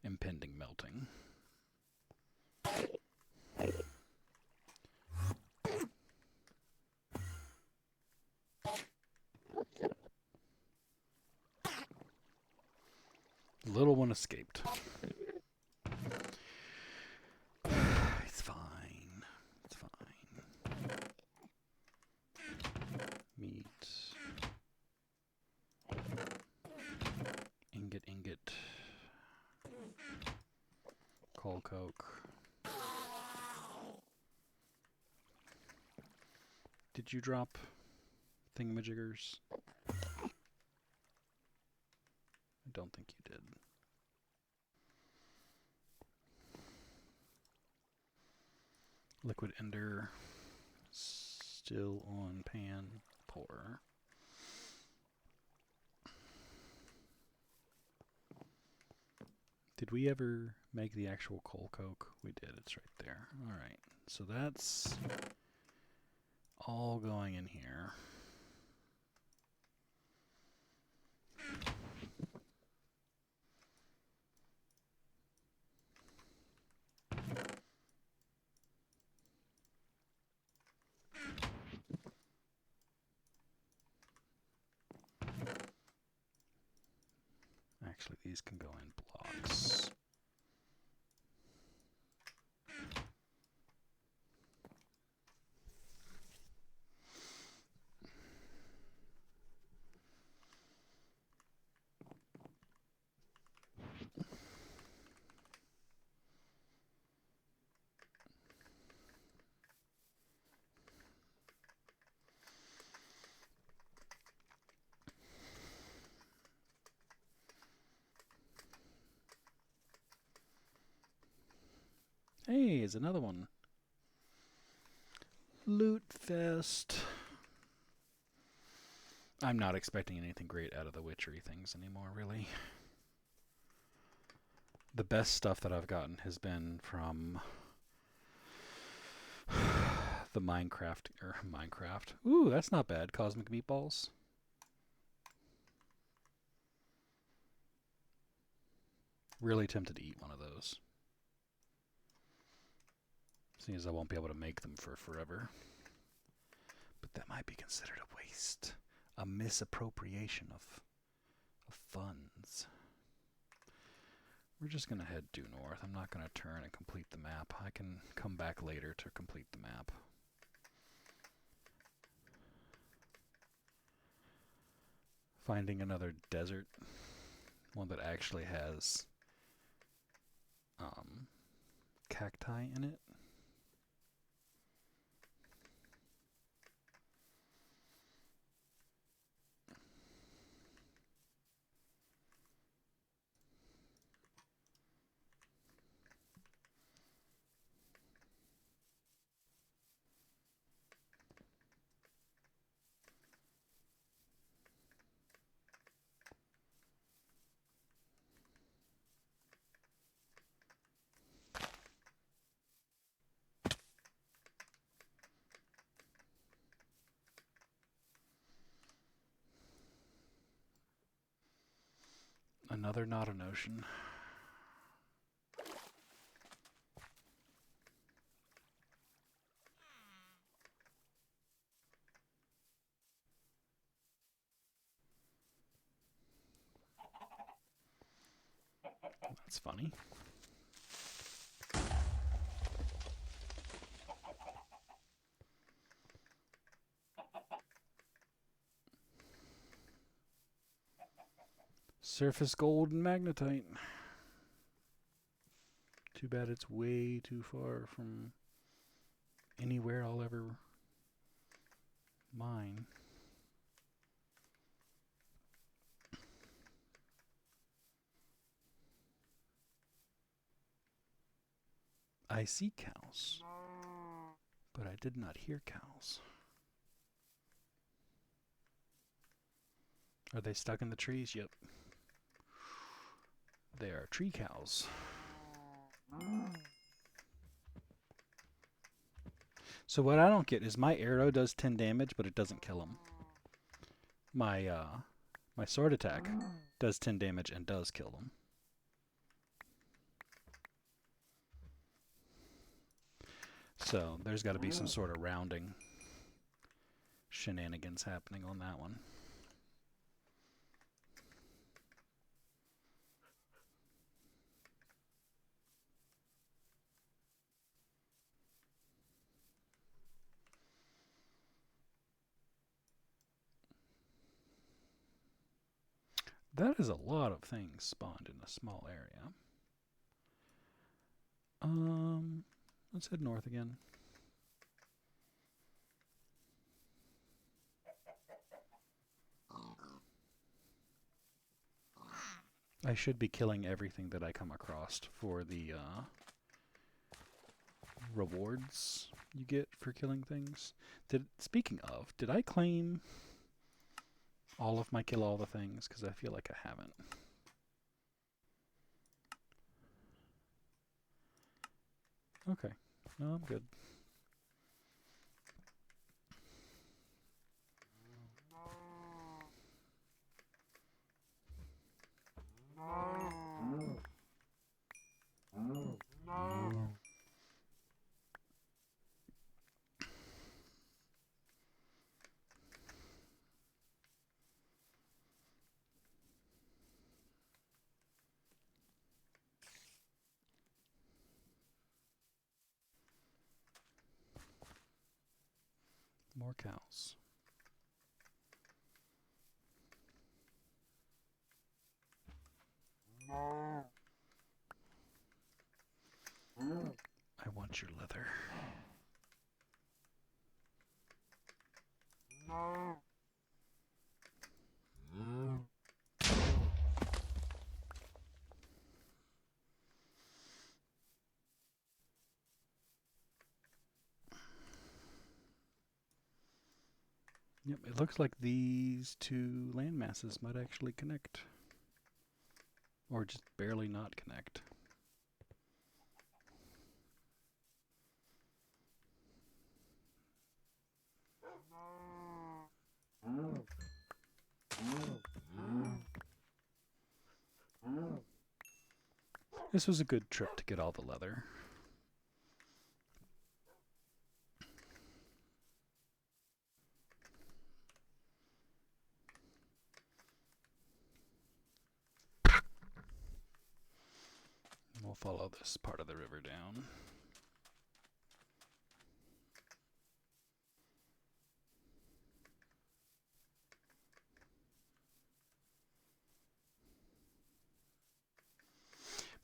Speaker 1: impending melting. The little one escaped. It's fine. It's fine. Meat. Ingot. Coal coke. Did you drop thingamajiggers? I don't think you did. Liquid Ender still on pan pour. Did we ever make the actual coal coke? We did. It's right there. All right. So that's all going in here. Actually, these can go in blocks. Hey, here's another one. Loot Fest. I'm not expecting anything great out of the witchery things anymore, really. The best stuff that I've gotten has been from the Minecraft. Ooh, that's not bad. Cosmic Meatballs. Really tempted to eat one of those. Seeing as I won't be able to make them for forever. But that might be considered a waste. A misappropriation of funds. We're just going to head due north. I'm not going to turn and complete the map. I can come back later to complete the map. Finding another desert. One that actually has cacti in it. Another not an ocean. That's funny. Surface gold and magnetite. Too bad it's way too far from anywhere I'll ever mine. I see cows, but I did not hear cows. Are they stuck in the trees? Yep. They are tree cows. So what I don't get is my arrow does 10 damage, but it doesn't kill him. My sword attack does 10 damage and does kill them. So there's got to be some sort of rounding shenanigans happening on that one. That is a lot of things spawned in a small area. Let's head north again. I should be killing everything that I come across for the rewards you get for killing things. Speaking of, did I claim all of my kill all the things? Because I feel like I haven't. Okay. No, I'm good. More cows. I want your leather. Yep, it looks like these two land masses might actually connect. Or just barely not connect. This was a good trip to get all the leather. We'll follow this part of the river down.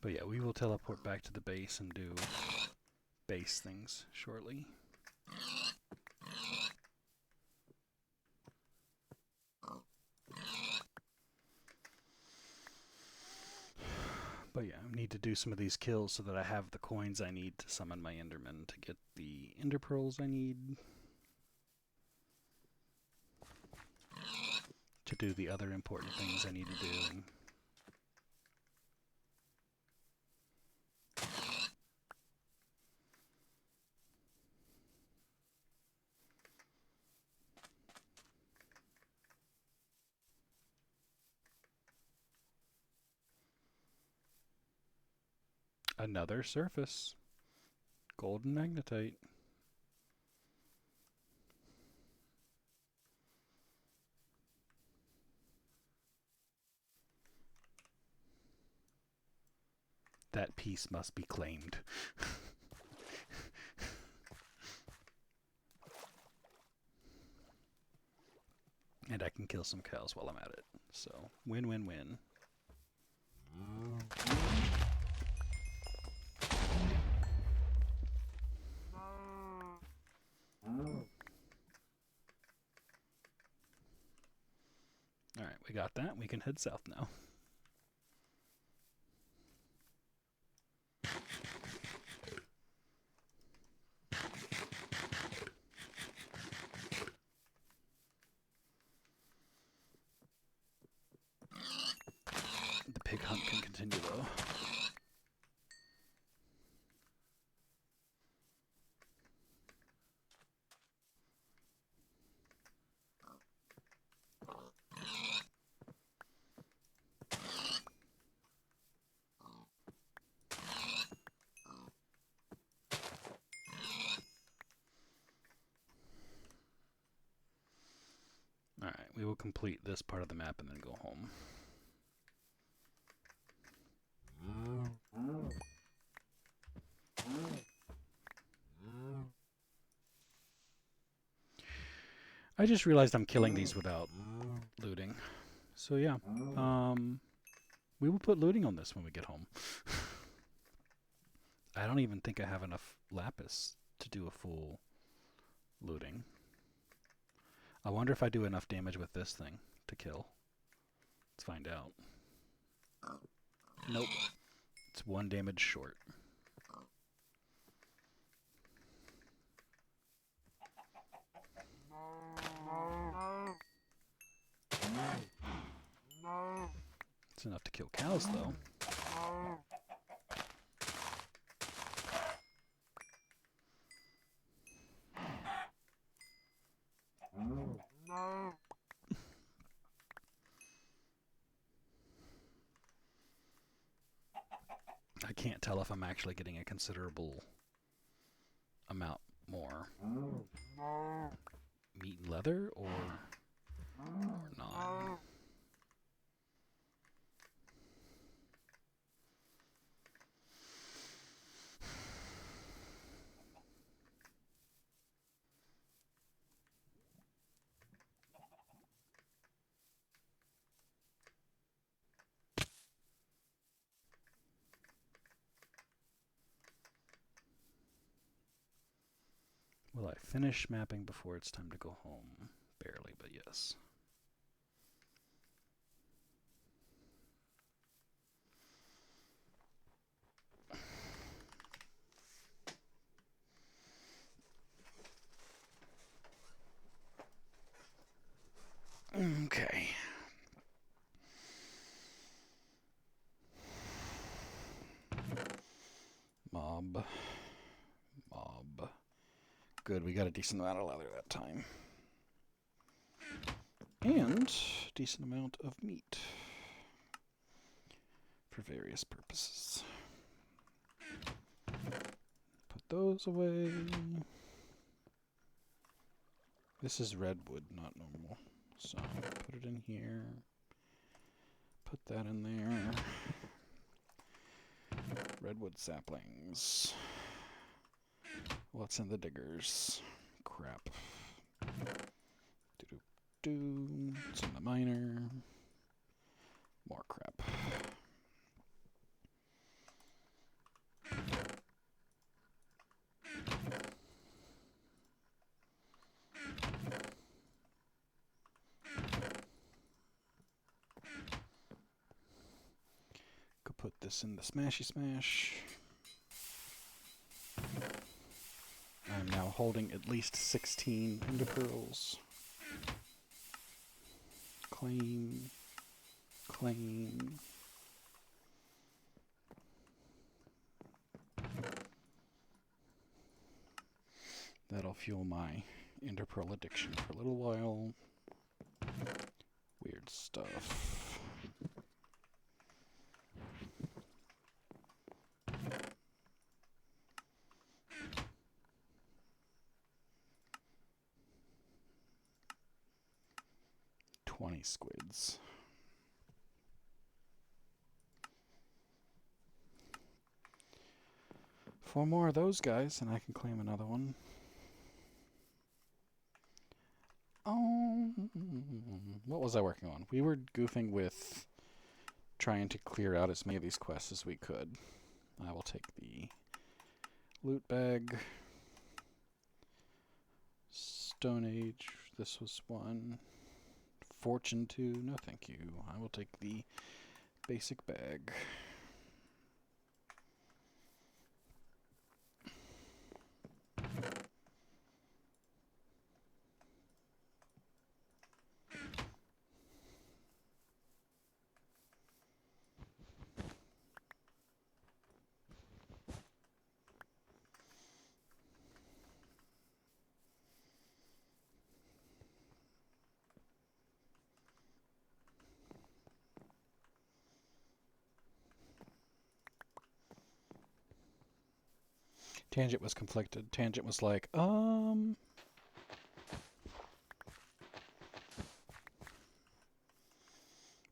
Speaker 1: But yeah, we will teleport back to the base and do base things shortly. But yeah, I need to do some of these kills so that I have the coins I need to summon my Enderman to get the Ender Pearls I need to do the other important things I need to do. And another surface. Golden magnetite. That piece must be claimed. And I can kill some cows while I'm at it. So, win, win, win. Alright, we got that. We can head south now. The pig hunt can continue though. Alright, we will complete this part of the map and then go home. I just realized I'm killing these without looting. So yeah, we will put looting on this when we get home. I don't even think I have enough lapis to do a full looting. I wonder if I do enough damage with this thing to kill. Let's find out. Nope. It's 1 damage short. It's enough to kill cows, though. I can't tell if I'm actually getting a considerable amount more meat and leather or not. Will I finish mapping before it's time to go home? Barely, but yes. Okay. Mob. Good, we got a decent amount of leather that time. And decent amount of meat for various purposes. Put those away. This is redwood, not normal. So put it in here. Put that in there. Redwood saplings. What's in the diggers? Crap. Do-do-do. It's in the miner. More crap. Go put this in the smashy smash. I'm now holding at least 16 ender pearls. Claim. Claim. That'll fuel my ender pearl addiction for a little while. Weird stuff. Squids. 4 more of those guys, and I can claim another one. Oh, what was I working on? We were goofing with trying to clear out as many of these quests as we could. I will take the loot bag. Stone Age, this was one. Fortune 2, no thank you. I will take the basic bag. Tangent was conflicted. Tangent was like,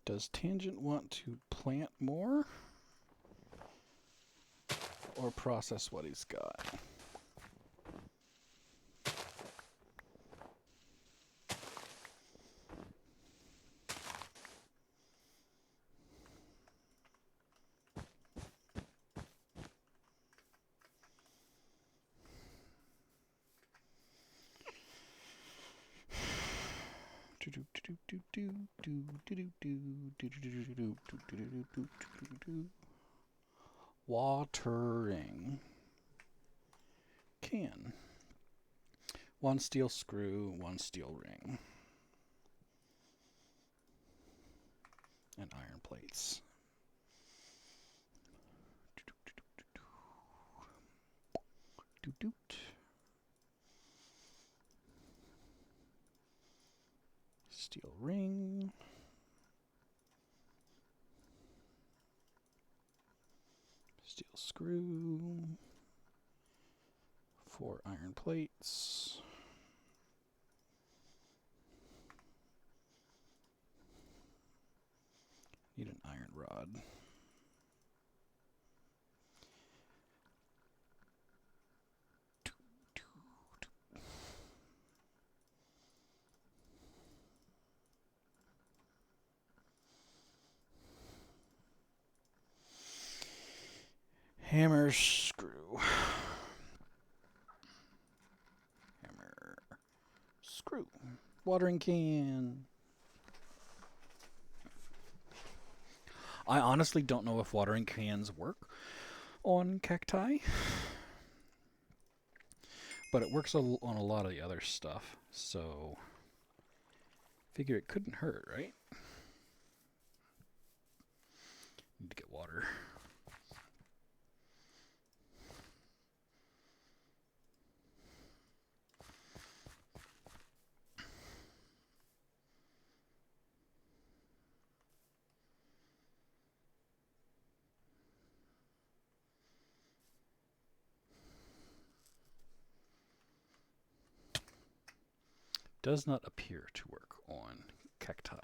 Speaker 1: does Tangent want to plant more? Or process what he's got? Watering. Can. 1 steel screw, 1 steel ring. and iron plates. Doot doot. Steel ring. Steel screw. 4 iron plates. Need an iron rod. Hammer, screw. Hammer, screw. Watering can. I honestly don't know if watering cans work on cacti, but it works on a lot of the other stuff, so figure it couldn't hurt, right? Need to get water. Does not appear to work on cacti.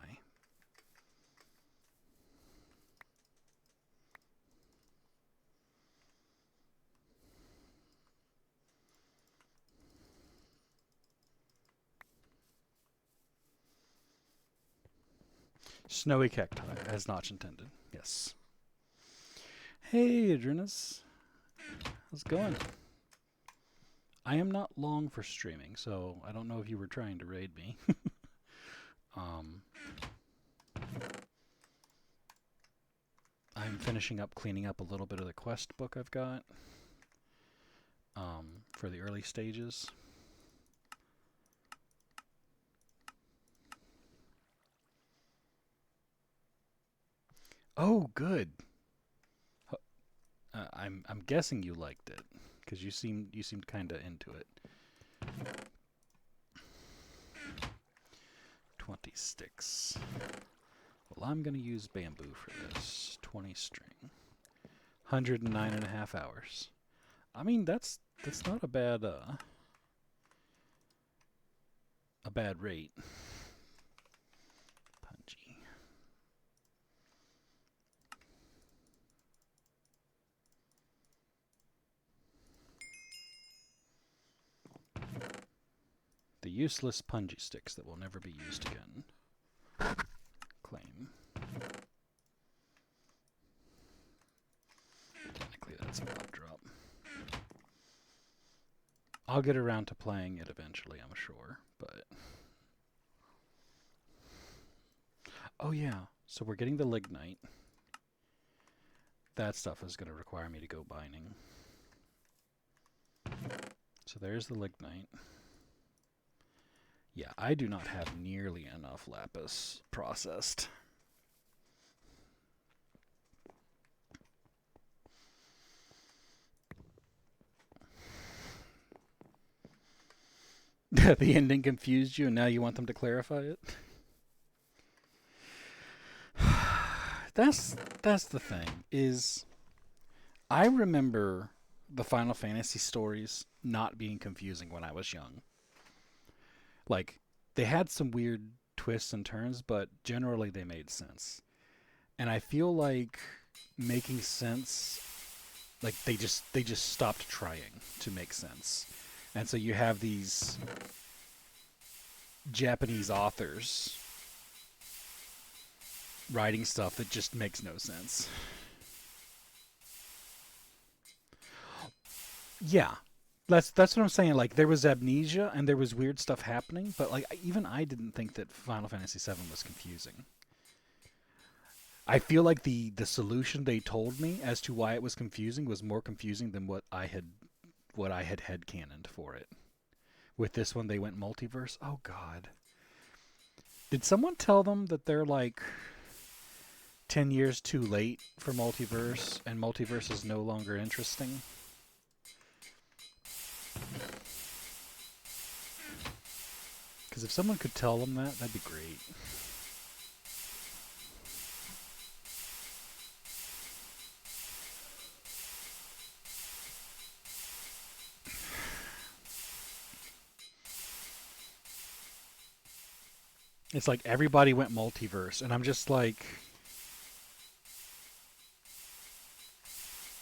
Speaker 1: Snowy cacti, as not intended. Yes. Hey, Adrenus. How's it going? I am not long for streaming, so I don't know if you were trying to raid me. I'm finishing up cleaning up a little bit of the quest book I've got for the early stages. Oh, good. I'm guessing you liked it because you seemed kind of into it. 20 sticks. Well, I'm gonna use bamboo for this. 20 string. 109.5 hours. I mean, that's not a bad rate. Punchy. The useless punji sticks that will never be used again. Claim. Technically, that's a blood drop. I'll get around to playing it eventually, I'm sure, but... Oh yeah, so we're getting the lignite. That stuff is going to require me to go mining. So there's the lignite. Yeah, I do not have nearly enough lapis processed. The ending confused you and now you want them to clarify it? That's the thing, is I remember the Final Fantasy stories not being confusing when I was young. Like, they had some weird twists and turns, but generally they made sense. And I feel like making sense, like they just stopped trying to make sense. And so you have these Japanese authors writing stuff that just makes no sense. Yeah. That's what I'm saying. Like, there was amnesia and there was weird stuff happening, but like even I didn't think that Final Fantasy VII was confusing. I feel like the solution they told me as to why it was confusing was more confusing than what I had headcanoned for it. With this one, they went multiverse. Oh God! Did someone tell them that they're like 10 years too late for multiverse, and multiverse is no longer interesting. Because if someone could tell them that, that'd be great. It's like everybody went multiverse, and I'm just like,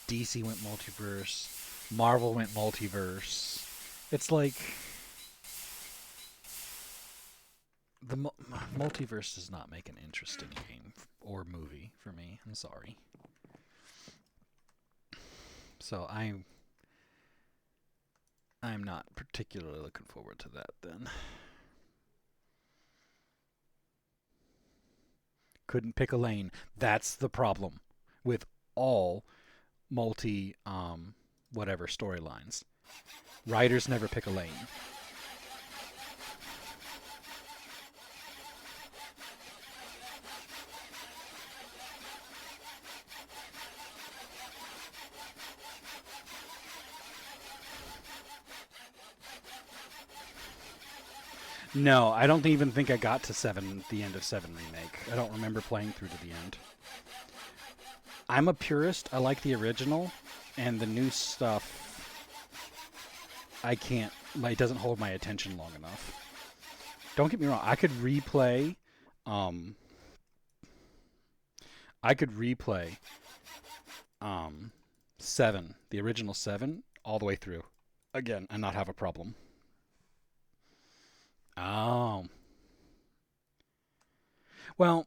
Speaker 1: DC went multiverse, Marvel went multiverse. It's like the multiverse does not make an interesting game or movie for me. I'm sorry. So I'm not particularly looking forward to that then. Couldn't pick a lane. That's the problem with all multi whatever storylines. Writers never pick a lane. No, I don't even think I got to 7, the end of 7 remake. I don't remember playing through to the end. I'm a purist. I like the original, and the new stuff I can't, it doesn't hold my attention long enough. Don't get me wrong, um I could replay 7, the original 7 all the way through again and not have a problem. Oh. Well,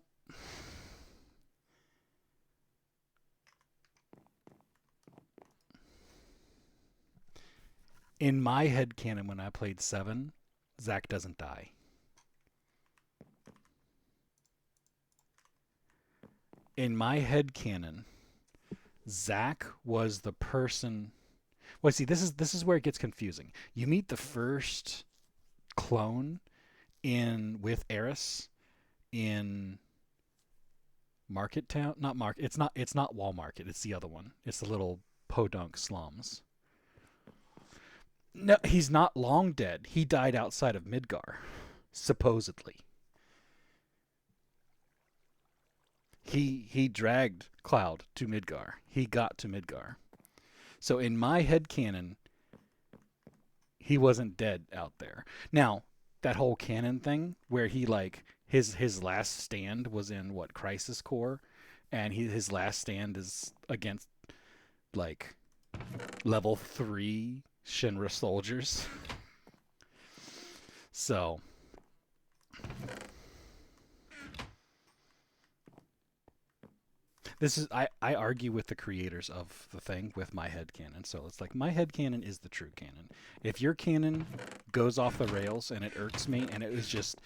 Speaker 1: in my head canon when I played 7, Zack doesn't die. In my head canon, Zack was the person. Well, see, this is where it gets confusing. You meet the first clone in with Eris in Market Town. Not Market. It's not Wall Market. It's the other one. It's the little podunk slums. No, he's not long dead. He died outside of Midgar, supposedly. He dragged Cloud to Midgar. He got to Midgar. So in my head canon, he wasn't dead out there. Now, that whole canon thing where he like his last stand was in what Crisis Core, and his last stand is against like level 3 Shinra soldiers. So this is I argue with the creators of the thing with my head canon. So it's like my head canon is the true canon. If your canon goes off the rails and it irks me and it was just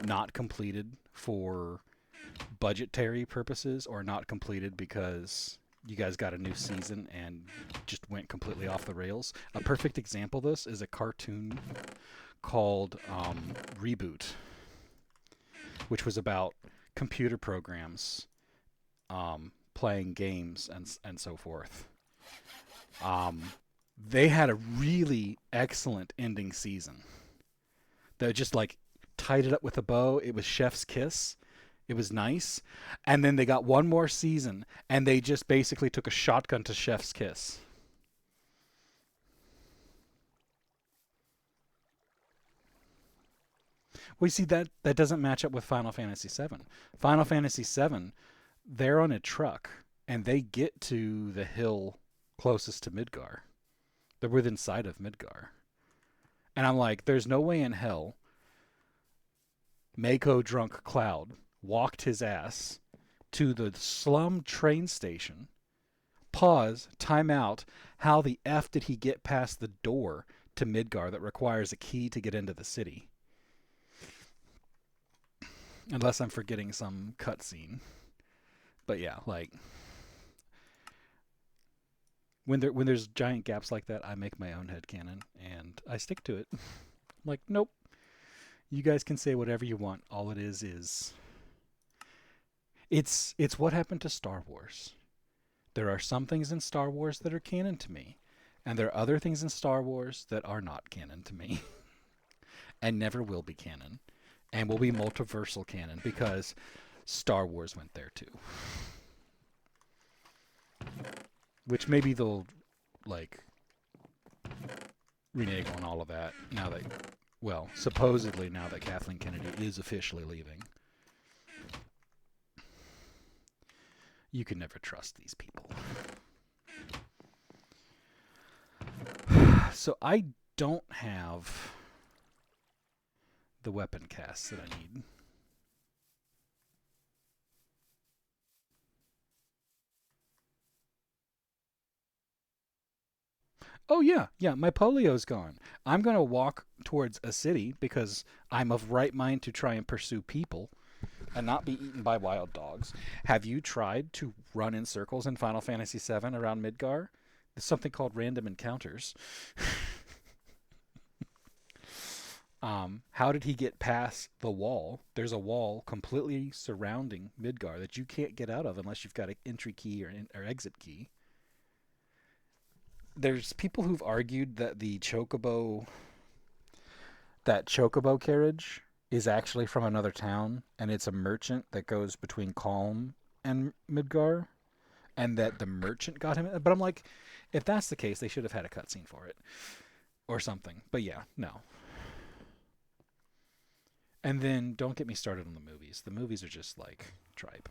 Speaker 1: not completed for budgetary purposes or not completed because you guys got a new season and just went completely off the rails. A perfect example of this is a cartoon called Reboot, which was about computer programs playing games and so forth. Um, they had a really excellent ending season. They just like tied it up with a bow. It was Chef's Kiss. It was nice. And then they got one more season, and they just basically took a shotgun to Chef's Kiss. We see that doesn't match up with Final Fantasy VII. Final Fantasy VII, they're on a truck, and they get to the hill closest to Midgar. They're within sight of Midgar. And I'm like, there's no way in hell Mako drunk Cloud walked his ass to the slum train station. Pause, time out. How the F did he get past the door to Midgar that requires a key to get into the city? Unless I'm forgetting some cutscene. But yeah, like when there's giant gaps like that, I make my own headcanon and I stick to it. I'm like, nope. You guys can say whatever you want. All it is It's what happened to Star Wars. There are some things in Star Wars that are canon to me, and there are other things in Star Wars that are not canon to me and never will be canon and will be multiversal canon because Star Wars went there too. Which maybe they'll like renege on all of that now that, well, supposedly now that Kathleen Kennedy is officially leaving. You can never trust these people. So I don't have the weapon casts that I need. Oh yeah, my polio's gone. I'm going to walk towards a city because I'm of right mind to try and pursue people and not be eaten by wild dogs. Have you tried to run in circles in Final Fantasy VII around Midgar? There's something called random encounters. How did he get past the wall? There's a wall completely surrounding Midgar that you can't get out of unless you've got an entry key or exit key. There's people who've argued that that chocobo carriage is actually from another town, and it's a merchant that goes between Calm and Midgar, and that the merchant got him. But I'm like, if that's the case, they should have had a cutscene for it or something. But yeah, no. And then don't get me started on the movies. The movies are just like tripe.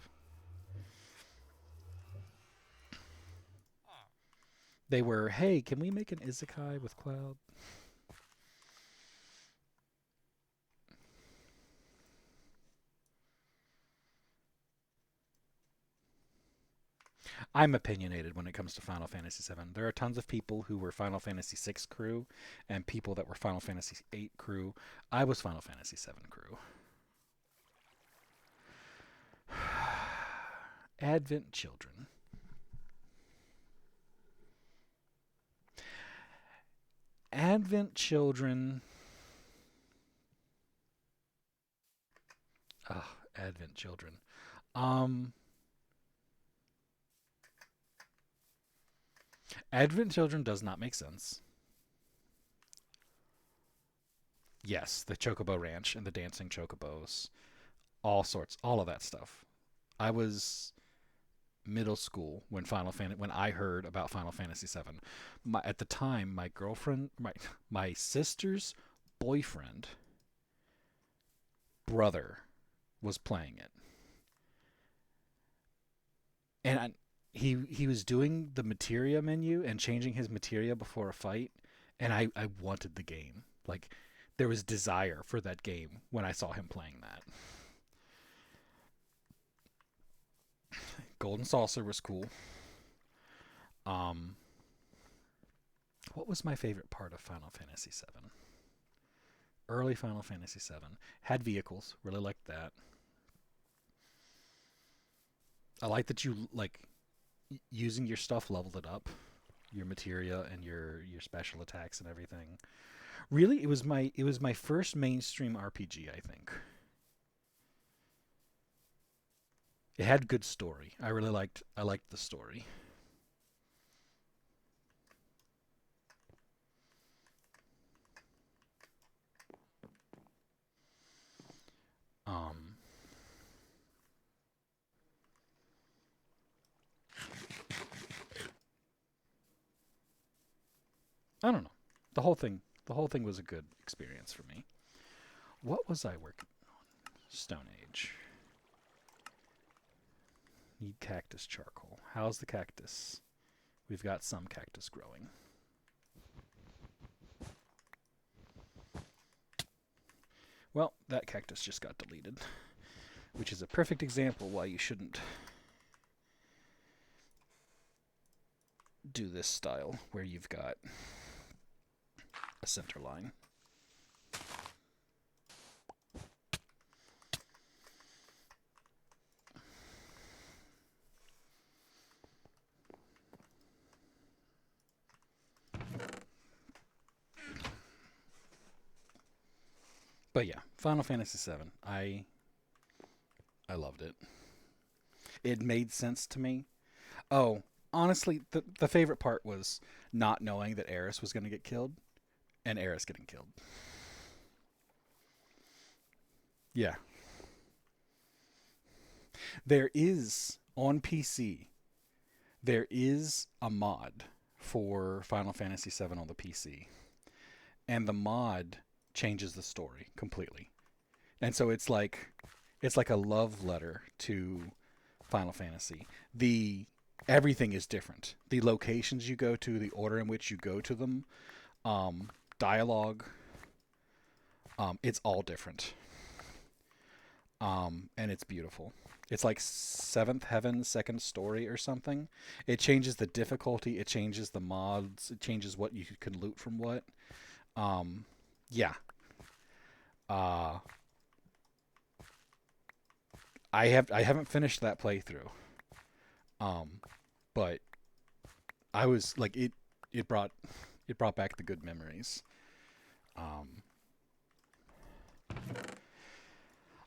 Speaker 1: They were, hey, can we make an isekai with Cloud? I'm opinionated when it comes to Final Fantasy VII. There are tons of people who were Final Fantasy VI crew and people that were Final Fantasy VIII crew. I was Final Fantasy VII crew. Advent Children. Advent Children. Oh, Advent Children. Advent Children does not make sense. Yes, the Chocobo Ranch and the dancing chocobos, all sorts, all of that stuff. I was middle school when I heard about Final Fantasy VII. At the time, my girlfriend, my sister's boyfriend, brother, was playing it, and he was doing the materia menu and changing his materia before a fight, and I wanted the game. Like there was desire for that game when I saw him playing that. Golden Saucer was cool. Um, what was my favorite part of Final Fantasy VII? Early Final Fantasy VII had vehicles. Really liked that. I like that you like using your stuff leveled it up, your materia and your special attacks and everything. Really, it was my first mainstream RPG. I think it had good story. I liked the story. Um, I don't know. The whole thing was a good experience for me. What was I working on? Stone Age. Need cactus charcoal. How's the cactus? We've got some cactus growing. Well, that cactus just got deleted, which is a perfect example why you shouldn't do this style where you've got a center line. But yeah, Final Fantasy VII. I loved it. It made sense to me. Oh, honestly, the favorite part was not knowing that Eris was going to get killed and Eris getting killed. Yeah. There is on PC, there is a mod for Final Fantasy VII on the PC, and the mod changes the story completely. And so it's like a love letter to Final Fantasy. The Everything is different. The locations you go to, the order in which you go to them, um, dialogue, it's all different. And it's beautiful. It's like Seventh Heaven, Second Story, or something. It changes the difficulty. It changes the mods. It changes what you can loot from what. Um, yeah. Uh, I haven't finished that playthrough. Um, but I was like it brought it brought back the good memories. Um,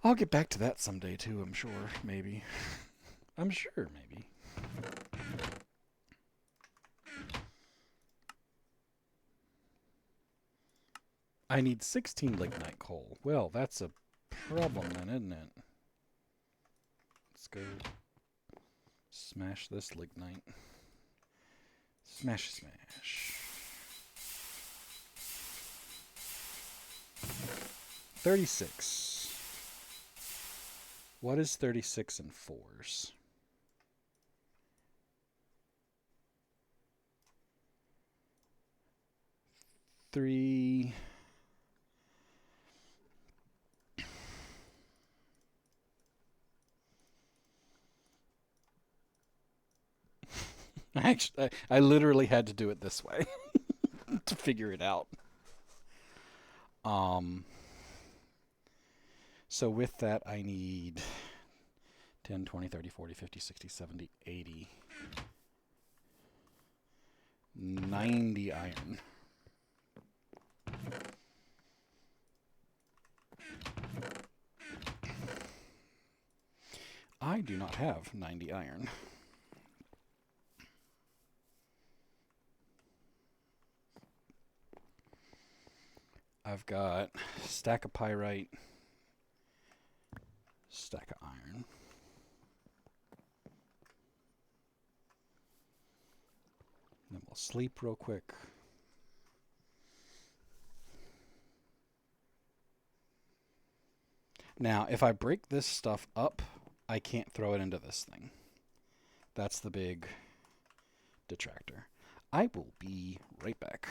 Speaker 1: I'll get back to that someday too. I'm sure, maybe. I'm sure, maybe. I need 16 lignite coal. Well, that's a problem then, isn't it? Let's go smash this lignite. Smash, smash. 36. What is 36 in fours? Three. Actually, I literally had to do it this way to figure it out. Um, so with that, I need 10, 20, 30, 40, 50, 60, 70, 80, 90 iron. I do not have 90 iron. I've got stack of pyrite, stack of iron. Then we'll sleep real quick. Now, if I break this stuff up, I can't throw it into this thing. That's the big detractor. I will be right back.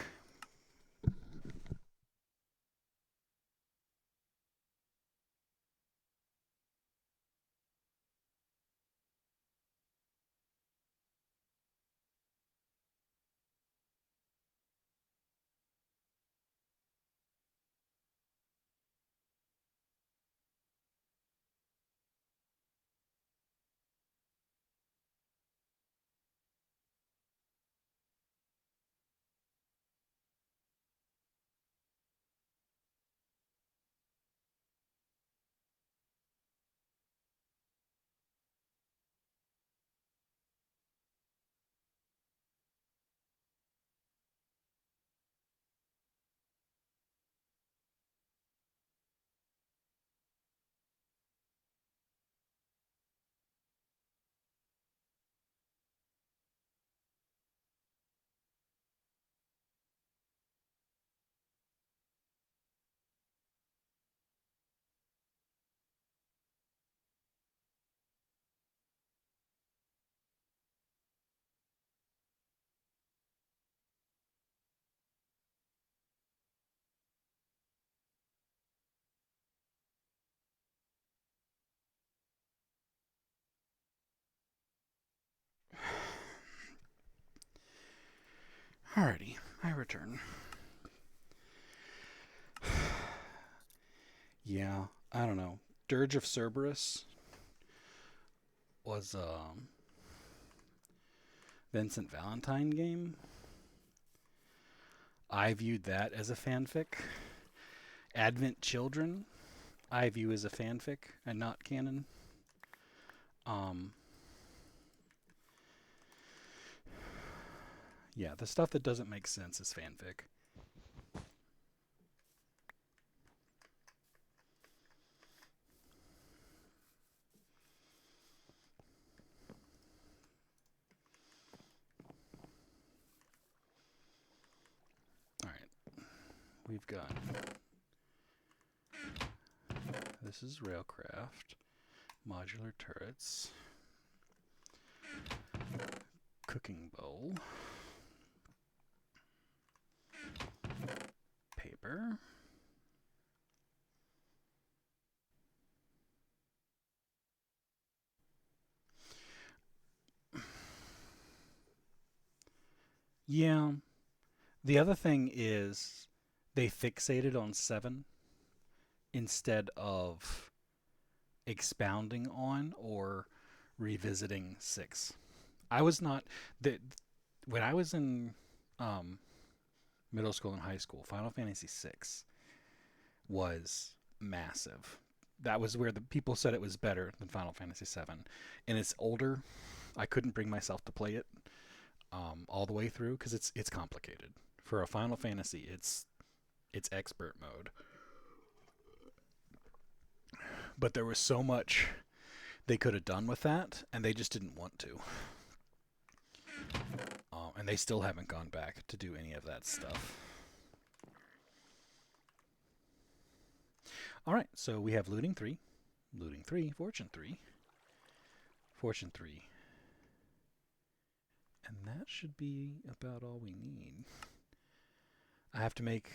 Speaker 1: Alrighty, I return. Yeah, I don't know. Dirge of Cerberus was Vincent Valentine game. I viewed that as a fanfic. Advent Children, I view as a fanfic and not canon. Um, Yeah, the stuff that doesn't make sense is fanfic. Alright, we've got... This is Railcraft, modular turrets, cooking bowl, paper, yeah. The other thing is they fixated on 7 instead of expounding on or revisiting 6. I was not the when I was in um, middle school and high school. Final Fantasy 6 was massive. That was where the people said it was better than Final Fantasy 7, and it's older. I couldn't bring myself to play it all the way through because it's complicated. For a Final Fantasy, it's expert mode, but there was so much they could have done with that, and they just didn't want to. And they still haven't gone back to do any of that stuff. All right, so we have looting 3, fortune 3, fortune 3. And that should be about all we need. I have to make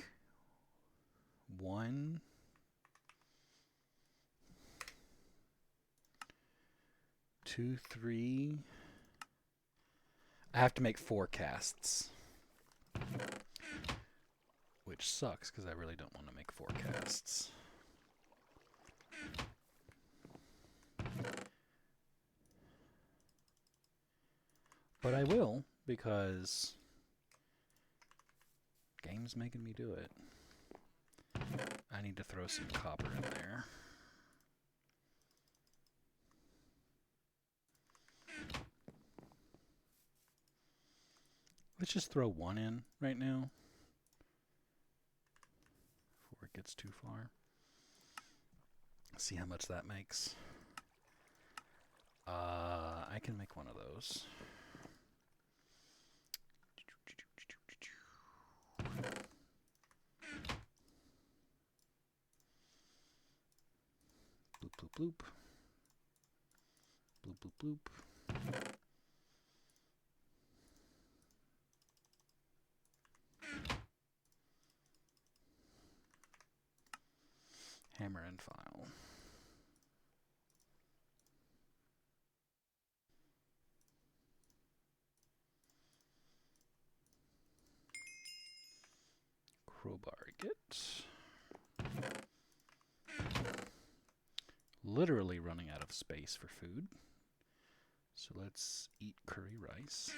Speaker 1: 1, 2, 3. I have to make 4 casts. Which sucks because I really don't want to make 4 casts. But I will because game's making me do it. I need to throw some copper in there. Let's just throw 1 in right now before it gets too far. See how much that makes. I can make 1 of those. Bloop, bloop, bloop. Bloop, bloop, bloop. Hammer and file. Crowbar get. Literally running out of space for food. So let's eat curry rice.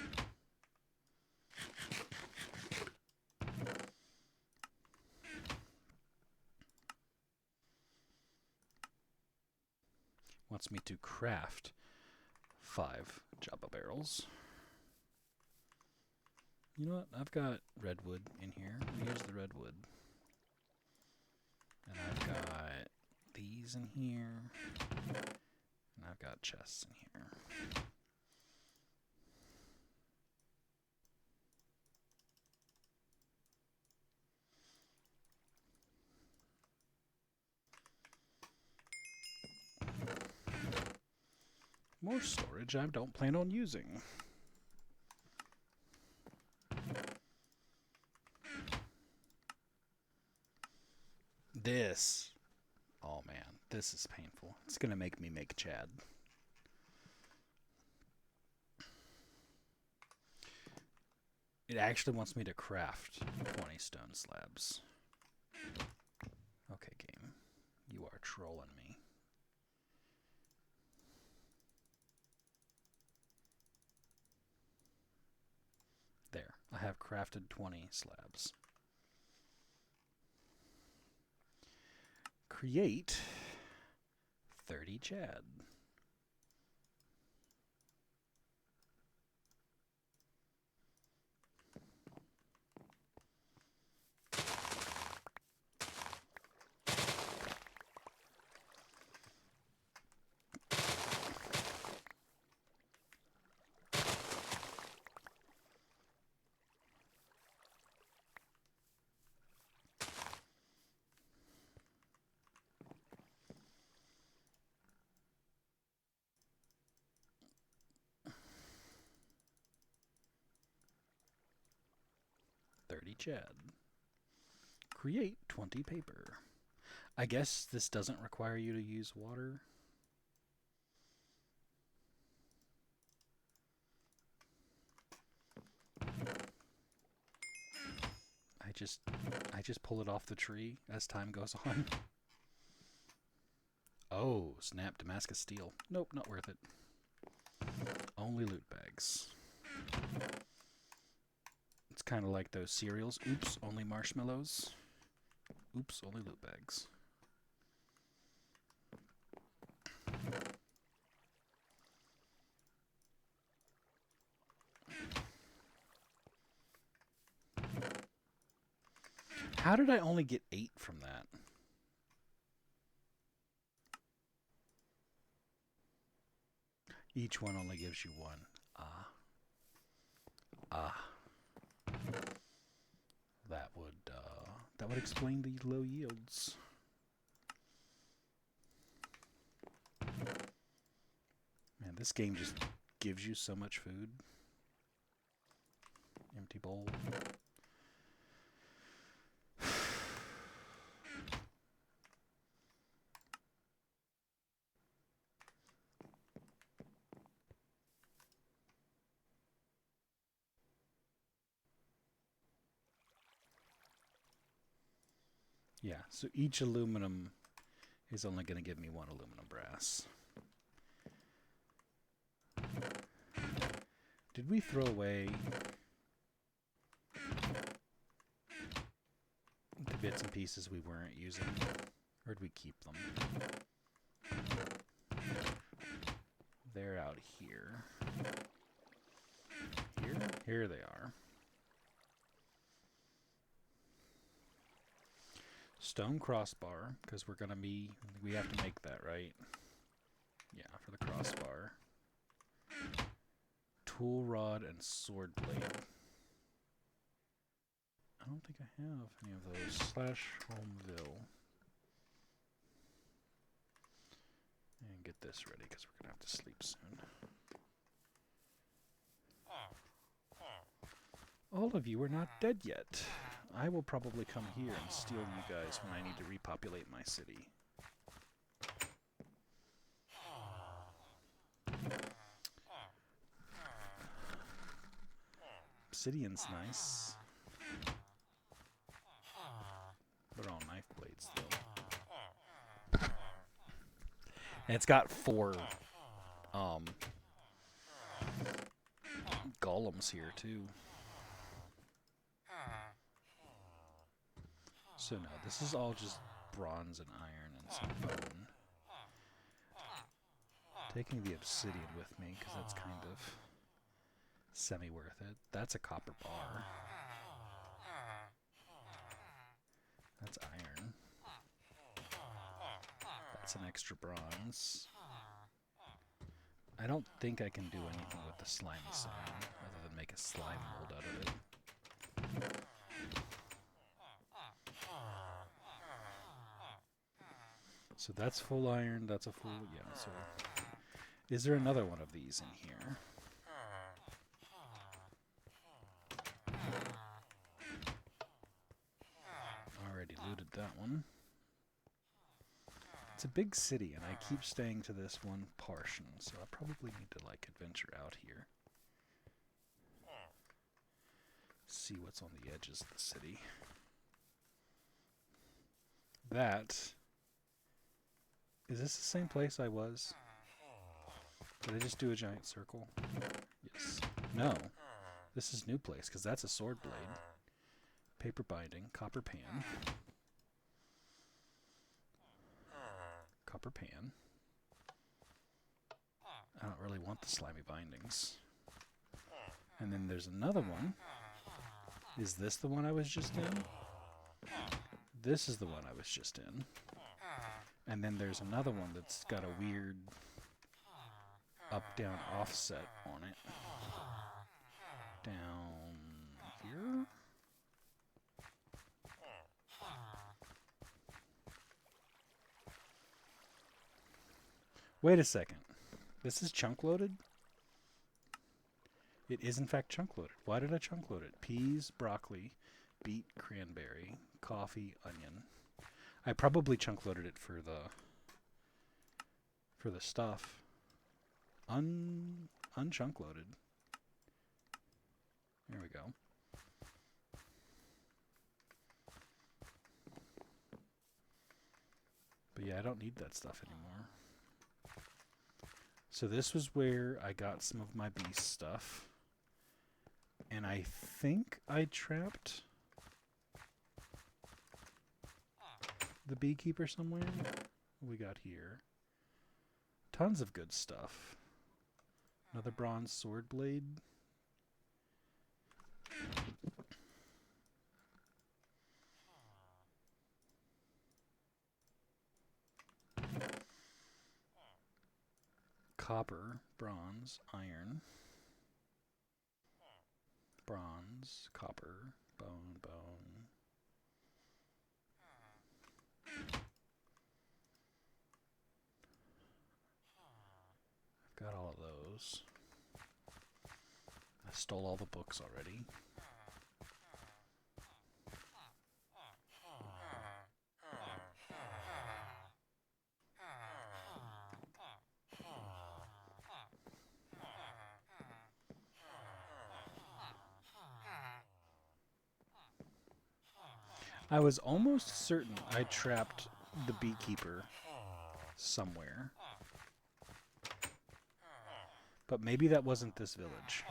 Speaker 1: Wants me to craft 5 Jabba barrels. You know what? I've got redwood in here. Here's the redwood. And I've got these in here. And I've got chests in here. More storage I don't plan on using. This. Oh man, this is painful. It's gonna make me make Chad. It actually wants me to craft 20 stone slabs. Okay, game. You are trolling me. There. I have crafted 20 slabs. Create 30 Chad. 30 Chad. Create 20 paper. I guess this doesn't require you to use water. I just pull it off the tree as time goes on. Oh, snap, Damascus steel. Nope, not worth it. Only loot bags. It's kind of like those cereals. Oops, only marshmallows. Oops, only loot bags. How did I only get 8 from that? Each one only gives you 1. Ah. Ah. That would explain the low yields. Man, this game just gives you so much food. Empty bowl. Yeah, so each aluminum is only going to give me 1 aluminum brass. Did we throw away the bits and pieces we weren't using? Or did we keep them? They're out here. Here they are. Stone crossbar, because we have to make that, right? Yeah, for the crossbar. Tool rod and sword blade. I don't think I have any of those. /Homeville. And get this ready, because we're going to have to sleep soon. All of you are not dead yet. I will probably come here and steal you guys when I need to repopulate my city. Obsidian's nice. They're all knife blades, though. And it's got 4 golems here, too. So no, this is all just bronze and iron and some bone. Taking the obsidian with me, because that's kind of semi-worth it. That's a copper bar. That's iron. That's an extra bronze. I don't think I can do anything with the slimy sand, other than make a slime mold out of it. So that's full iron, that's a full, yeah, so... Is there another one of these in here? Already looted that one. It's a big city, and I keep staying to this one portion, so I probably need to, like, adventure out here. See what's on the edges of the city. That... Is this the same place I was? Did I just do a giant circle? Yes. No. This is new place, because that's a sword blade. Paper binding, copper pan. Copper pan. I don't really want the slimy bindings. And then there's another one. Is this the one I was just in? This is the one I was just in. And then there's another one that's got a weird up-down offset on it. Down here? Wait a second. This is chunk loaded? It is in fact chunk loaded. Why did I chunk load it? Peas, broccoli, beet cranberry, coffee, onion. I probably chunk loaded it for the stuff. Unchunk loaded. There we go. But yeah, I don't need that stuff anymore. So this was where I got some of my beast stuff. And I think I trapped the beekeeper somewhere. What we got here? Tons of good stuff. Another bronze sword blade. Copper, bronze, iron. Bronze, copper, bone, bone. I've got all of those. I stole all the books already. I was almost certain I trapped the beekeeper somewhere. But maybe that wasn't this village.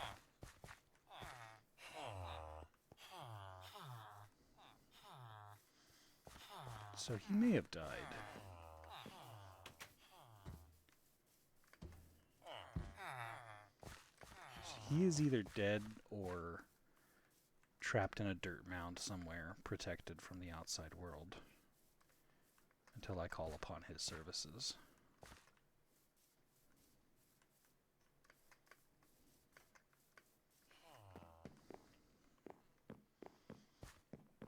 Speaker 1: So he may have died. So he is either dead or trapped in a dirt mound somewhere, protected from the outside world, until I call upon his services.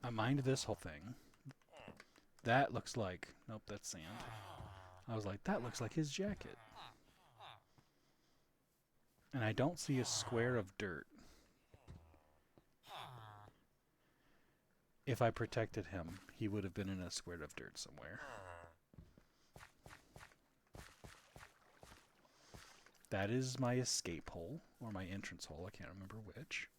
Speaker 1: I mind this whole thing. That looks like... Nope, that's sand. I was like, that looks like his jacket. And I don't see a square of dirt. If I protected him, he would have been in a square of dirt somewhere. That is my escape hole, or my entrance hole, I can't remember which.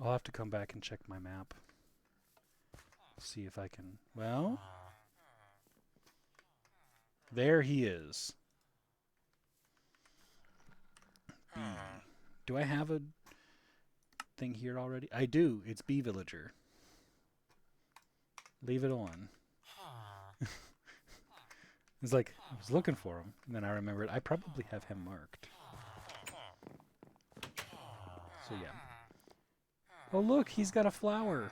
Speaker 1: I'll have to come back and check my map. See if I can... Well... There he is. Bee. Do I have a thing here already? I do. It's Bee Villager. Leave it on. It's like, I was looking for him, and then I remembered I probably have him marked. So yeah. Oh look, he's got a flower.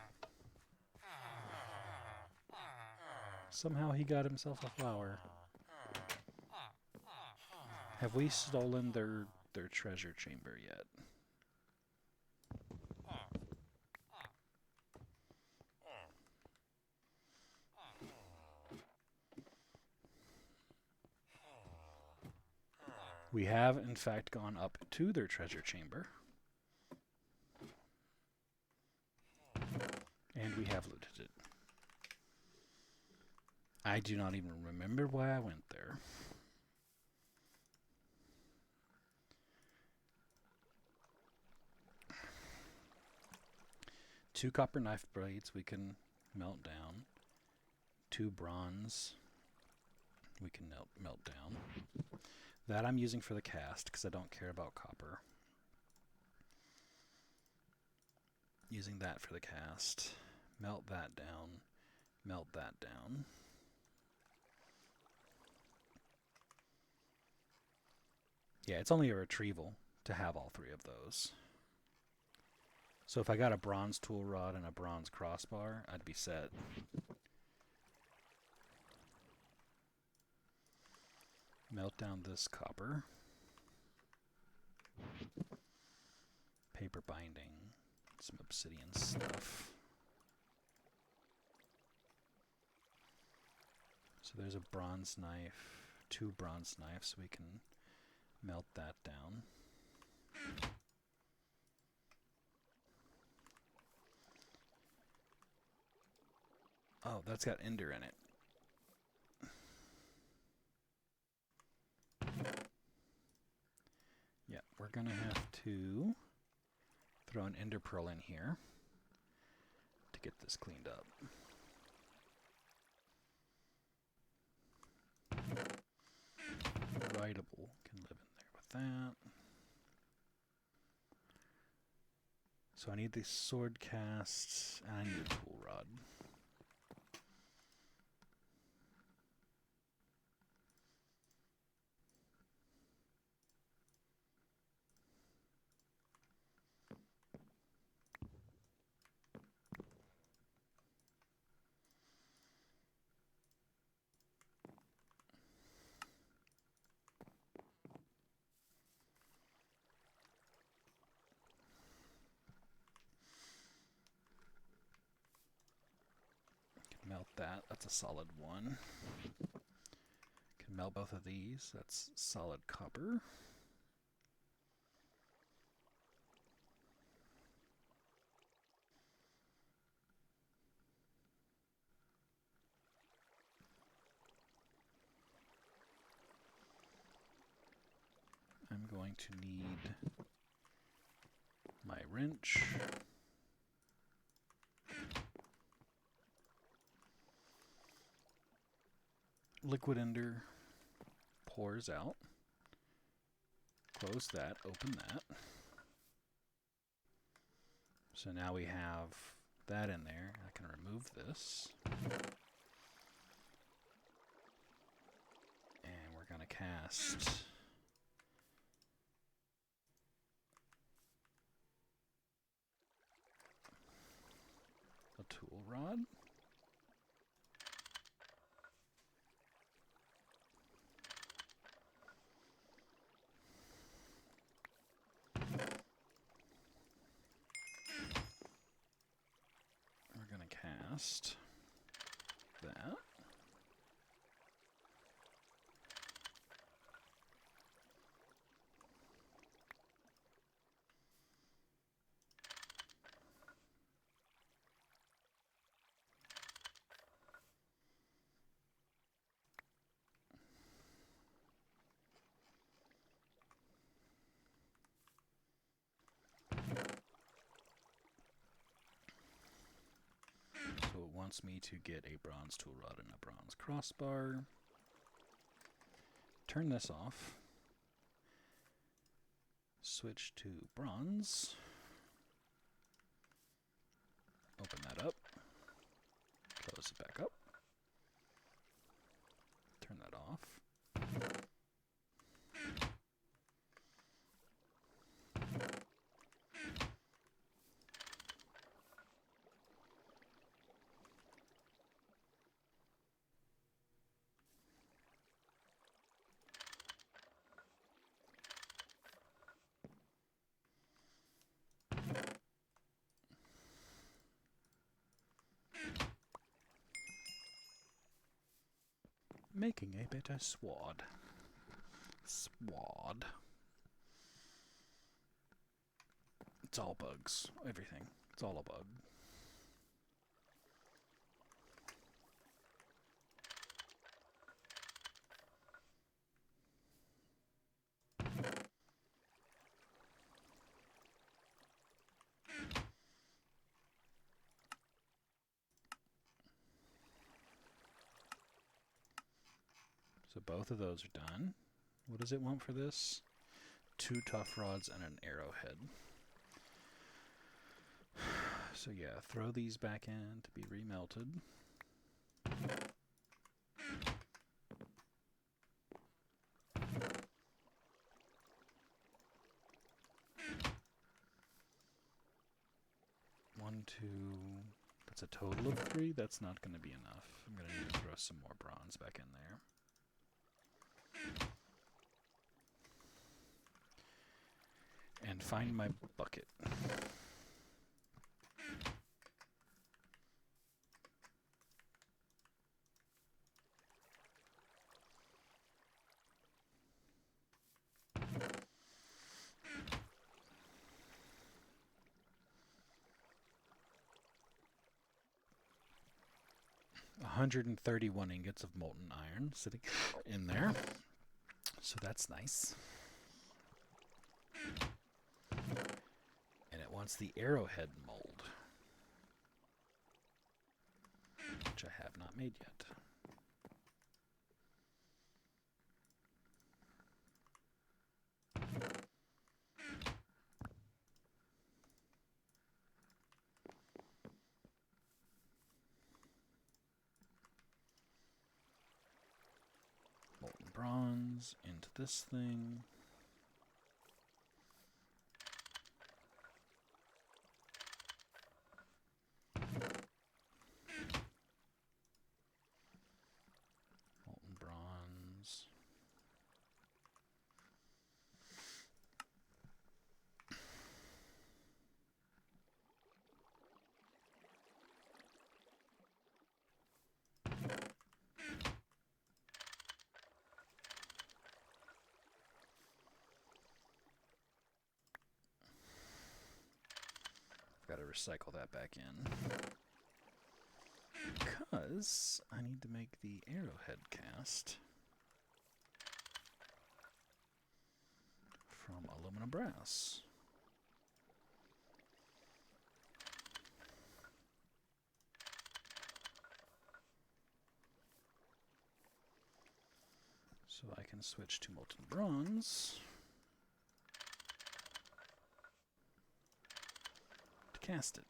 Speaker 1: Somehow he got himself a flower. Have we stolen their treasure chamber yet? We have, in fact, gone up to their treasure chamber. And we have looted it. I do not even remember why I went there. Two copper knife blades we can melt down. 2 bronze we can melt down. That I'm using for the cast because I don't care about copper. Using that for the cast. Melt that down. Melt that down. Yeah, it's only a retrieval to have all 3 of those. So if I got a bronze tool rod and a bronze crossbar, I'd be set. Melt down this copper. paper binding, some obsidian stuff. So there's a bronze knife, 2 bronze knives, so we can melt that down. Oh, that's got ender in it. Yeah, we're gonna have to throw an ender pearl in here to get this cleaned up. Writable can live in there with that. So I need the sword cast and I need a tool rod. Melt that, that's a solid 1. Can melt both of these, that's solid copper. I'm going to need my wrench. Liquid ender pours out. Close that, open that. So now we have that in there. I can remove this. And we're going to cast a tool rod. We're going to cast that. So it wants me to get a bronze tool rod and a bronze crossbar. Turn this off. Switch to bronze. Open that up. Close it back up. Turn that off. Making a better sword. Sword. It's all bugs. Everything. It's all a bug. So both of those are done. What does it want for this? 2 tough rods and an arrowhead. So yeah, throw these back in to be remelted. One, two. That's a total of 3. That's not going to be enough. I'm going to need to throw some more bronze back in there. And And find my bucket. $131 ingots of molten iron sitting in there. So that's nice. And it wants the arrowhead mold, which I have not made yet. Molten bronze into this thing. Molten bronze. Got to recycle that back in. Because I need to make the arrowhead cast from aluminum brass. So I can switch to molten bronze to cast it.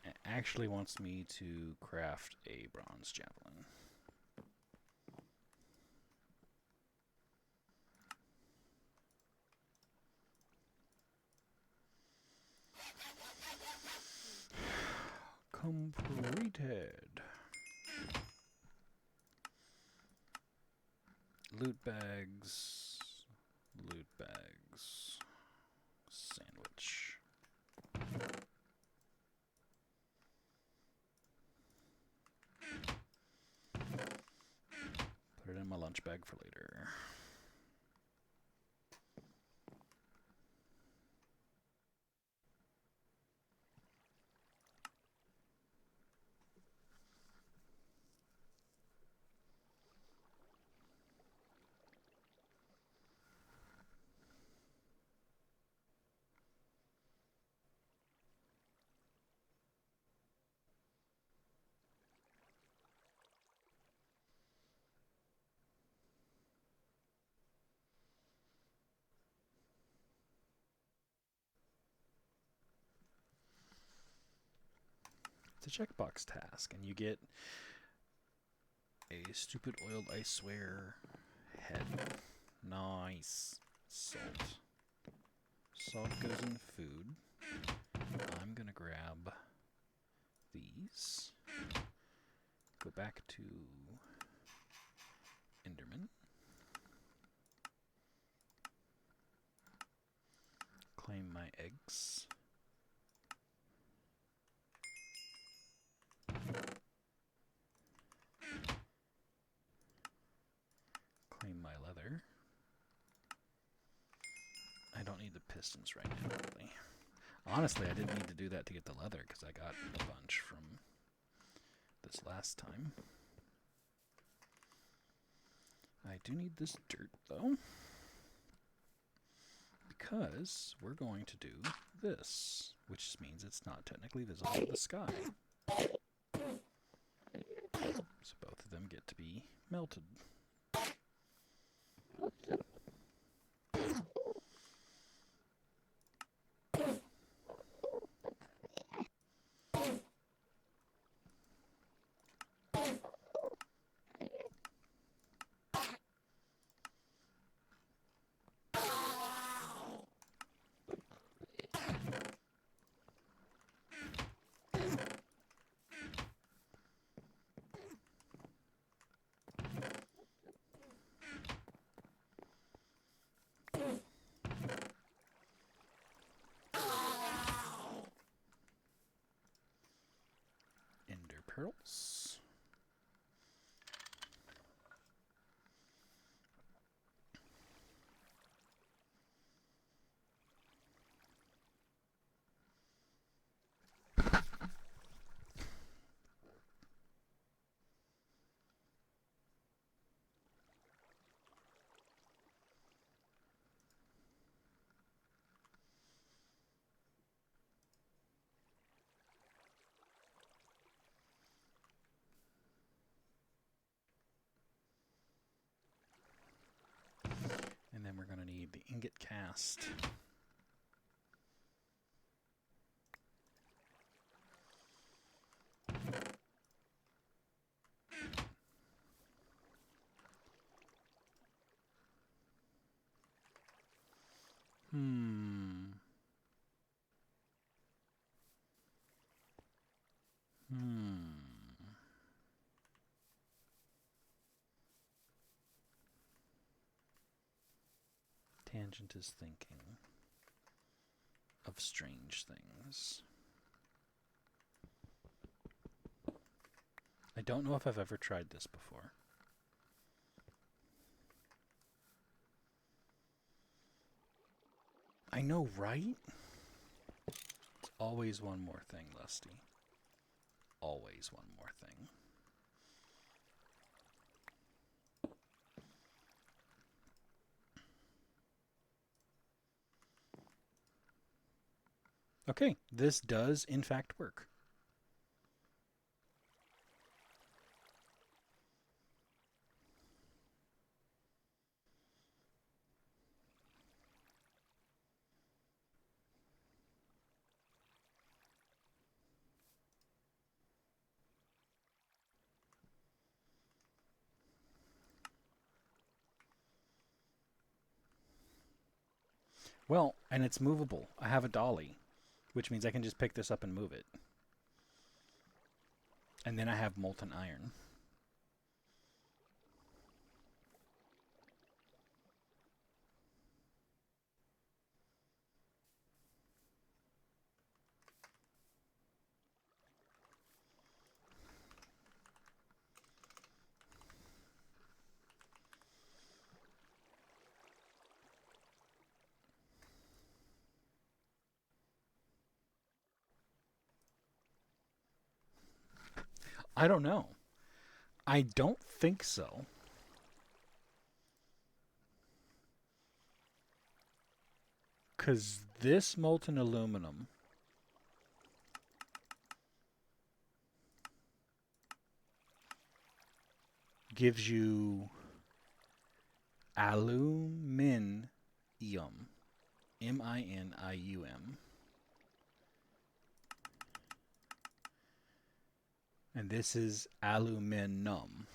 Speaker 1: It actually wants me to craft a bronze javelin. Completed. Loot bags. Loot bags. Sandwich. Put it in my lunch bag for later. It's a checkbox task, and you get a stupid oiled iceware head. Nice. Salt. Salt goes in food. I'm gonna grab these. Go back to Enderman. Claim my eggs. Claim my leather. I don't need the pistons right now, really. Honestly, I didn't need to do that to get the leather because I got a bunch from this last time. I do need this dirt, though, because we're going to do this, which means it's not technically visible in the sky. So both of them get to be melted. pearls. And then we're going to need the ingot cast. Hmm. Tangent is thinking of strange things. I don't know if I've ever tried this before. I know, right? It's always one more thing, Lusty. Always one more thing. Okay, this does in fact work. Well, and it's movable. I have a dolly, which means I can just pick this up and move it. And then I have molten iron. I don't know. I don't think so. Because this molten aluminum gives you aluminium. M-I-N-I-U-M. And this is aluminum.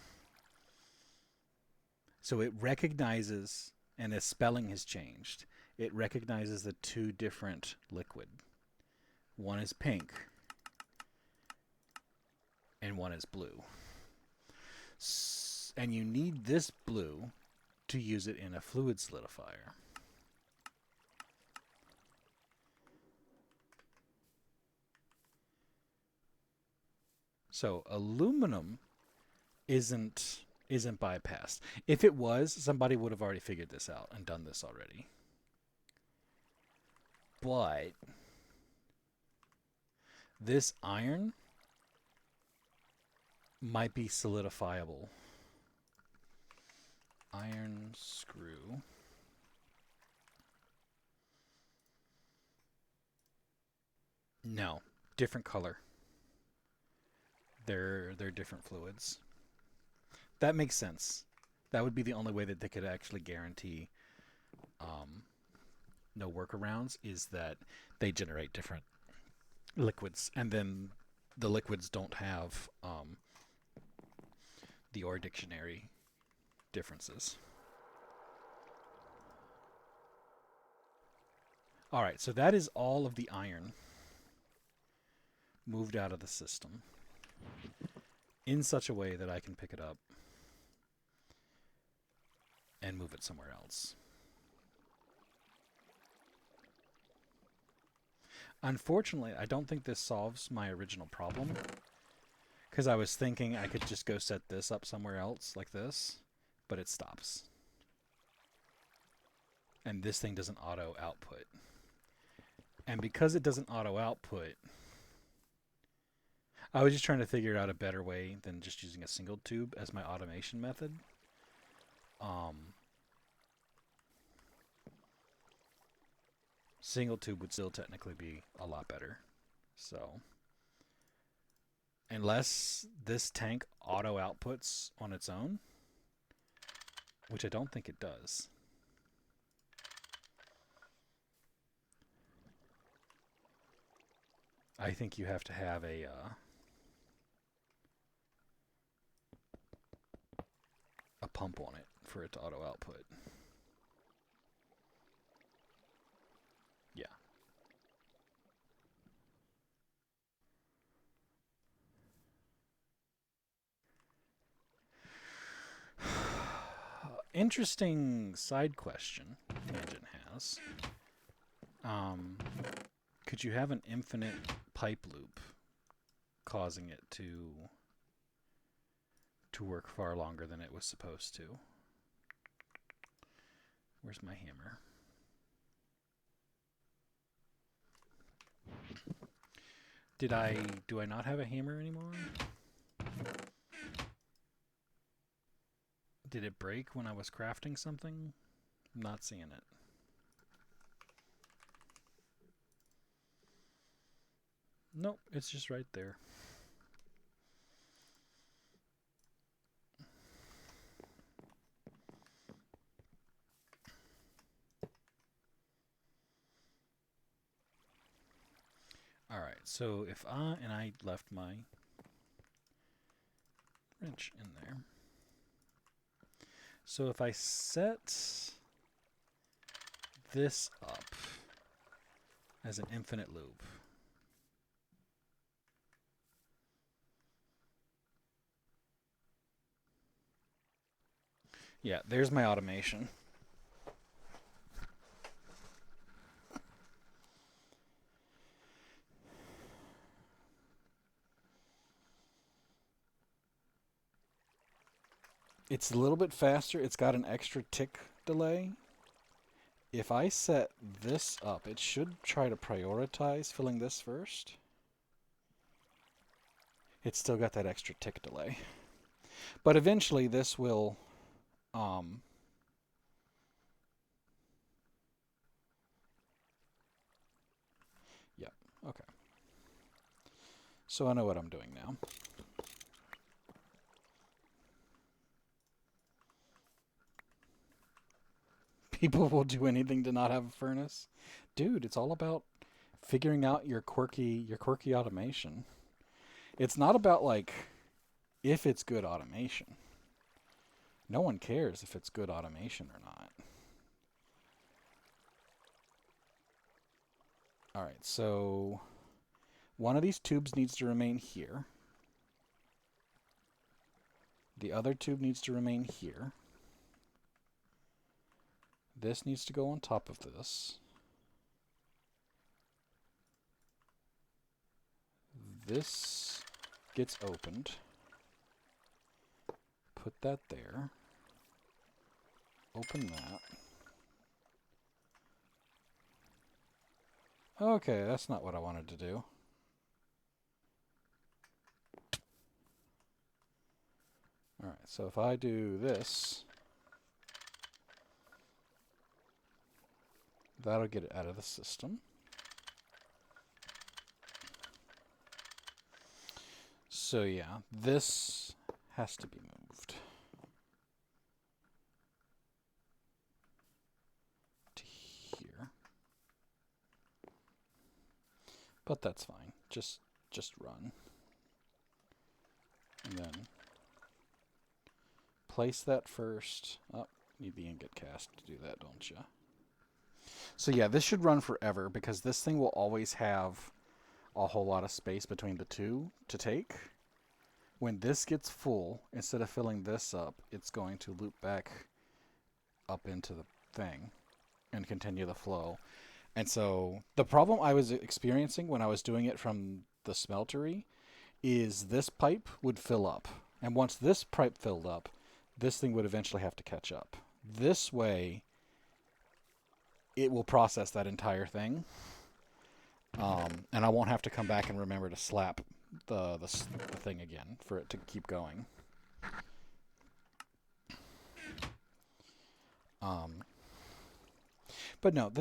Speaker 1: So it recognizes, and the spelling has changed, it recognizes the two different liquid. One is pink, and one is blue. And you need this blue to use it in a fluid solidifier. So aluminum isn't bypassed. If it was, somebody would have already figured this out and done this already. But this iron might be solidifiable. Iron screw. No, different color. They're different fluids. That makes sense. That would be the only way that they could actually guarantee no workarounds, is that they generate different liquids, and then the liquids don't have the OR dictionary differences. All right, so that is all of the iron moved out of the system in such a way that I can pick it up and move it somewhere else. Unfortunately, I don't think this solves my original problem, Because I was thinking I could just go set this up somewhere else like this, but it stops. And this thing doesn't auto output. And because it doesn't auto output, I was just trying to figure out a better way than just using a single tube as my automation method. Single tube would still technically be a lot better. So, unless this tank auto outputs on its own, which I don't think it does. I think you have to have a pump on it for it to auto output. Yeah. Interesting side question Tangent has. Could you have an infinite pipe loop causing it to work far longer than it was supposed to? Where's my hammer? Do I not have a hammer anymore? Did it break when I was crafting something? I'm not seeing it. Nope, it's just right there. Alright, so if I left my wrench in there. So if I set this up as an infinite loop, yeah, there's my automation. It's a little bit faster. It's got an extra tick delay. If I set this up, it should try to prioritize filling this first. It's still got that extra tick delay. But eventually this will yep, okay. So I know what I'm doing now. People will do anything to not have a furnace. Dude, it's all about figuring out your quirky automation. It's not about like if it's good automation. No one cares if it's good automation or not. Alright, so one of these tubes needs to remain here. The other tube needs to remain here. This needs to go on top of this. This gets opened. Put that there. Open that. Okay, that's not what I wanted to do. Alright, so if I do this, that'll get it out of the system. So yeah, this has to be moved to here. But that's fine. Just run. And then place that first. Oh, need the ingot cast to do that, don't you? So yeah, this should run forever because this thing will always have a whole lot of space between the two to take. When this gets full, instead of filling this up, it's going to loop back up into the thing and continue the flow. And so the problem I was experiencing when I was doing it from the smeltery is this pipe would fill up. And once this pipe filled up, this thing would eventually have to catch up. This way, it will process that entire thing. And I won't have to come back and remember to slap the thing again for it to keep going. But no,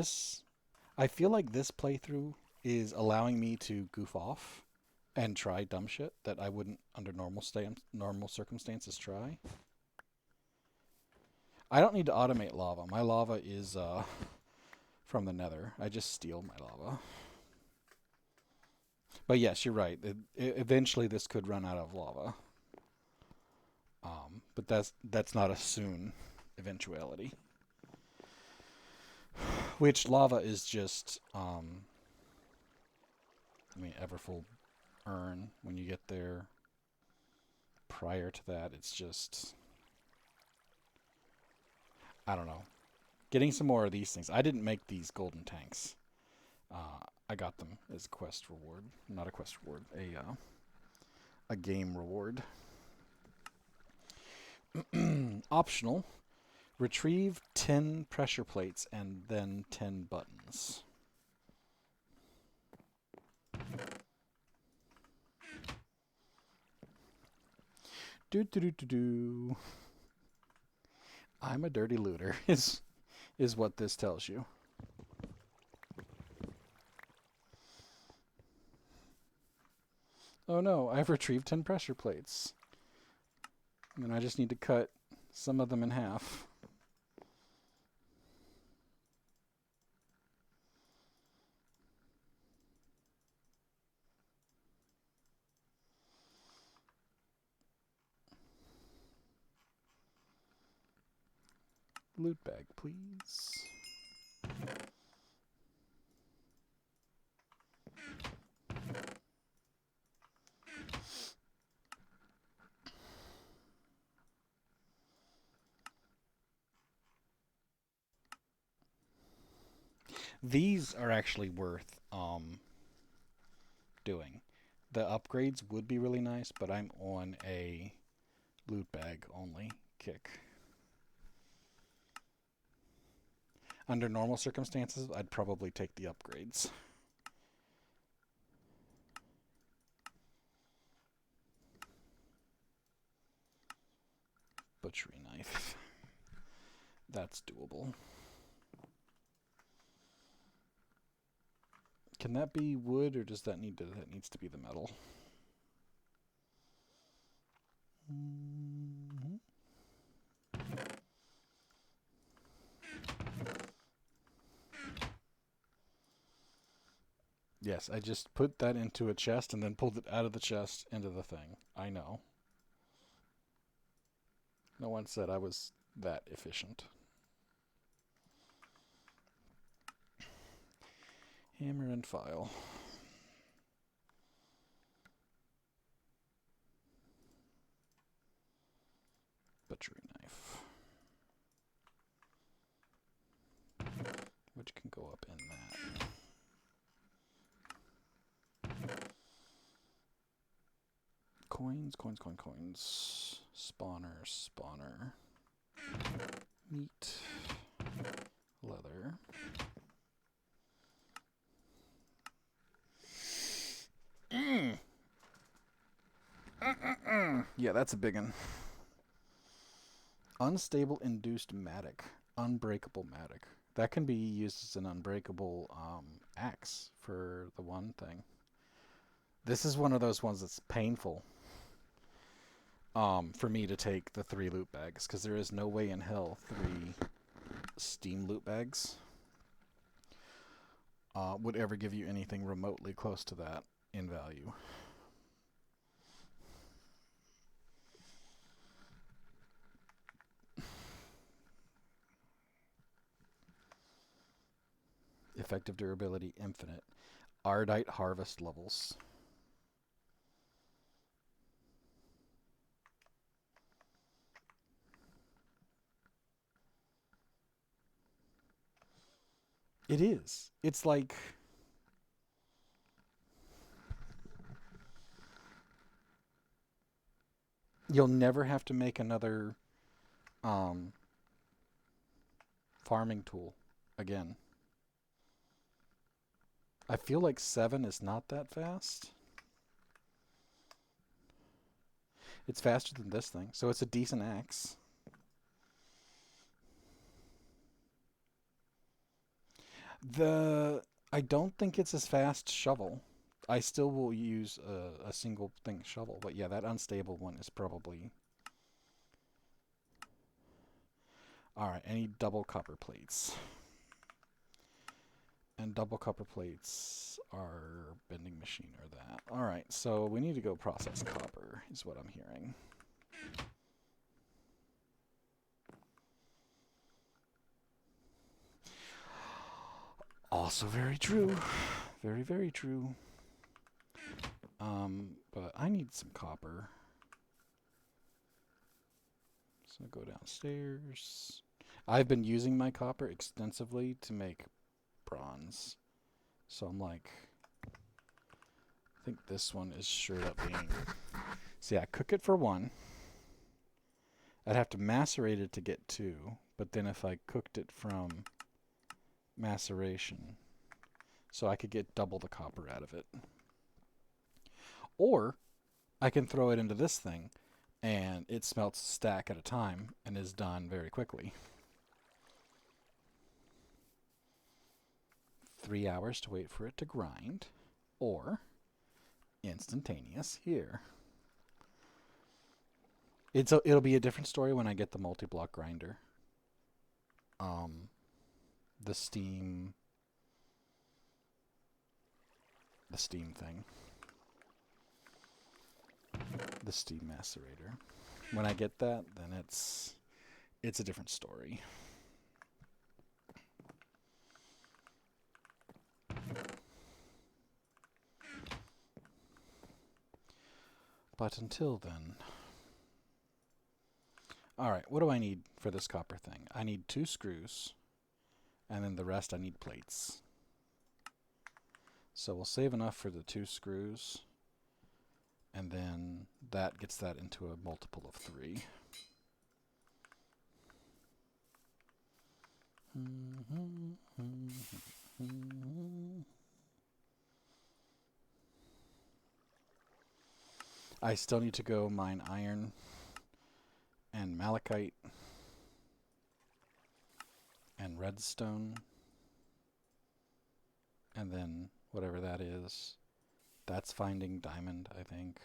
Speaker 1: I feel like this playthrough is allowing me to goof off and try dumb shit that I wouldn't under normal circumstances try. I don't need to automate lava. My lava is from the nether. I just steal my lava. But yes, you're right. Eventually this could run out of lava. But that's not a soon eventuality. Which lava is just, Everfull urn when you get there. Prior to that, it's just, I don't know. Getting some more of these things. I didn't make these golden tanks. I got them as a quest reward. Not a quest reward, a game reward. Optional. Retrieve 10 pressure plates and then 10 buttons. Do. I'm a dirty looter is what this tells you. Oh no, I've retrieved 10 pressure plates. And I just need to cut some of them in half. Loot bag, please. These are actually worth doing. The upgrades would be really nice, but I'm on a loot bag only kick. Under normal circumstances, I'd probably take the upgrades. Butchery knife. That's doable. Can that be wood, or does that needs to be the metal? Mm-hmm. Yes, I just put that into a chest and then pulled it out of the chest into the thing. I know. No one said I was that efficient. Hammer and file. Butchery knife. Which can go up in that. Coins. Spawner. Meat. Leather. Yeah, that's a big one. Unstable induced matic. Unbreakable matic. That can be used as an unbreakable axe for the one thing. This is one of those ones that's painful for me to take the 3 loot bags, because there is no way in hell 3 steam loot bags would ever give you anything remotely close to that in value. Effective durability infinite. Ardite harvest levels. It is. It's like You'll never have to make another um, farming tool again. I feel like 7 is not that fast. It's faster than this thing, so it's a decent axe. I don't think it's as fast shovel. I still will use a single thing shovel, but yeah, that unstable one is probably... Alright, I need double copper plates. And double copper plates are bending machine or that. Alright, so we need to go process copper, is what I'm hearing. Also very true. Very, very true. But I need some copper. So go downstairs. I've been using my copper extensively to make bronze. So I'm like, I think this one is straight up being... See, I cook it for 1. I'd have to macerate it to get 2. But then if I cooked it from maceration, so I could get double the copper out of it. Or I can throw it into this thing and it smelts a stack at a time and is done very quickly. 3 hours to wait for it to grind, or instantaneous here. It'll be a different story when I get the multi-block grinder. The steam thing. The steam macerator. When I get that, then it's a different story. But until then... Alright, what do I need for this copper thing? I need 2 screws, and then the rest I need plates. So we'll save enough for the 2 screws, and then that gets that into a multiple of 3. I still need to go mine iron and malachite and redstone, and then whatever that is, that's finding diamond, I think.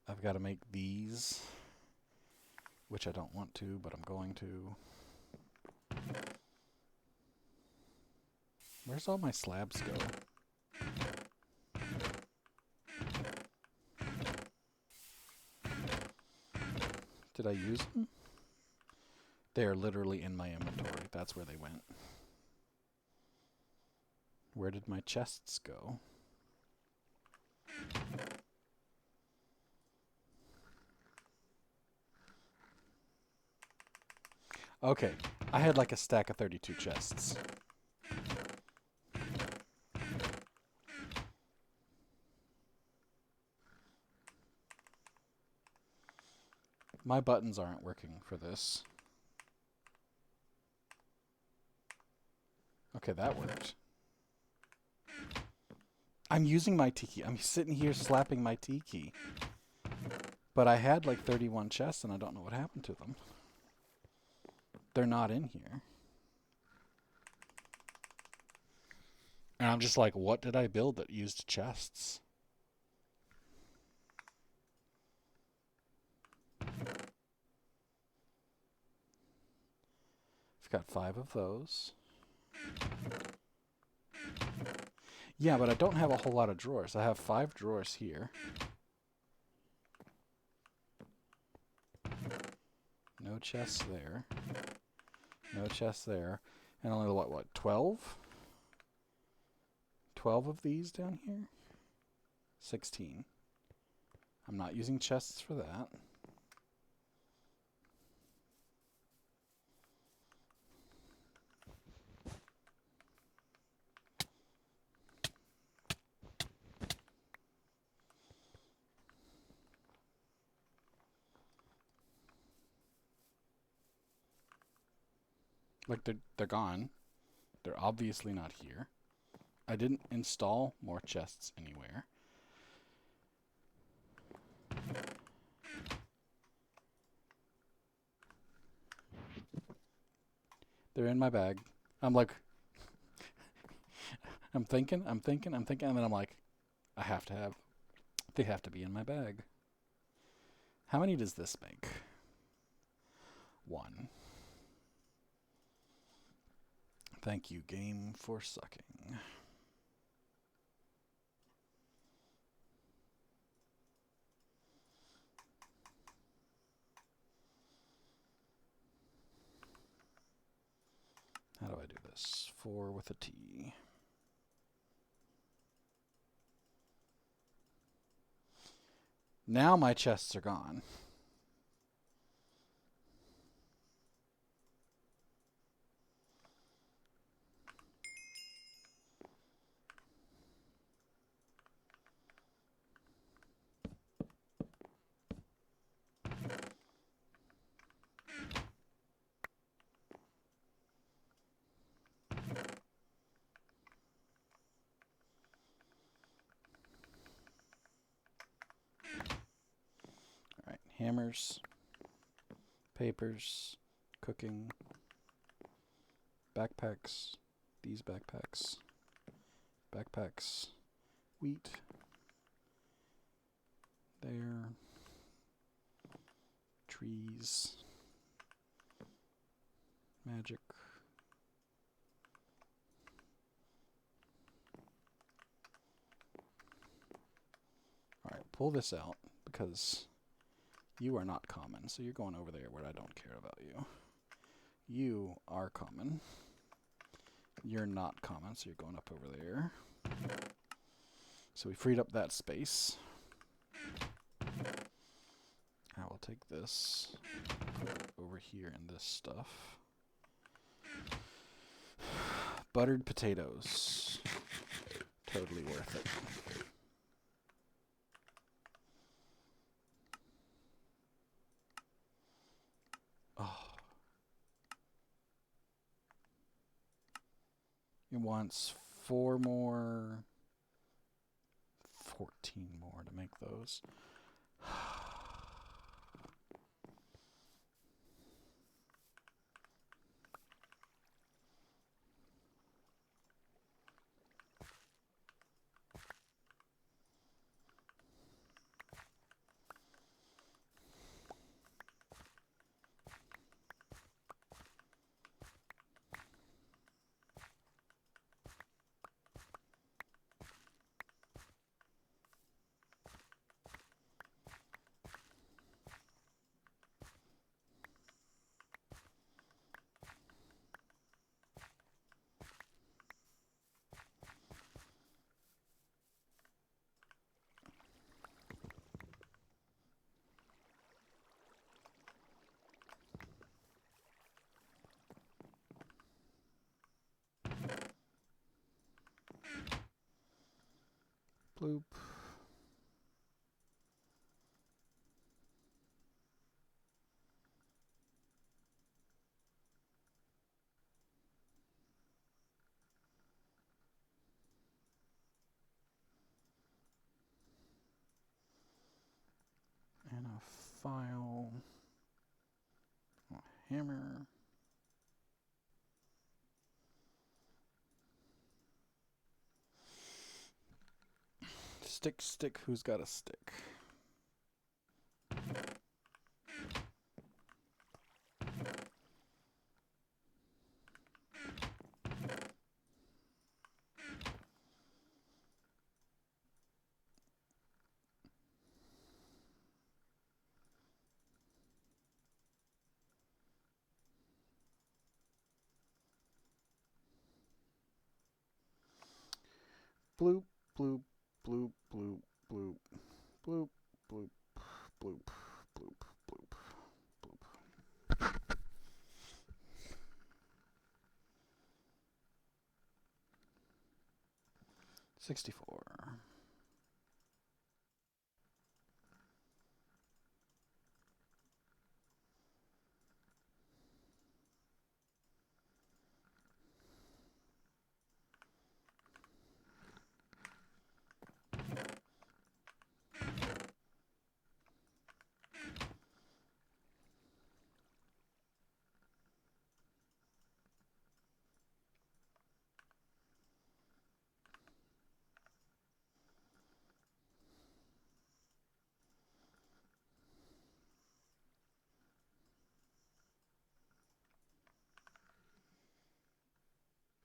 Speaker 1: I've got to make these, which I don't want to, but I'm going to. Where's all my slabs go? Did I use them? They are literally in my inventory. That's where they went. Where did my chests go? Okay, I had like a stack of 32 chests. My buttons aren't working for this. Okay, that worked. I'm using my T key. I'm sitting here slapping my T key. But I had like 31 chests and I don't know what happened to them. They're not in here. And I'm just like, what did I build that used chests? I've got 5 of those. Yeah, but I don't have a whole lot of drawers. I have 5 drawers here. No chests there. No chests there. And only, what, 12? 12 of these down here? 16. I'm not using chests for that. Like they're gone. They're obviously not here. I didn't install more chests anywhere. They're in my bag. I'm like, I'm thinking, and then I'm like, I have to have, they have to be in my bag. How many does this make? 1. Thank you, game, for sucking. How do I do this? 4 with a T. Now my chests are gone. Alright, hammers, papers, cooking, backpacks, these backpacks, wheat, there, trees, magic. Alright, pull this out because you are not common, so you're going over there where I don't care about you. You are common. You're not common, so you're going up over there. So we freed up that space. I will take this, put it over here in this stuff. Buttered potatoes. Totally worth it. Oh. It wants 4 more, 14 more to make those. Bloop. And a file. A hammer. Stick, who's got a stick? Bloop, bloop, bloop, bloop, bloop, bloop, bloop, bloop, bloop, bloop, bloop. 64.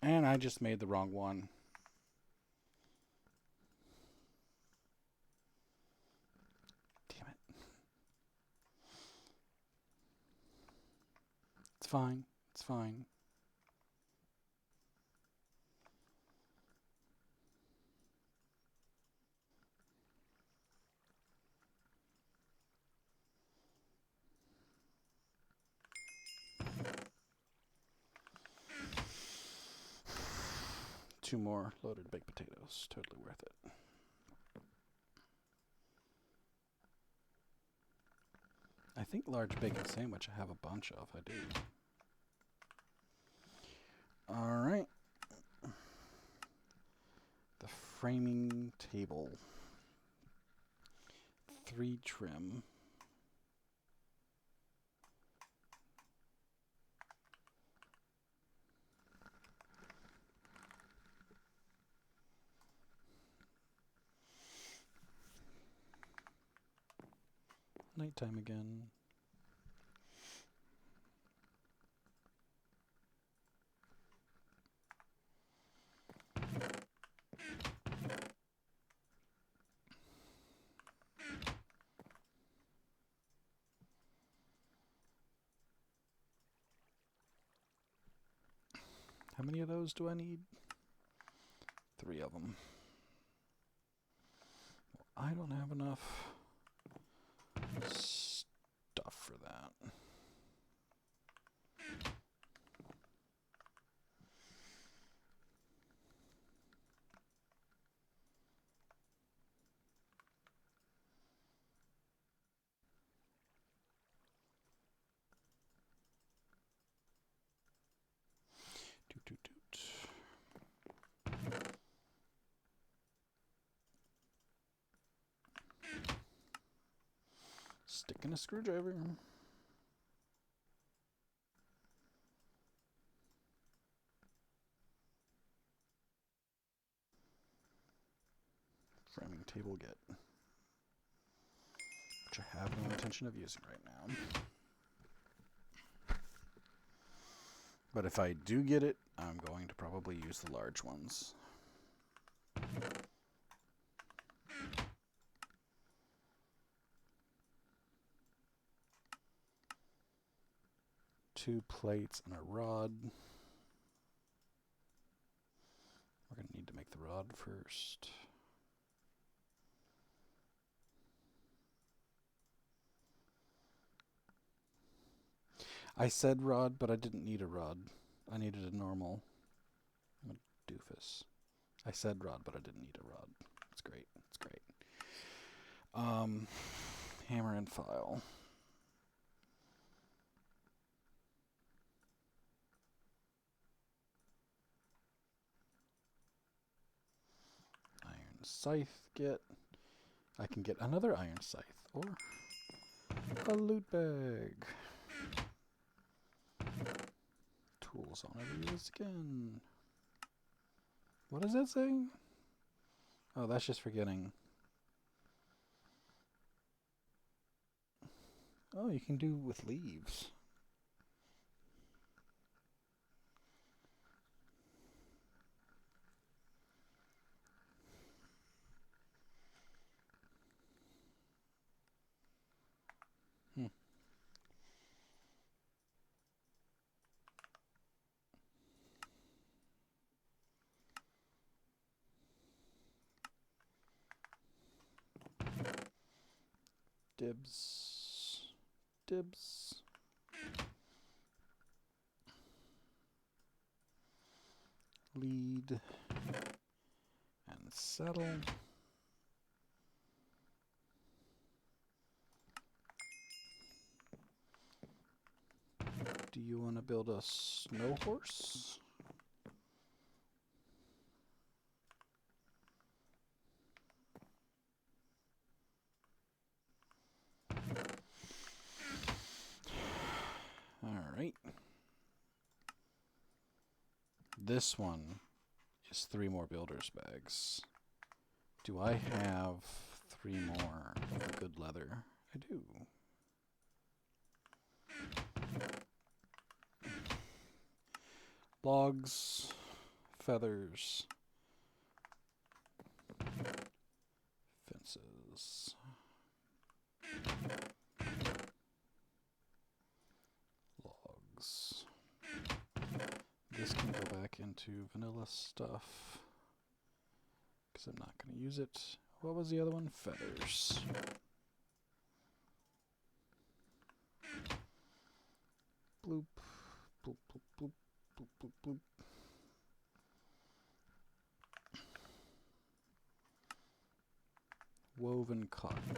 Speaker 1: And I just made the wrong one. Damn it. It's fine. It's fine. Two more loaded baked potatoes. Totally worth it. I think large bacon sandwich I have a bunch of. I do. Alright. The framing table. 3 trim. Nighttime again. How many of those do I need? 3 of them. I don't have enough stuff for that. Doot, doot, doot. Stick in a screwdriver. Framing table get. Which I have no intention of using right now. But if I do get it, I'm going to probably use the large ones. Two plates and a rod. We're going to need to make the rod first. I said rod, but I didn't need a rod. I needed a normal. I'm a doofus. I said rod, but I didn't need a rod. It's great. It's great. Hammer and file. Iron scythe get. I can get another iron scythe or a loot bag. Tools I'll never use again. What does that say? Oh, that's just forgetting. Oh, you can do with leaves. Dibs. Dibs. Lead. And settle. Do you want to build a snow horse? Alright. This one is 3 more builder's bags. Do I have 3 more of the good leather? I do. Logs. feathers, fences, logs. This can go back into vanilla stuff because I'm not going to use it. What was the other one? Feathers. Bloop, bloop, bloop, bloop, bloop, bloop, bloop. Woven cotton.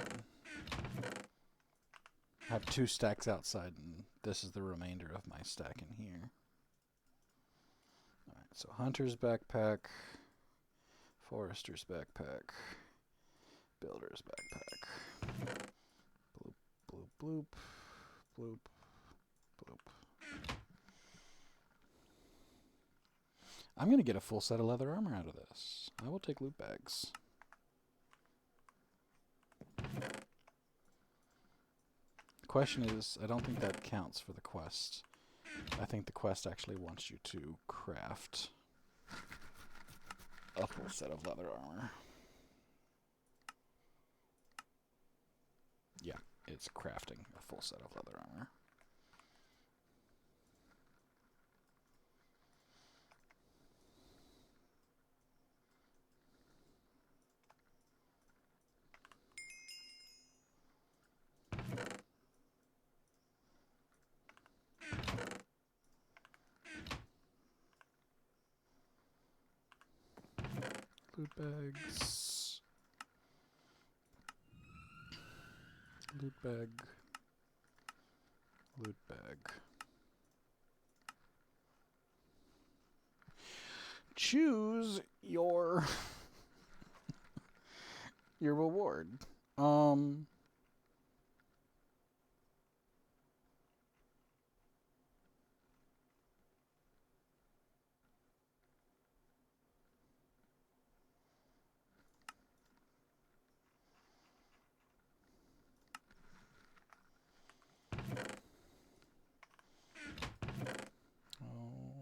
Speaker 1: I have 2 stacks outside, and this is the remainder of my stack in here. Alright, so hunter's backpack, forester's backpack, builder's backpack. Bloop, bloop, bloop, bloop, bloop. I'm going to get a full set of leather armor out of this. I will take loot bags. The question is, I don't think that counts for the quest. I think the quest actually wants you to craft a full set of leather armor. Yeah, it's crafting a full set of leather armor. Loot bags. Loot bag. Loot bag. Choose your your reward. I'll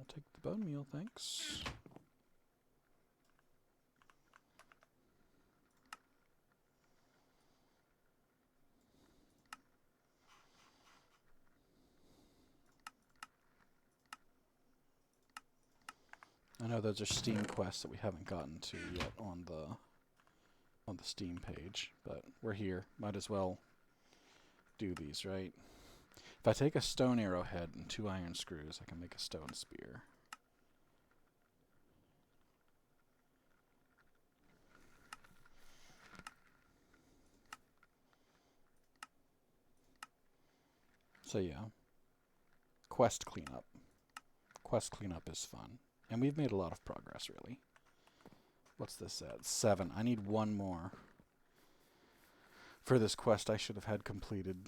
Speaker 1: take the bone meal, thanks. I know those are Steam quests that we haven't gotten to yet on the Steam page, but we're here. Might as well do these, right? If I take a stone arrowhead and 2 iron screws, I can make a stone spear. So yeah, quest cleanup. Quest cleanup is fun. And we've made a lot of progress, really. What's this at? 7. I need 1 more. For this quest I should have had completed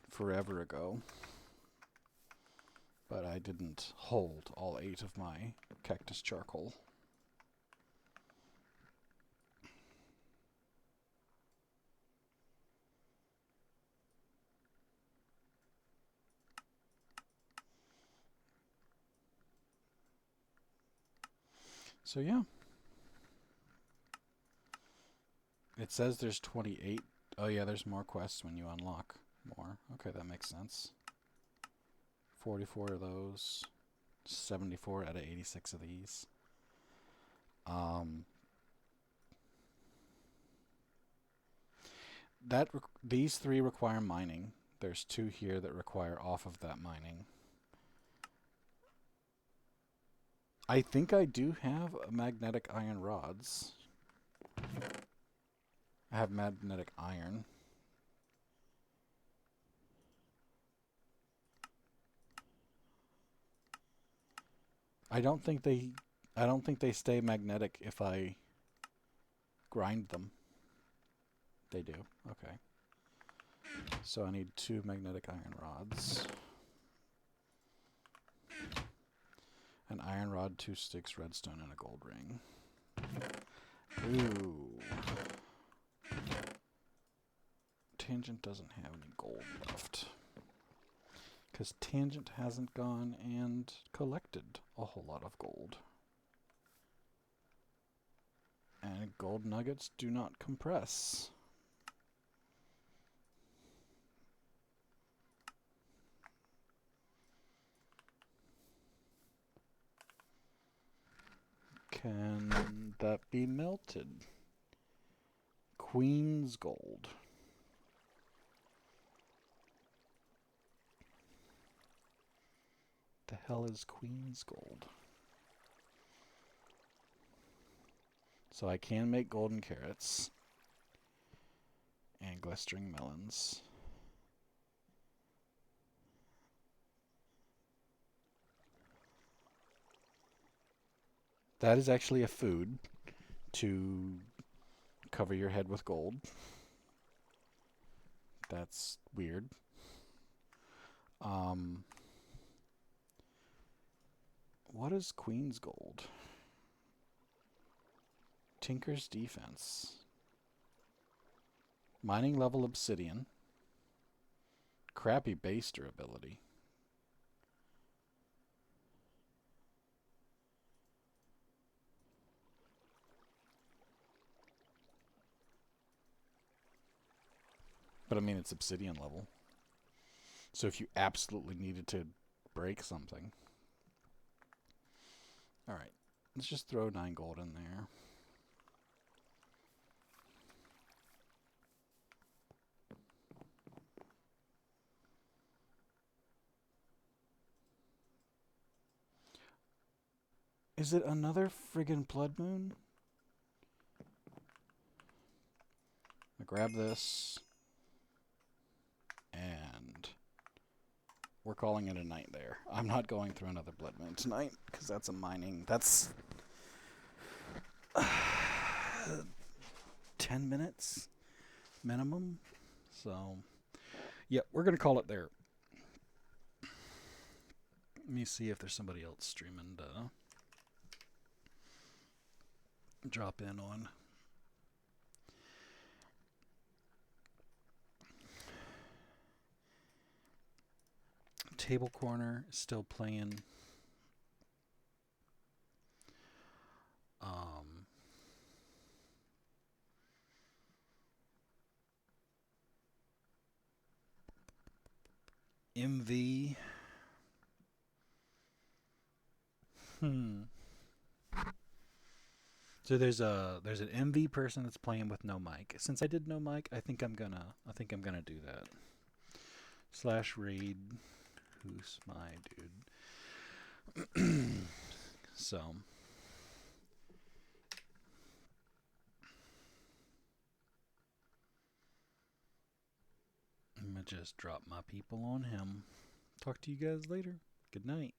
Speaker 1: forever ago. But I didn't hold all 8 of my cactus charcoal. So yeah. It says there's 28. Oh yeah, there's more quests when you unlock more. Okay, that makes sense. 44 of those. 74 out of 86 of these. These 3 require mining. There's 2 here that require off of that mining. I think I do have magnetic iron rods. I have magnetic iron. I don't think they stay magnetic if I grind them. They do. Okay. So I need 2 magnetic iron rods. An iron rod, 2 sticks, redstone, and a gold ring. Ooh. Tangent doesn't have any gold left. Because Tangent hasn't gone and collected a whole lot of gold. And gold nuggets do not compress. Can that be melted? Queen's gold. The hell is Queen's gold? So I can make golden carrots and glistering melons. That is actually a food to cover your head with gold. That's weird. What is Queen's gold? Tinker's defense. Mining level obsidian. Crappy base durability. But I mean, it's obsidian level. So if you absolutely needed to break something. Alright, let's just throw 9 gold in there. Is it another friggin' blood moon? I grab this. And we're calling it a night there. I'm not going through another blood moon tonight, because that's a mining. That's 10 minutes minimum. So, yeah, we're going to call it there. Let me see if there's somebody else streaming to drop in on. Table Corner is still playing. MV. So there's an MV person that's playing with no mic. Since I did no mic, I think I'm gonna do that. / raid. Who's my dude? So I'm gonna just drop my people on him. Talk to you guys later. Good night.